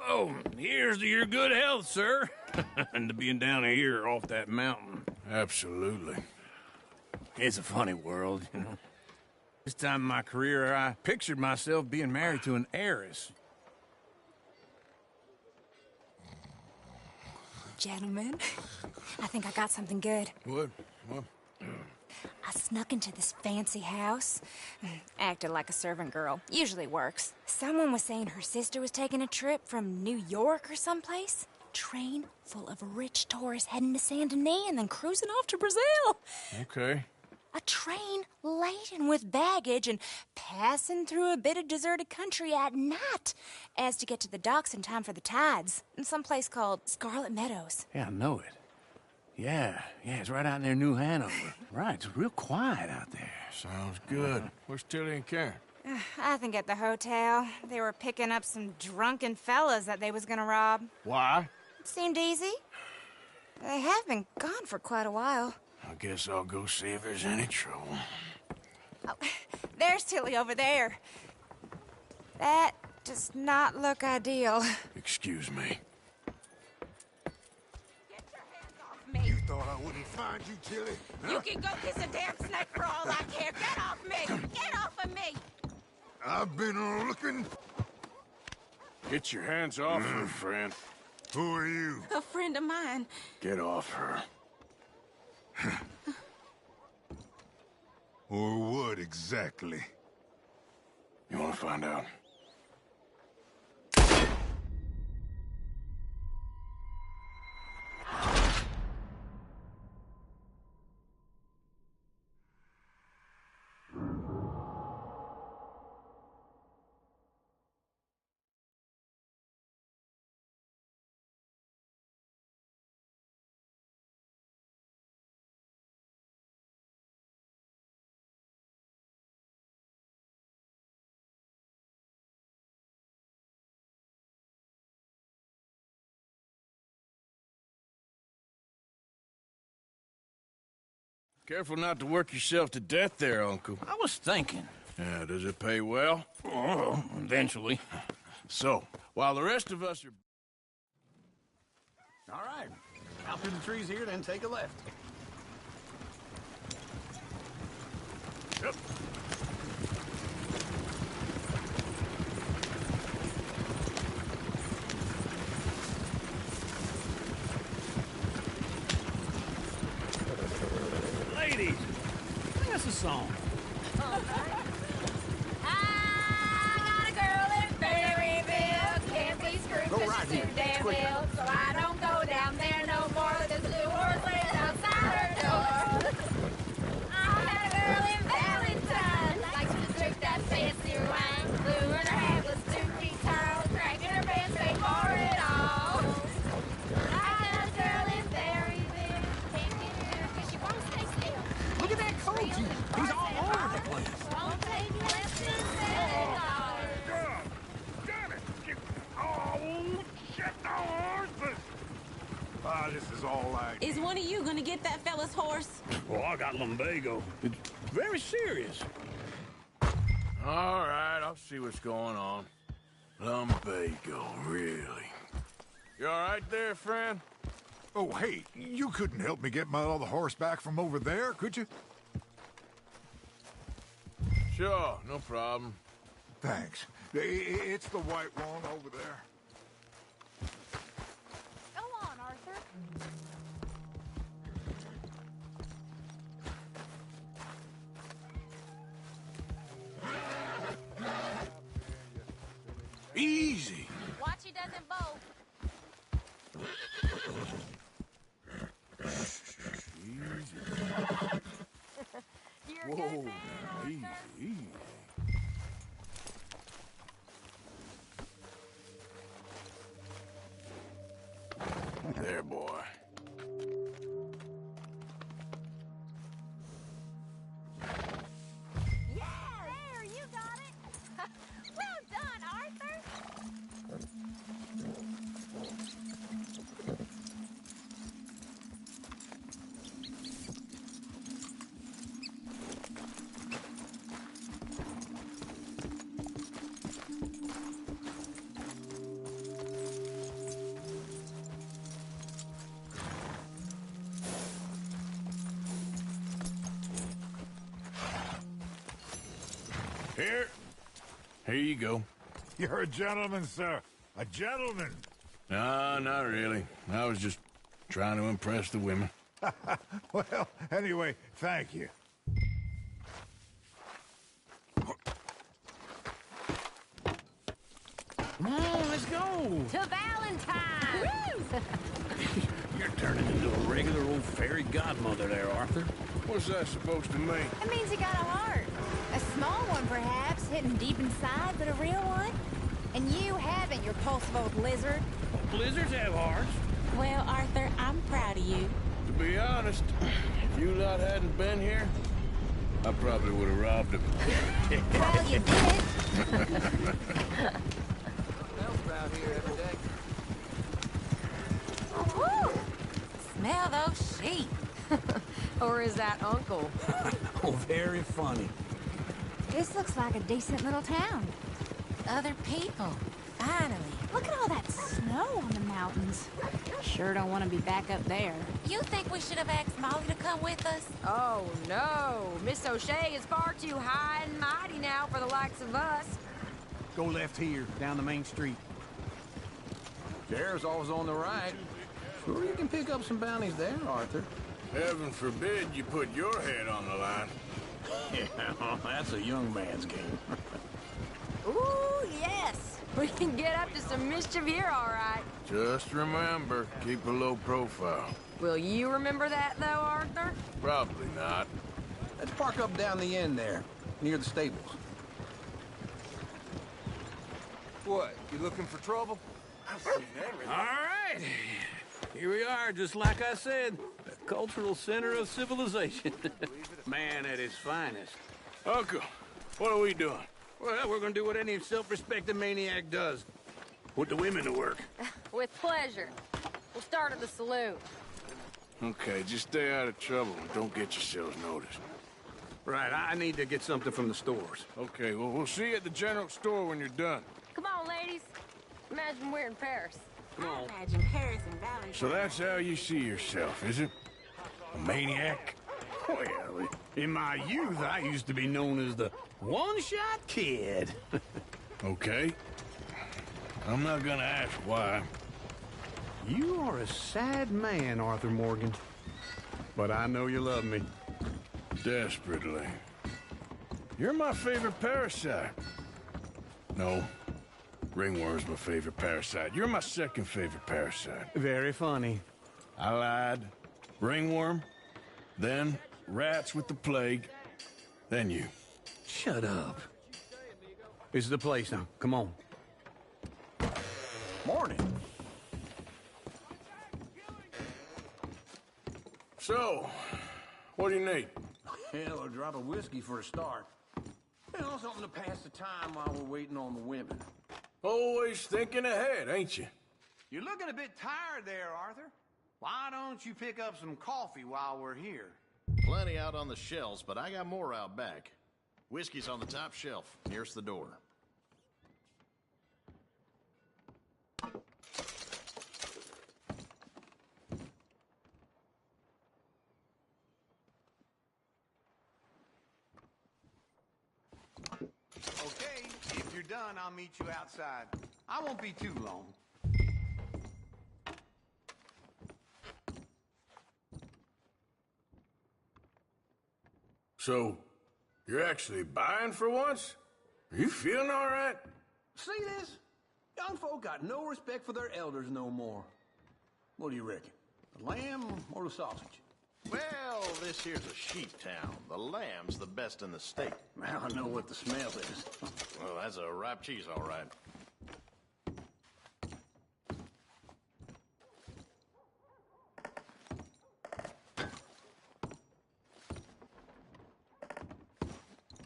Oh, here's to your good health, sir. And to being down here off that mountain. Absolutely. It's a funny world, you know. This time in my career, I pictured myself being married to an heiress. Gentlemen, I think I got something good. What? I snuck into this fancy house. Acted like a servant girl. Usually works. Someone was saying her sister was taking a trip from New York or someplace. Train full of rich tourists heading to Saint Denis and then cruising off to Brazil. Okay. A train laden with baggage and passing through a bit of deserted country at night as to get to the docks in time for the tides in some place called Scarlet Meadows. Yeah, I know it. Yeah, it's right out near New Hanover. Right, it's real quiet out there. Sounds good. Where's Tilly and Karen? I think at the hotel. They were picking up some drunken fellas that they was gonna rob. Why? It seemed easy. They have been gone for quite a while. I guess I'll go see if there's any trouble. Oh, there's Tilly over there. That does not look ideal. Excuse me. You thought I wouldn't find you, Tilly? Huh? You can go kiss a damn snake for all I care. Get off me! Get off of me! I've been looking. Get your hands off her, friend. Who are you? A friend of mine. Get off her. Or what exactly? You want to find out? Careful not to work yourself to death there, Uncle. I was thinking. Yeah, does it pay well? Oh, eventually. So, while the rest of us are... All right. Out through the trees here, then take a left. Yep. Ladies, sing us a song. I got a girl in Berryville, can't be screwed Go 'cause right she's here. too damn Quick. ill, so I don't go down there no more. There's a blue horse laying outside her door. I had a girl in Valentine, likes to drink that fancy wine, blue and her hair was 2 feet tall, cracking her pants paid for it all. I got a girl in Berryville, can't get her 'cause she won't stay still. Look at that coach. He's all over the place. Won't take less than Damn it! Oh, shit, the horses! Ah, this is all I... Is one of you gonna get that fella's horse? Oh, I got lumbago. It's very serious. All right, I'll see what's going on. Lumbago, really? You all right there, friend? Oh, hey, you couldn't help me get my other horse back from over there, could you? Sure, no problem. Thanks. It's the white one over there. Go on, Arthur. Easy. Watch he doesn't bolt. You're a good Whoa, man, easy, easy. There, boy. Yeah, there, you got it. Well done, Arthur. Here you go. You're a gentleman, sir. A gentleman. No, not really. I was just trying to impress the women. Well, anyway, thank you. Come on, let's go. To Valentine! You're You're turning into a regular old fairy godmother there, Arthur. What's that supposed to mean? It means you got a heart. A small one, perhaps, hidden deep inside, but a real one. And you haven't, you repulsive old lizard. Lizards have hearts. Well, Arthur, I'm proud of you. To be honest, if you lot hadn't been here, I probably would have robbed him. Well, you did. Out here every day. Woo! Smell those sheep. Or is that Uncle? Oh, very funny. This looks like a decent little town. Other people. Finally. Look at all that snow on the mountains. Sure don't want to be back up there. You think we should have asked Molly to come with us? Oh, no. Miss O'Shea is far too high and mighty now for the likes of us. Go left here, down the main street. Sheriff's always on the right. Sure you can pick up some bounties there, Arthur. Heaven forbid you put your head on the line. Yeah, that's a young man's game. Ooh, yes. We can get up to some mischief here, all right. Just remember, keep a low profile. Will you remember that, though, Arthur? Probably not. Let's park up down the end there, near the stables. What, you looking for trouble? I've seen everything. All right. Here we are, just like I said. The cultural center of civilization. Man at his finest. Uncle, what are we doing? Well, we're gonna do what any self-respecting maniac does. Put the women to work. With pleasure. We'll start at the saloon. Okay, just stay out of trouble and don't get yourselves noticed. Right, I need to get something from the stores. Okay, well, we'll see you at the general store when you're done. Come on, ladies. Imagine we're in Paris. Come on. Imagine Paris and Valentine. So that's how you see yourself, is it? A maniac? Well, in my youth, I used to be known as the one-shot kid. Okay. I'm not gonna ask why. You are a sad man, Arthur Morgan. But I know you love me. Desperately. You're my favorite parasite. No. Ringworm's my favorite parasite. You're my second favorite parasite. Very funny. I lied. Ringworm, then rats with the plague, then you. Shut up. This is the place now. Come on. Morning. So, what do you need? Hell, a drop of whiskey for a start. You know, something to pass the time while we're waiting on the women. Always thinking ahead, ain't you? You're looking a bit tired there, Arthur. Why don't you pick up some coffee while we're here? Plenty out on the shelves, but I got more out back. Whiskey's on the top shelf, nearest the door. Okay, if you're done, I'll meet you outside. I won't be too long. So, you're actually buying for once? Are you feeling all right? See this? Young folk got no respect for their elders no more. What do you reckon? The lamb or the sausage? Well, this here's a sheep town. The lamb's the best in the state. Now I know what the smell is. Well, that's a ripe cheese, all right.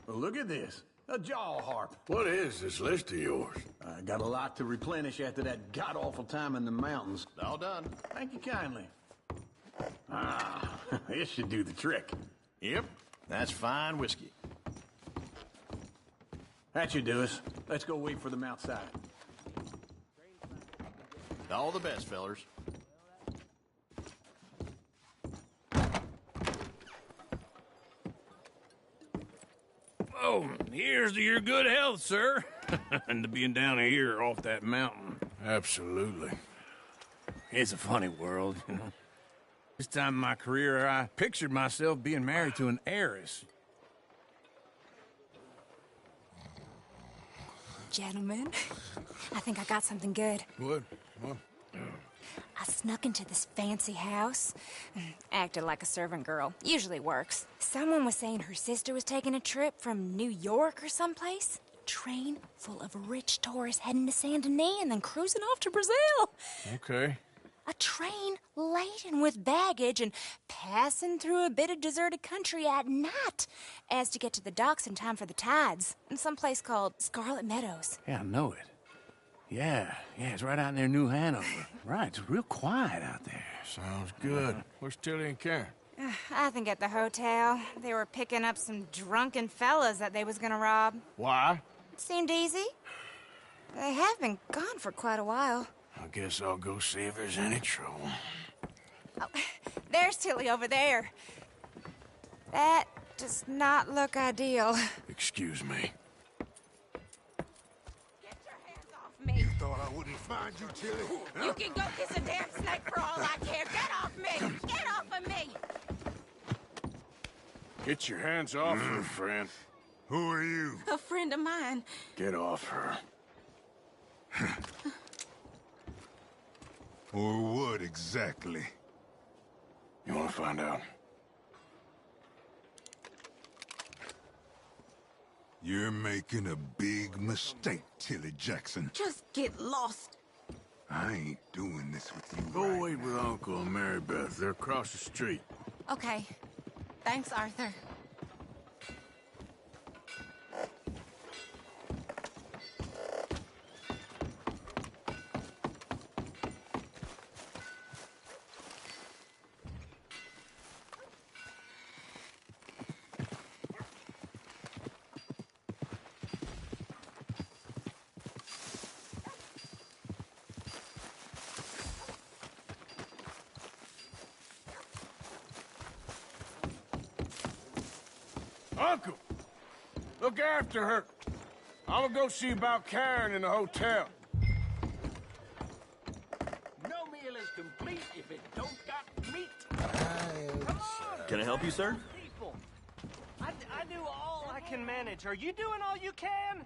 Well, look at this. A jaw harp. What is this list of yours? I got a lot to replenish after that god-awful time in the mountains. All done. Thank you kindly. Ah, this should do the trick. Yep, that's fine whiskey. That should do us. Let's go wait for them outside. All the best, fellers. Oh, here's to your good health, sir. And to being down here off that mountain. Absolutely. It's a funny world, you know. This time in my career, I pictured myself being married to an heiress. Gentlemen, I think I got something good. What? I I snuck into this fancy house, acted like a servant girl. Usually works. Someone was saying her sister was taking a trip from New York or someplace. Train full of rich tourists heading to Saint Denis and then cruising off to Brazil. Okay. A train laden with baggage and passing through a bit of deserted country at night as to get to the docks in time for the tides in some place called Scarlet Meadows. Yeah, I know it. Yeah, it's right out near New Hanover. Right, it's real quiet out there. Sounds good. Where's Tilly and Karen? I think at the hotel. They were picking up some drunken fellas that they was gonna rob. Why? Seemed easy. They have been gone for quite a while. I guess I'll go see if there's any trouble. Oh, there's Tilly over there. That does not look ideal. Excuse me. Me. Thought I wouldn't find you, Tilly. You can go kiss a damn snake for all I care. Get off me! Get off of me! Get your hands off her, friend. Who are you? A friend of mine. Get off her. Or what exactly? You want to find out? You're making a big mistake, Tilly Jackson. Just get lost. I ain't doing this with you. Go wait with Uncle and Mary Beth. They're across the street. Okay. Thanks, Arthur. Uncle! Look after her. I'm gonna go see about Karen in the hotel. No meal is complete if it don't got meat. Come on! Can I help you, sir? People. I do all I can manage. Are you doing all you can?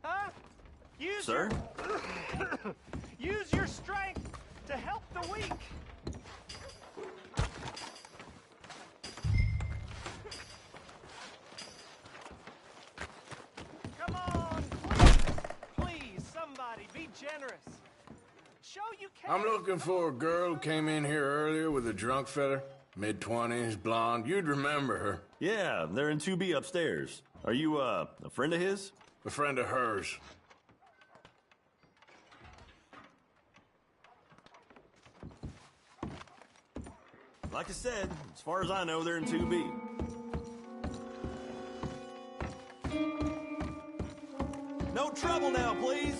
Huh? Use Sir? Use your strength to help the weak. Come on, please, somebody, be generous. Show you can. I'm looking for a girl who came in here earlier with a drunk fella. Mid-20s, blonde. You'd remember her. Yeah, they're in 2B upstairs. Are you, a friend of his? A friend of hers. Like I said, as far as I know, they're in 2B. No trouble now, please.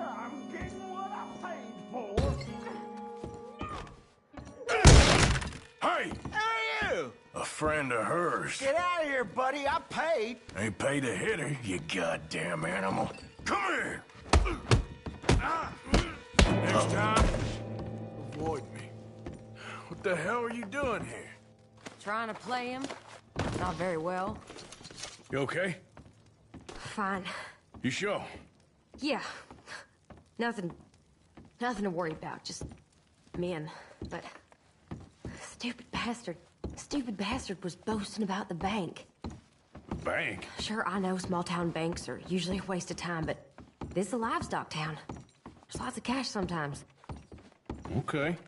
I'm getting what I paid for. Hey! Who are you? A friend of hers. Get out of here, buddy. I paid. Ain't paid to hit her, you goddamn animal. Come here! Next time, avoid me. What the hell are you doing here? Trying to play him? Not very well. You okay? Fine. You sure? Yeah. Nothing to worry about. Just men. But stupid bastard was boasting about the bank. Bank? Sure, I know small town banks are usually a waste of time, but this is a livestock town. There's lots of cash sometimes. Okay.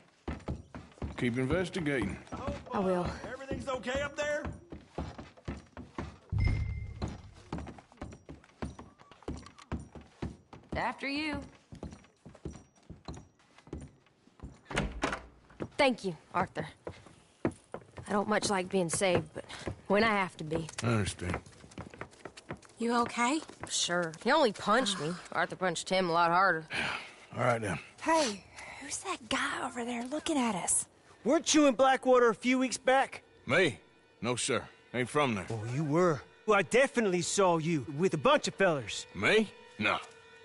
Keep investigating. I will. Everything's okay up there? After you. Thank you, Arthur. I don't much like being saved, but when I have to be. I understand. You okay? Sure. He only punched me. Arthur punched him a lot harder. All right, then. Hey, who's that guy over there looking at us? Weren't you in Blackwater a few weeks back? Me? No, sir. Ain't from there. Oh, you were. Well, I definitely saw you with a bunch of fellers. Me? No.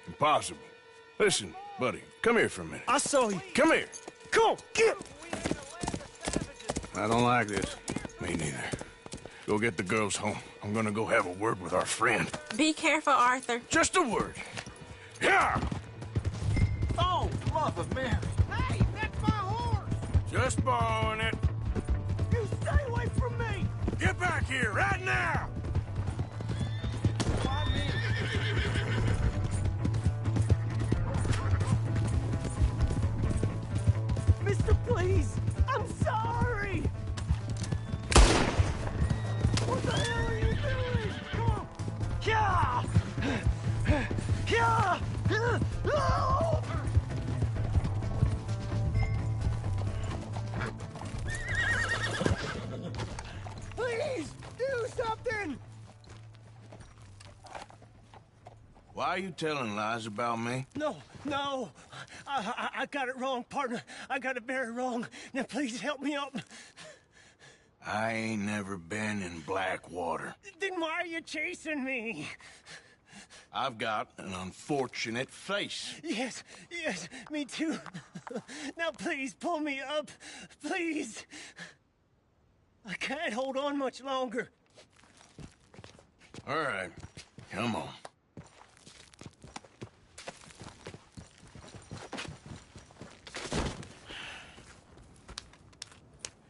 Impossible. Listen, buddy, come here for a minute. I saw you. Come here. Come on, get! I don't like this. Me neither. Go get the girls home. I'm gonna go have a word with our friend. Be careful, Arthur. Just a word. Yeah! Oh, love of Mary. Hey, that's my horse! Just borrowing it. You stay away from me! Get back here, right now! Why me? Mister, please! I'm sorry! What the hell are you doing? Come on! Yeah! Yeah! Oh! Please, do something! Why are you telling lies about me? No, no. I got it wrong, partner. I got it very wrong. Now, please help me up. I ain't never been in Blackwater. Then why are you chasing me? I've got an unfortunate face. Yes, yes, me too. Now, please, pull me up. Please. I can't hold on much longer. All right, come on.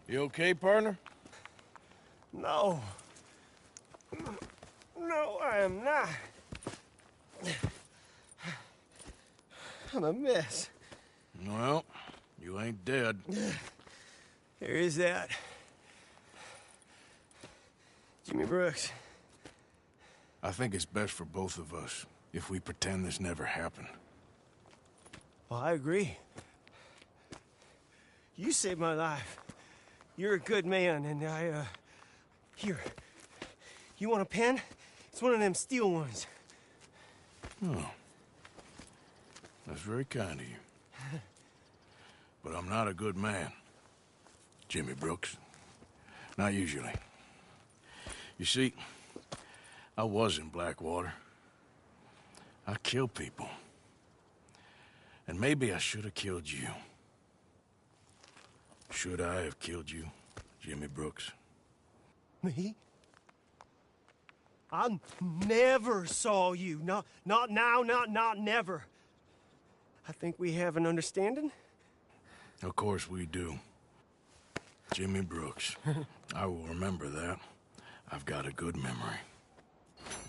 You okay, partner? No. No, I am not. I'm a mess. Well, you ain't dead. There is that. Jimmy Brooks. I think it's best for both of us if we pretend this never happened. Well, I agree. You saved my life. You're a good man, and here. You want a pen? It's one of them steel ones. Oh. That's very kind of you. But I'm not a good man, Jimmy Brooks. Not usually. You see, I was in Blackwater. I killed people. And maybe I should have killed you. Should I have killed you, Jimmy Brooks? Me? I never saw you. Not now, not never. I think we have an understanding. Of course we do. Jimmy Brooks. I will remember that. I've got a good memory.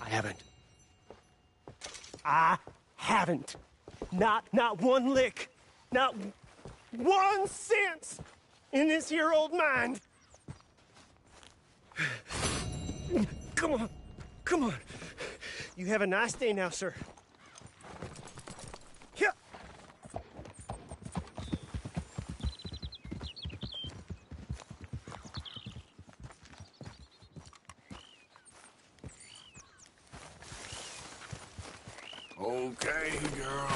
I haven't. I haven't. Not one lick. Not 1 cent in this here old mind. Come on. Come on. You have a nice day now, sir. Yeah. Okay, girl.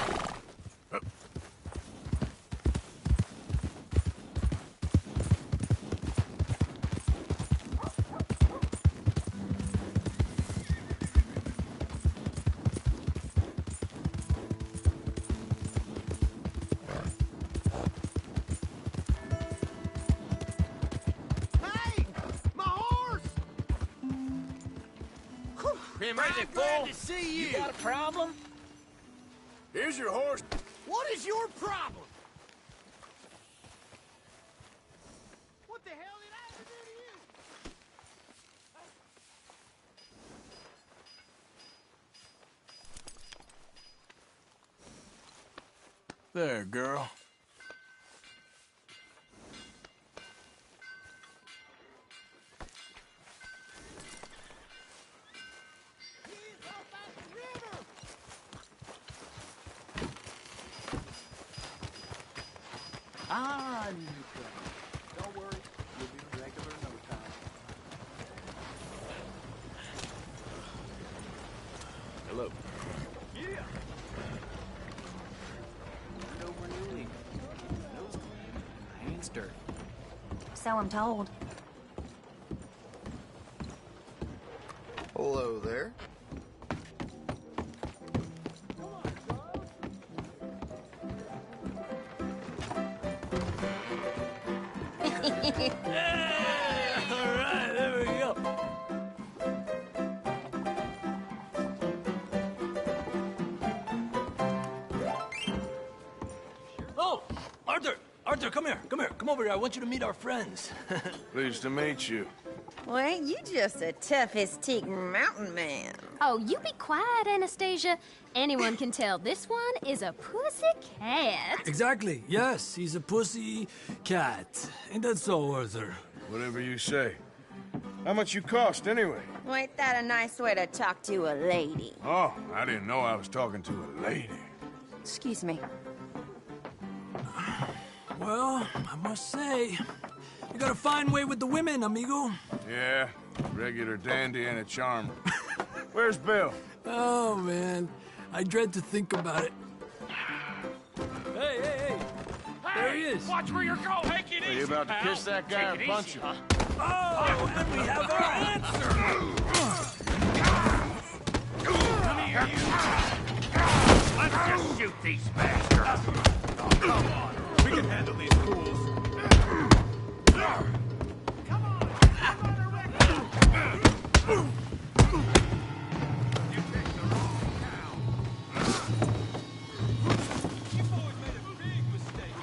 I'm glad to see you. You got a problem? Here's your horse. What is your problem? What the hell did I ever do to you? There, girl. Ah, I knew you could. Don't worry, you'll be regular in no time. Hello. Yeah. Right over your lead. Nose clean, hands dirty. So I'm told. Hello there. Hey, all right. Arthur, come here. Come over here. I want you to meet our friends. Pleased to meet you. Well, ain't you just a toughest-teak mountain man? Oh, you be quiet, Anastasia. Anyone can tell this one is a pussy cat. Exactly. Yes, he's a pussy cat. Ain't that so, Arthur? Whatever you say. How much you cost, anyway? Well, ain't that a nice way to talk to a lady? Oh, I didn't know I was talking to a lady. Excuse me. Well, I must say, you got a fine way with the women, amigo. Yeah, regular dandy and a charm. Where's Bill? Oh, man. I dread to think about it. Hey! There he is. Watch where you're going. Take it easy, Are you about to pal. kiss that guy Take or it punch easy, him? huh? Oh, and we have our answer. Come here, you. Let's just shoot these bastards. Oh, come on. We can handle these fools. Come on, you picked the wrong town. You boys made a big mistake.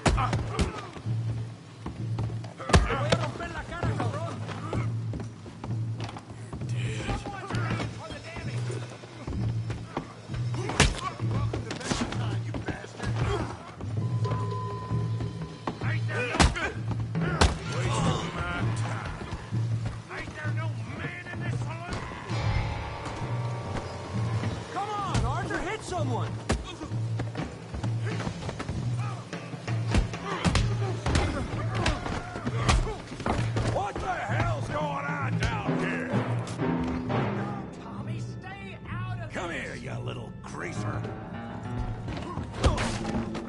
Te voy a romper la cara, cabrón. Someone's paying for the damage. Welcome to Venture Time, you bastard. Ain't there no Wasting my time. Ain't there no man in this saloon? Come on, Arthur, hit someone. What the hell's going on down here? Tommy, stay out of Come here, you little greaser.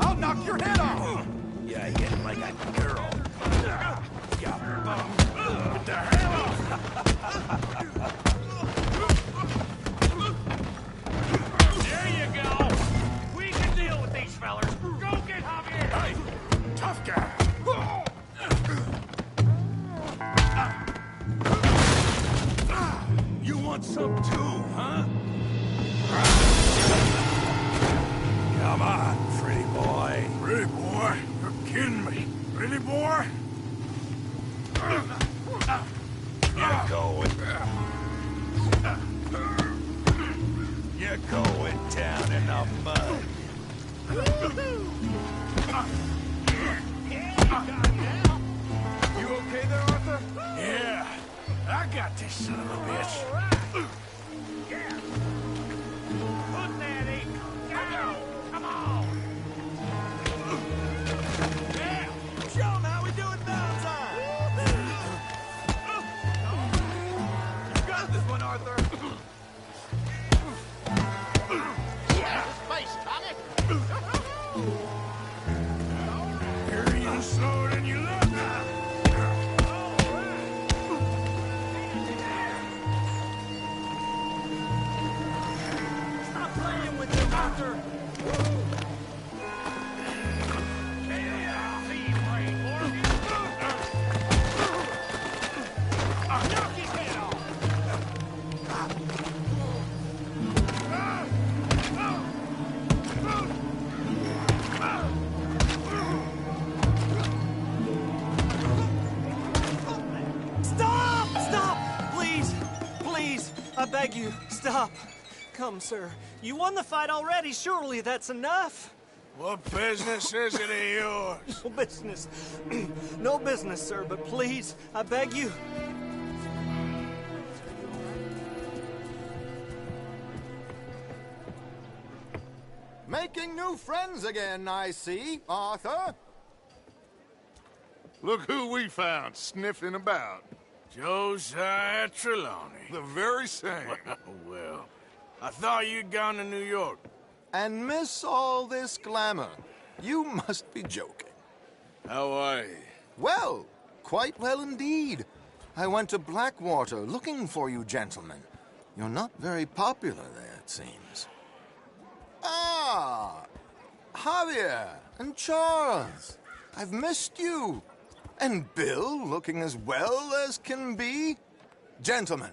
I'll knock your head off! You hit like a girl. You bum. Get the hell off! There you go! We can deal with these fellers. Go get Javier! Hey, tough guy! You want some too, huh? Come on, pretty boy. Pretty boy? You're kidding me. Pretty boy? You're going. You're going down in the mud. You okay there, Arthur? Yeah, I got this son of a bitch. Yeah. Put that ape down! Come on! Yeah! Show 'em how we do it Valentine. You got this one, Arthur. Yeah! Face, Tommy! You're even slower than you look. Stop playing with him, Arthur. Knock his head off! Stop! Please, I beg you, stop. Come, sir. You won the fight already. Surely that's enough. What business is it of yours? No business. No business, sir, but please, I beg you. Making new friends again, I see, Arthur. Look who we found sniffing about. Josiah Trelawney. The very same. Well, I thought you'd gone to New York. And miss all this glamour. You must be joking. How are you? Well, quite well indeed. I went to Blackwater looking for you gentlemen. You're not very popular there, it seems. Ah, Javier and Charles. I've missed you. And Bill looking as well as can be. Gentlemen,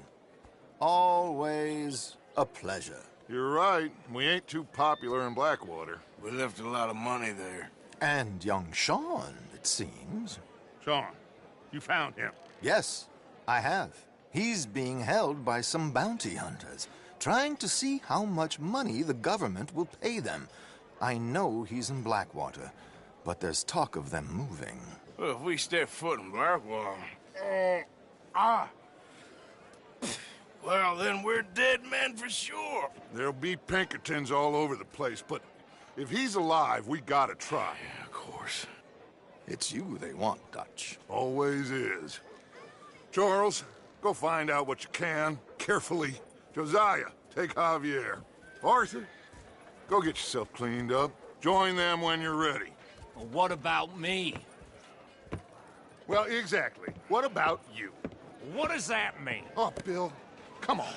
always a pleasure. You're right. We ain't too popular in Blackwater. We left a lot of money there. And young Sean, it it seems. Sean, you found him? Yes, I have. He's being held by some bounty hunters, trying to see how much money the government will pay them. I know he's in Blackwater, but there's talk of them moving. Well, if we step foot in Blackwater... Well, then we're dead men for sure. There'll be Pinkertons all over the place, but if he's alive, we gotta try. Yeah, of course. It's you they want, Dutch. Always is. Charles, go find out what you can, carefully. Josiah, take Javier. Arthur, go get yourself cleaned up. Join them when you're ready. Well, what about me? Well, exactly. What about you? What does that mean? Oh, Bill, come on.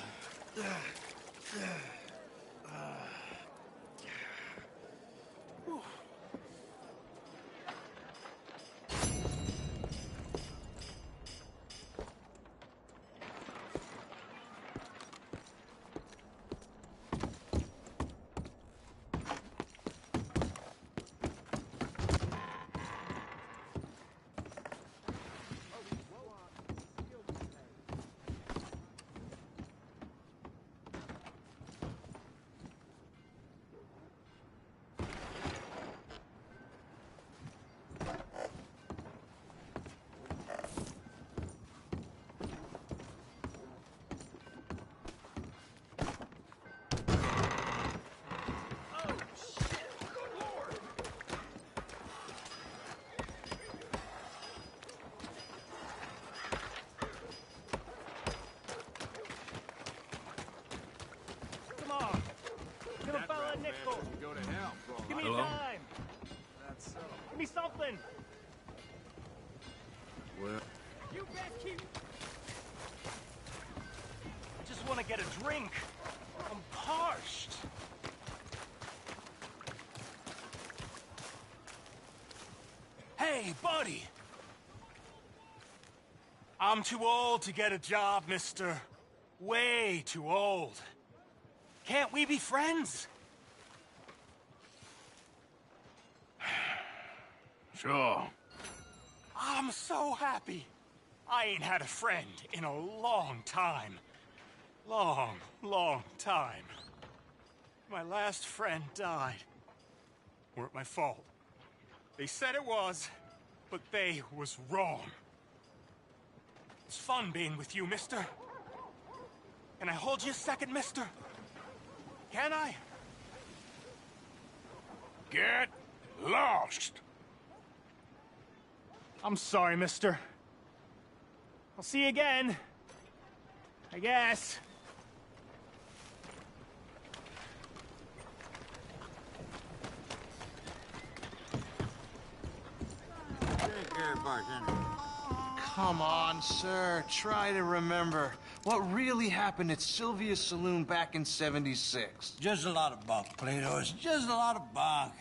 Me something! Well... You guys keep... I just want to get a drink. I'm parched. Hey, buddy! I'm too old to get a job, mister. Way too old. Can't we be friends? Sure. I'm so happy. I ain't had a friend in a long time. Long time. My last friend died. Weren't my fault. They said it was, but they was wrong. It's fun being with you, mister. Can I hold you a second, mister? Can I? Get lost! I'm sorry, mister. I'll see you again. I guess. Take care, bartender. Come on, sir. Try to remember. What really happened at Sylvia's Saloon back in '76? Just a lot of bunk, Plato. It's just a lot of bunk.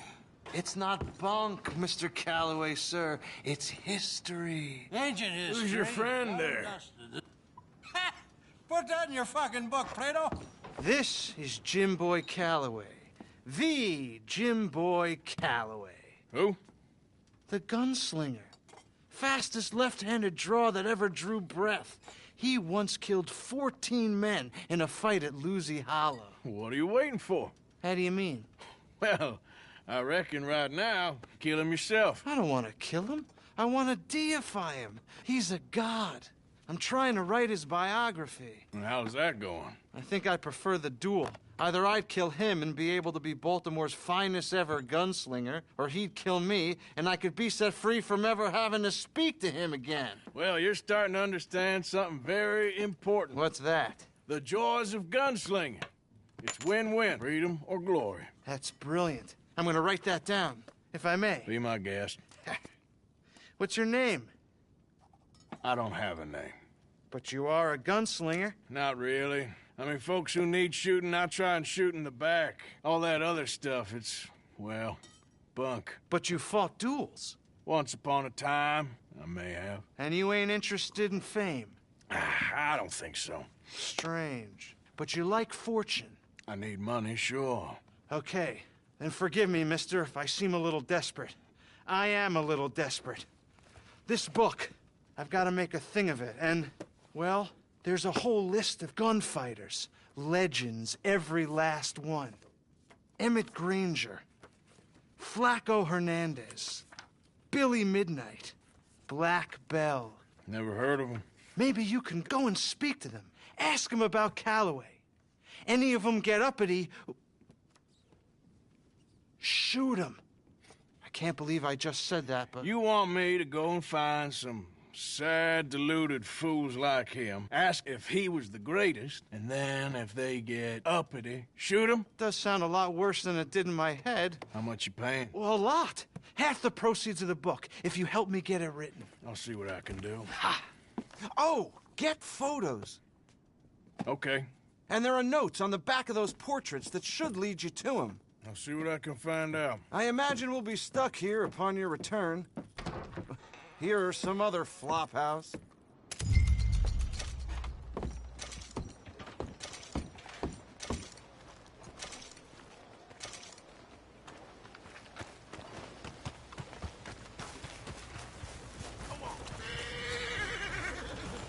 It's not bunk, Mr. Calloway, sir. It's history. Ancient history. Who's your friend there? Ha! Put that in your fucking book, Plato. This is Jim Boy Calloway. The Jim Boy Calloway. Who? The gunslinger. Fastest left-handed draw that ever drew breath. He once killed 14 men in a fight at Lucy Hollow. What are you waiting for? How do you mean? Well, I reckon right now, kill him yourself. I don't want to kill him. I want to deify him. He's a god. I'm trying to write his biography. And how's that going? I think I prefer the duel. Either I'd kill him and be able to be Baltimore's finest ever gunslinger, or he'd kill me and I could be set free from ever having to speak to him again. Well, you're starting to understand something very important. What's that? The joys of gunslinging. It's win-win, freedom or glory. That's brilliant. I'm gonna write that down, if I may. Be my guest. What's your name? I don't have a name. But you are a gunslinger. Not really. I mean, folks who need shooting, I try and shoot in the back. All that other stuff, it's, well, bunk. But you fought duels. Once upon a time, I may have. And you ain't interested in fame? I don't think so. Strange. But you like fortune. I need money, sure. Okay. Then forgive me, mister, if I seem a little desperate. I am a little desperate. This book. I've got to make a thing of it, and, well, there's a whole list of gunfighters. Legends, every last one. Emmett Granger, Flaco Hernandez, Billy Midnight, Black Bell. Never heard of him. Maybe you can go and speak to them. Ask them about Calloway. Any of them get uppity, shoot them. I can't believe I just said that, but... You want me to go and find some sad, deluded fools like him, ask if he was the greatest, and then if they get uppity, shoot him? Does sound a lot worse than it did in my head. How much you paying? Well, a lot. Half the proceeds of the book, if you help me get it written. I'll see what I can do. Ha! Oh, get photos. Okay. And there are notes on the back of those portraits that should lead you to him. I'll see what I can find out. I imagine we'll be stuck here upon your return. Here are some other flophouse.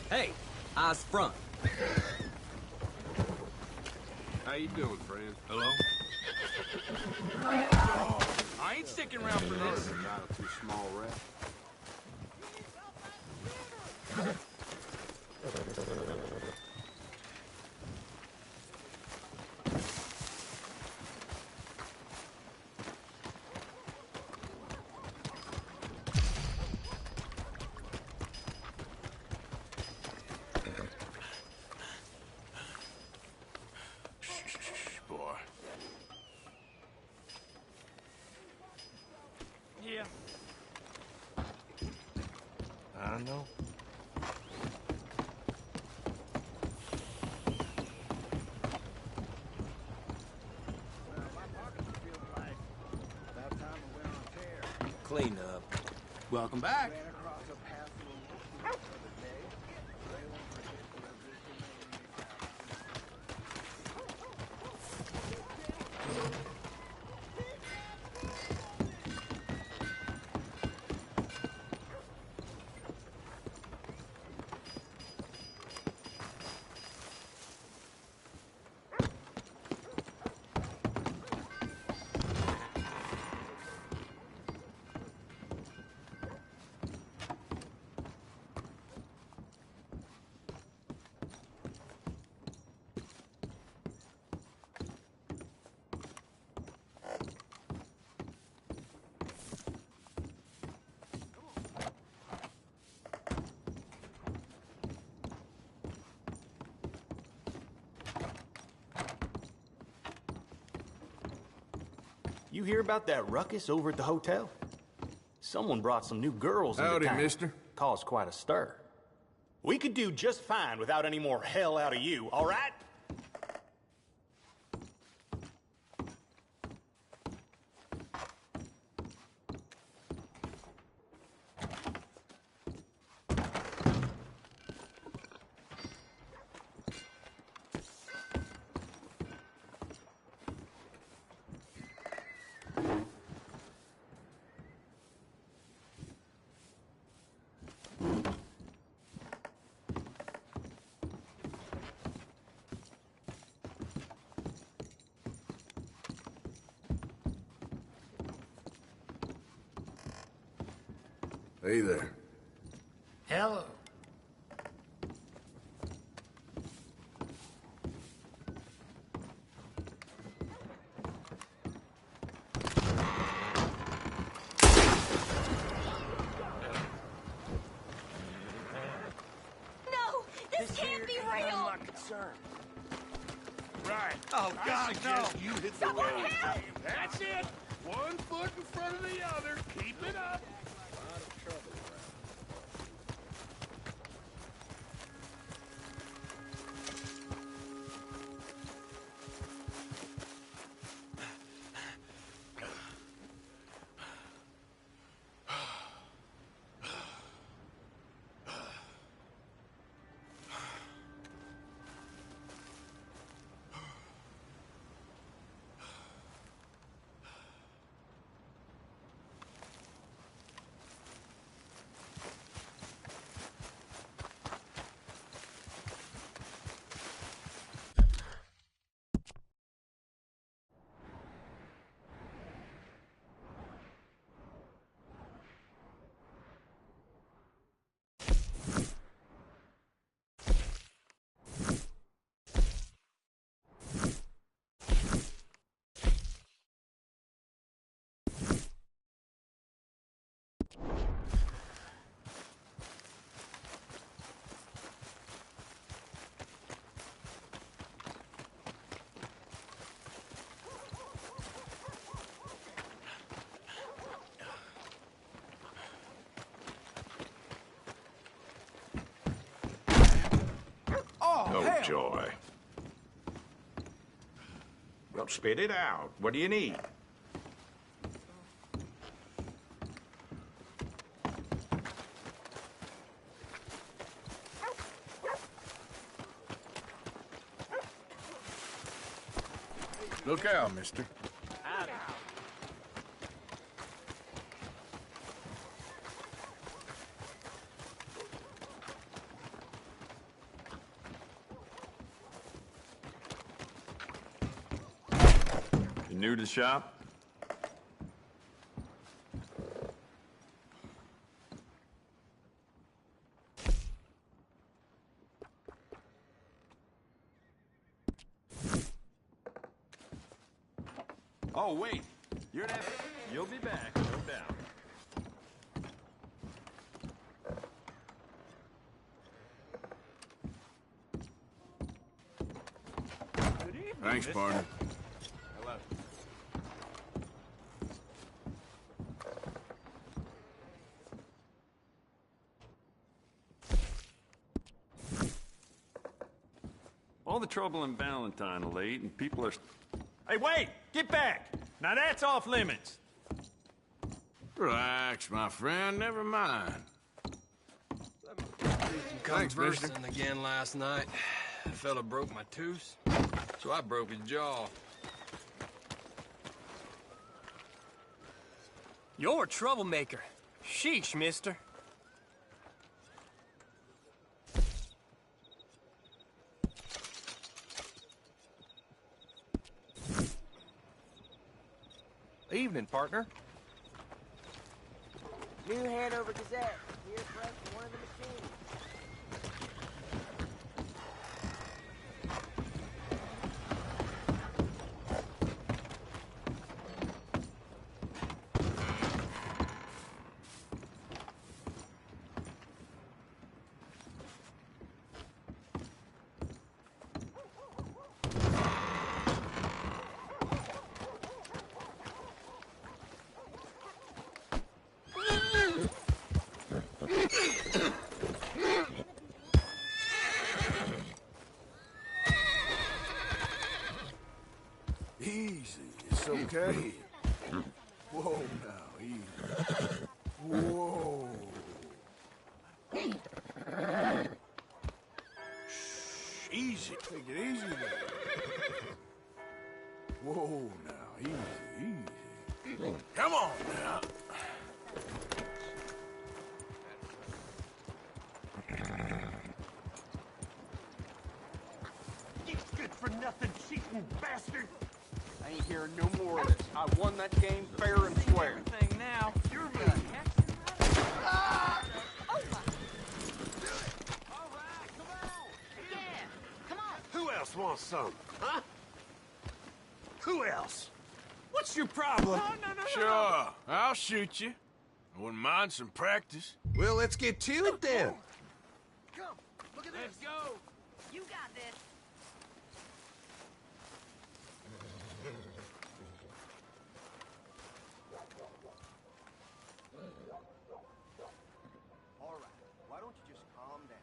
Hey, eyes front. How you doing, friend? Hello? I ain't sticking around for this. Got a too small rat. Yeah. I know. Clean up. Welcome back. You hear about that ruckus over at the hotel? Someone brought some new girls into Howdy, town. mister. Caused quite a stir. We could do just fine without any more hell out of you, all right? Hey there. Hello. No, this can't be real. Right. Oh, God, no. You hit the Someone road. help! That's it. 1 foot in front of the other. Keep it up. Enjoy. Well, spit it out. What do you need? Look out, mister. You new to the shop? Oh, wait. You're that... You'll be back, no doubt. Good evening, Thanks, mister. partner. Hello. All the trouble in Valentine late, and people are... Hey, wait! Get back! Now that's off limits! Relax, my friend. Never mind. Thanks, mister. Conversing again last night. A fella broke my tooth, so I broke his jaw. You're a troublemaker. Sheesh, mister. Evening, partner. New Hanover Gazette. Here fresh from one of the machines. Easy. It's okay. Whoa, now. Easy. Whoa. Shh, easy. Take it easy there. Whoa, now. Easy, easy. Come on now. You good for nothing, cheating bastard! I ain't hearing no more of this. I won that game fair and square. Everything now. You're me. Ah! Who else wants some? Huh? Who else? What's your problem? Sure, I'll shoot you. I wouldn't mind some practice. Well, let's get to it then. Come, look at this. Let's go. You got this. All right, why don't you just calm down?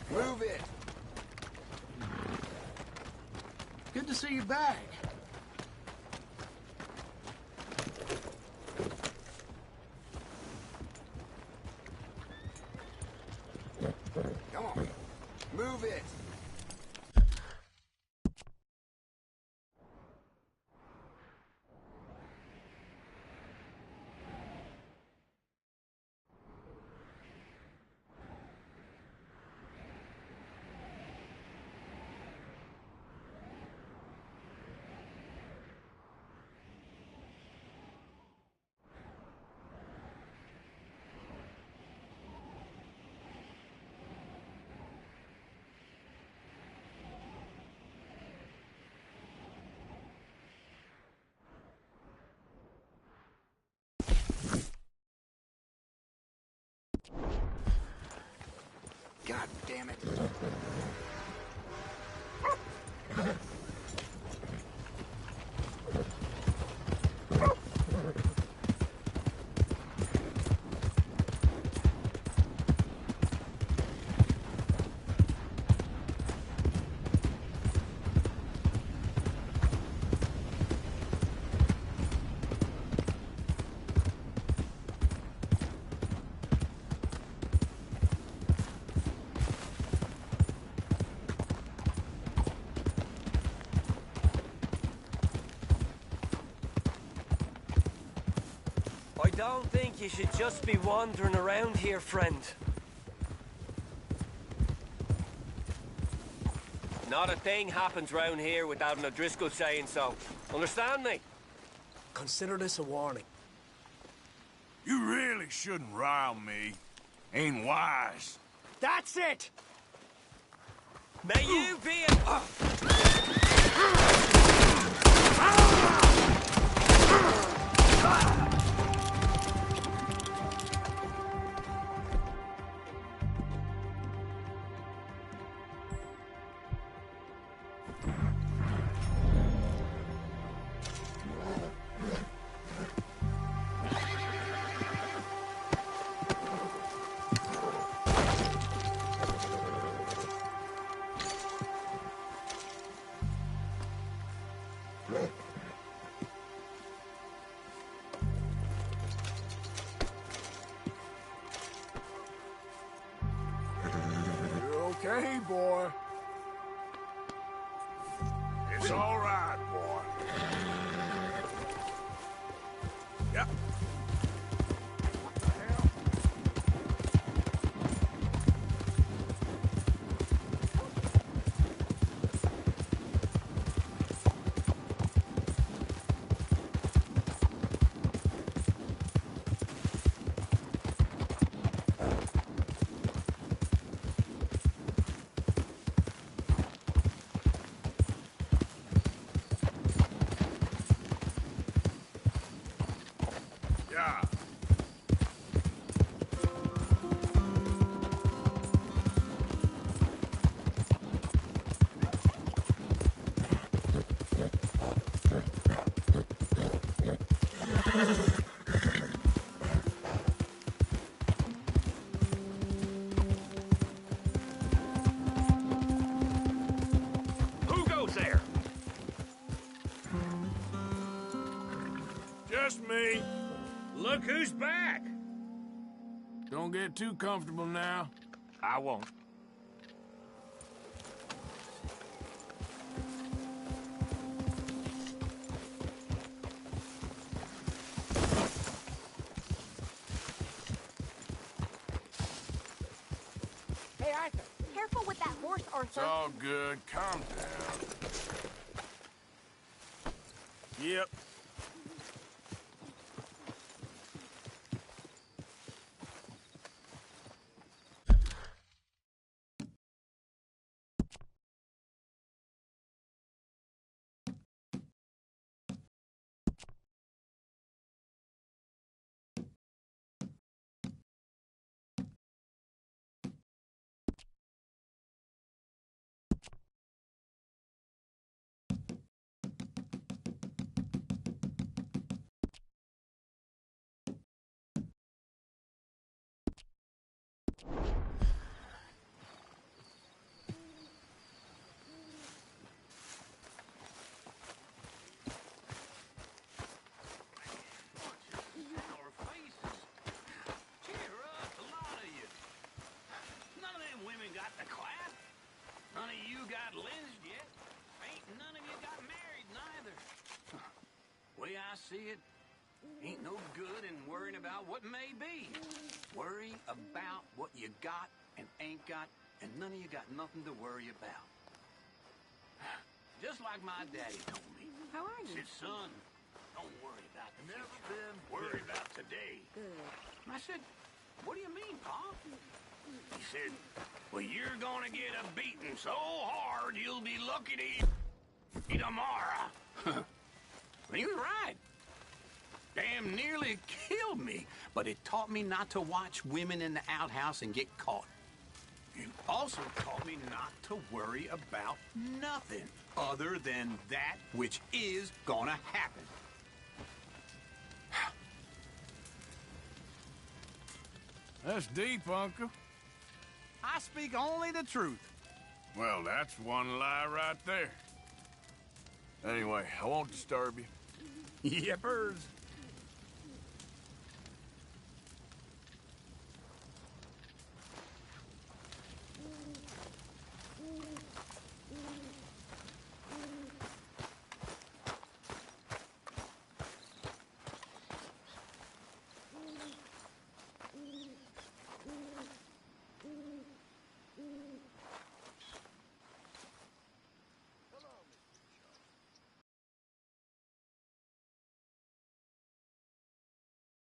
Move it. Good to see you back. Come on. Move it. God damn it. I don't think you should just be wandering around here, friend. Not a thing happens round here without an O'Driscoll saying so. Understand me? Consider this a warning. You really shouldn't rile me. Ain't wise. That's it! May you be You're okay, boy. It's all right, boy. Yep. Yeah. Who goes there? Just me. Look who's back. Don't get too comfortable now. I won't. Hey, Arthur, careful with that horse, It's Arthur. all good. Calm down. Yep. None of you got lynched yet. Ain't none of you got married neither. Way I see it, ain't no good in worrying about what may be. Worry about what you got and ain't got, and none of you got nothing to worry about. Just like my daddy told me. How are you? He said, son, don't worry about the future. Worry about today. Good. And I said, what do you mean, Pa? He said, well, you're gonna get a beating so hard you'll be lucky to eat tomorrow. And he was right. Damn nearly killed me, but it taught me not to watch women in the outhouse and get caught. You also taught me not to worry about nothing other than that which is gonna happen. That's deep, Uncle. I speak only the truth. Well, that's one lie right there. Anyway, I won't disturb you. Yepers.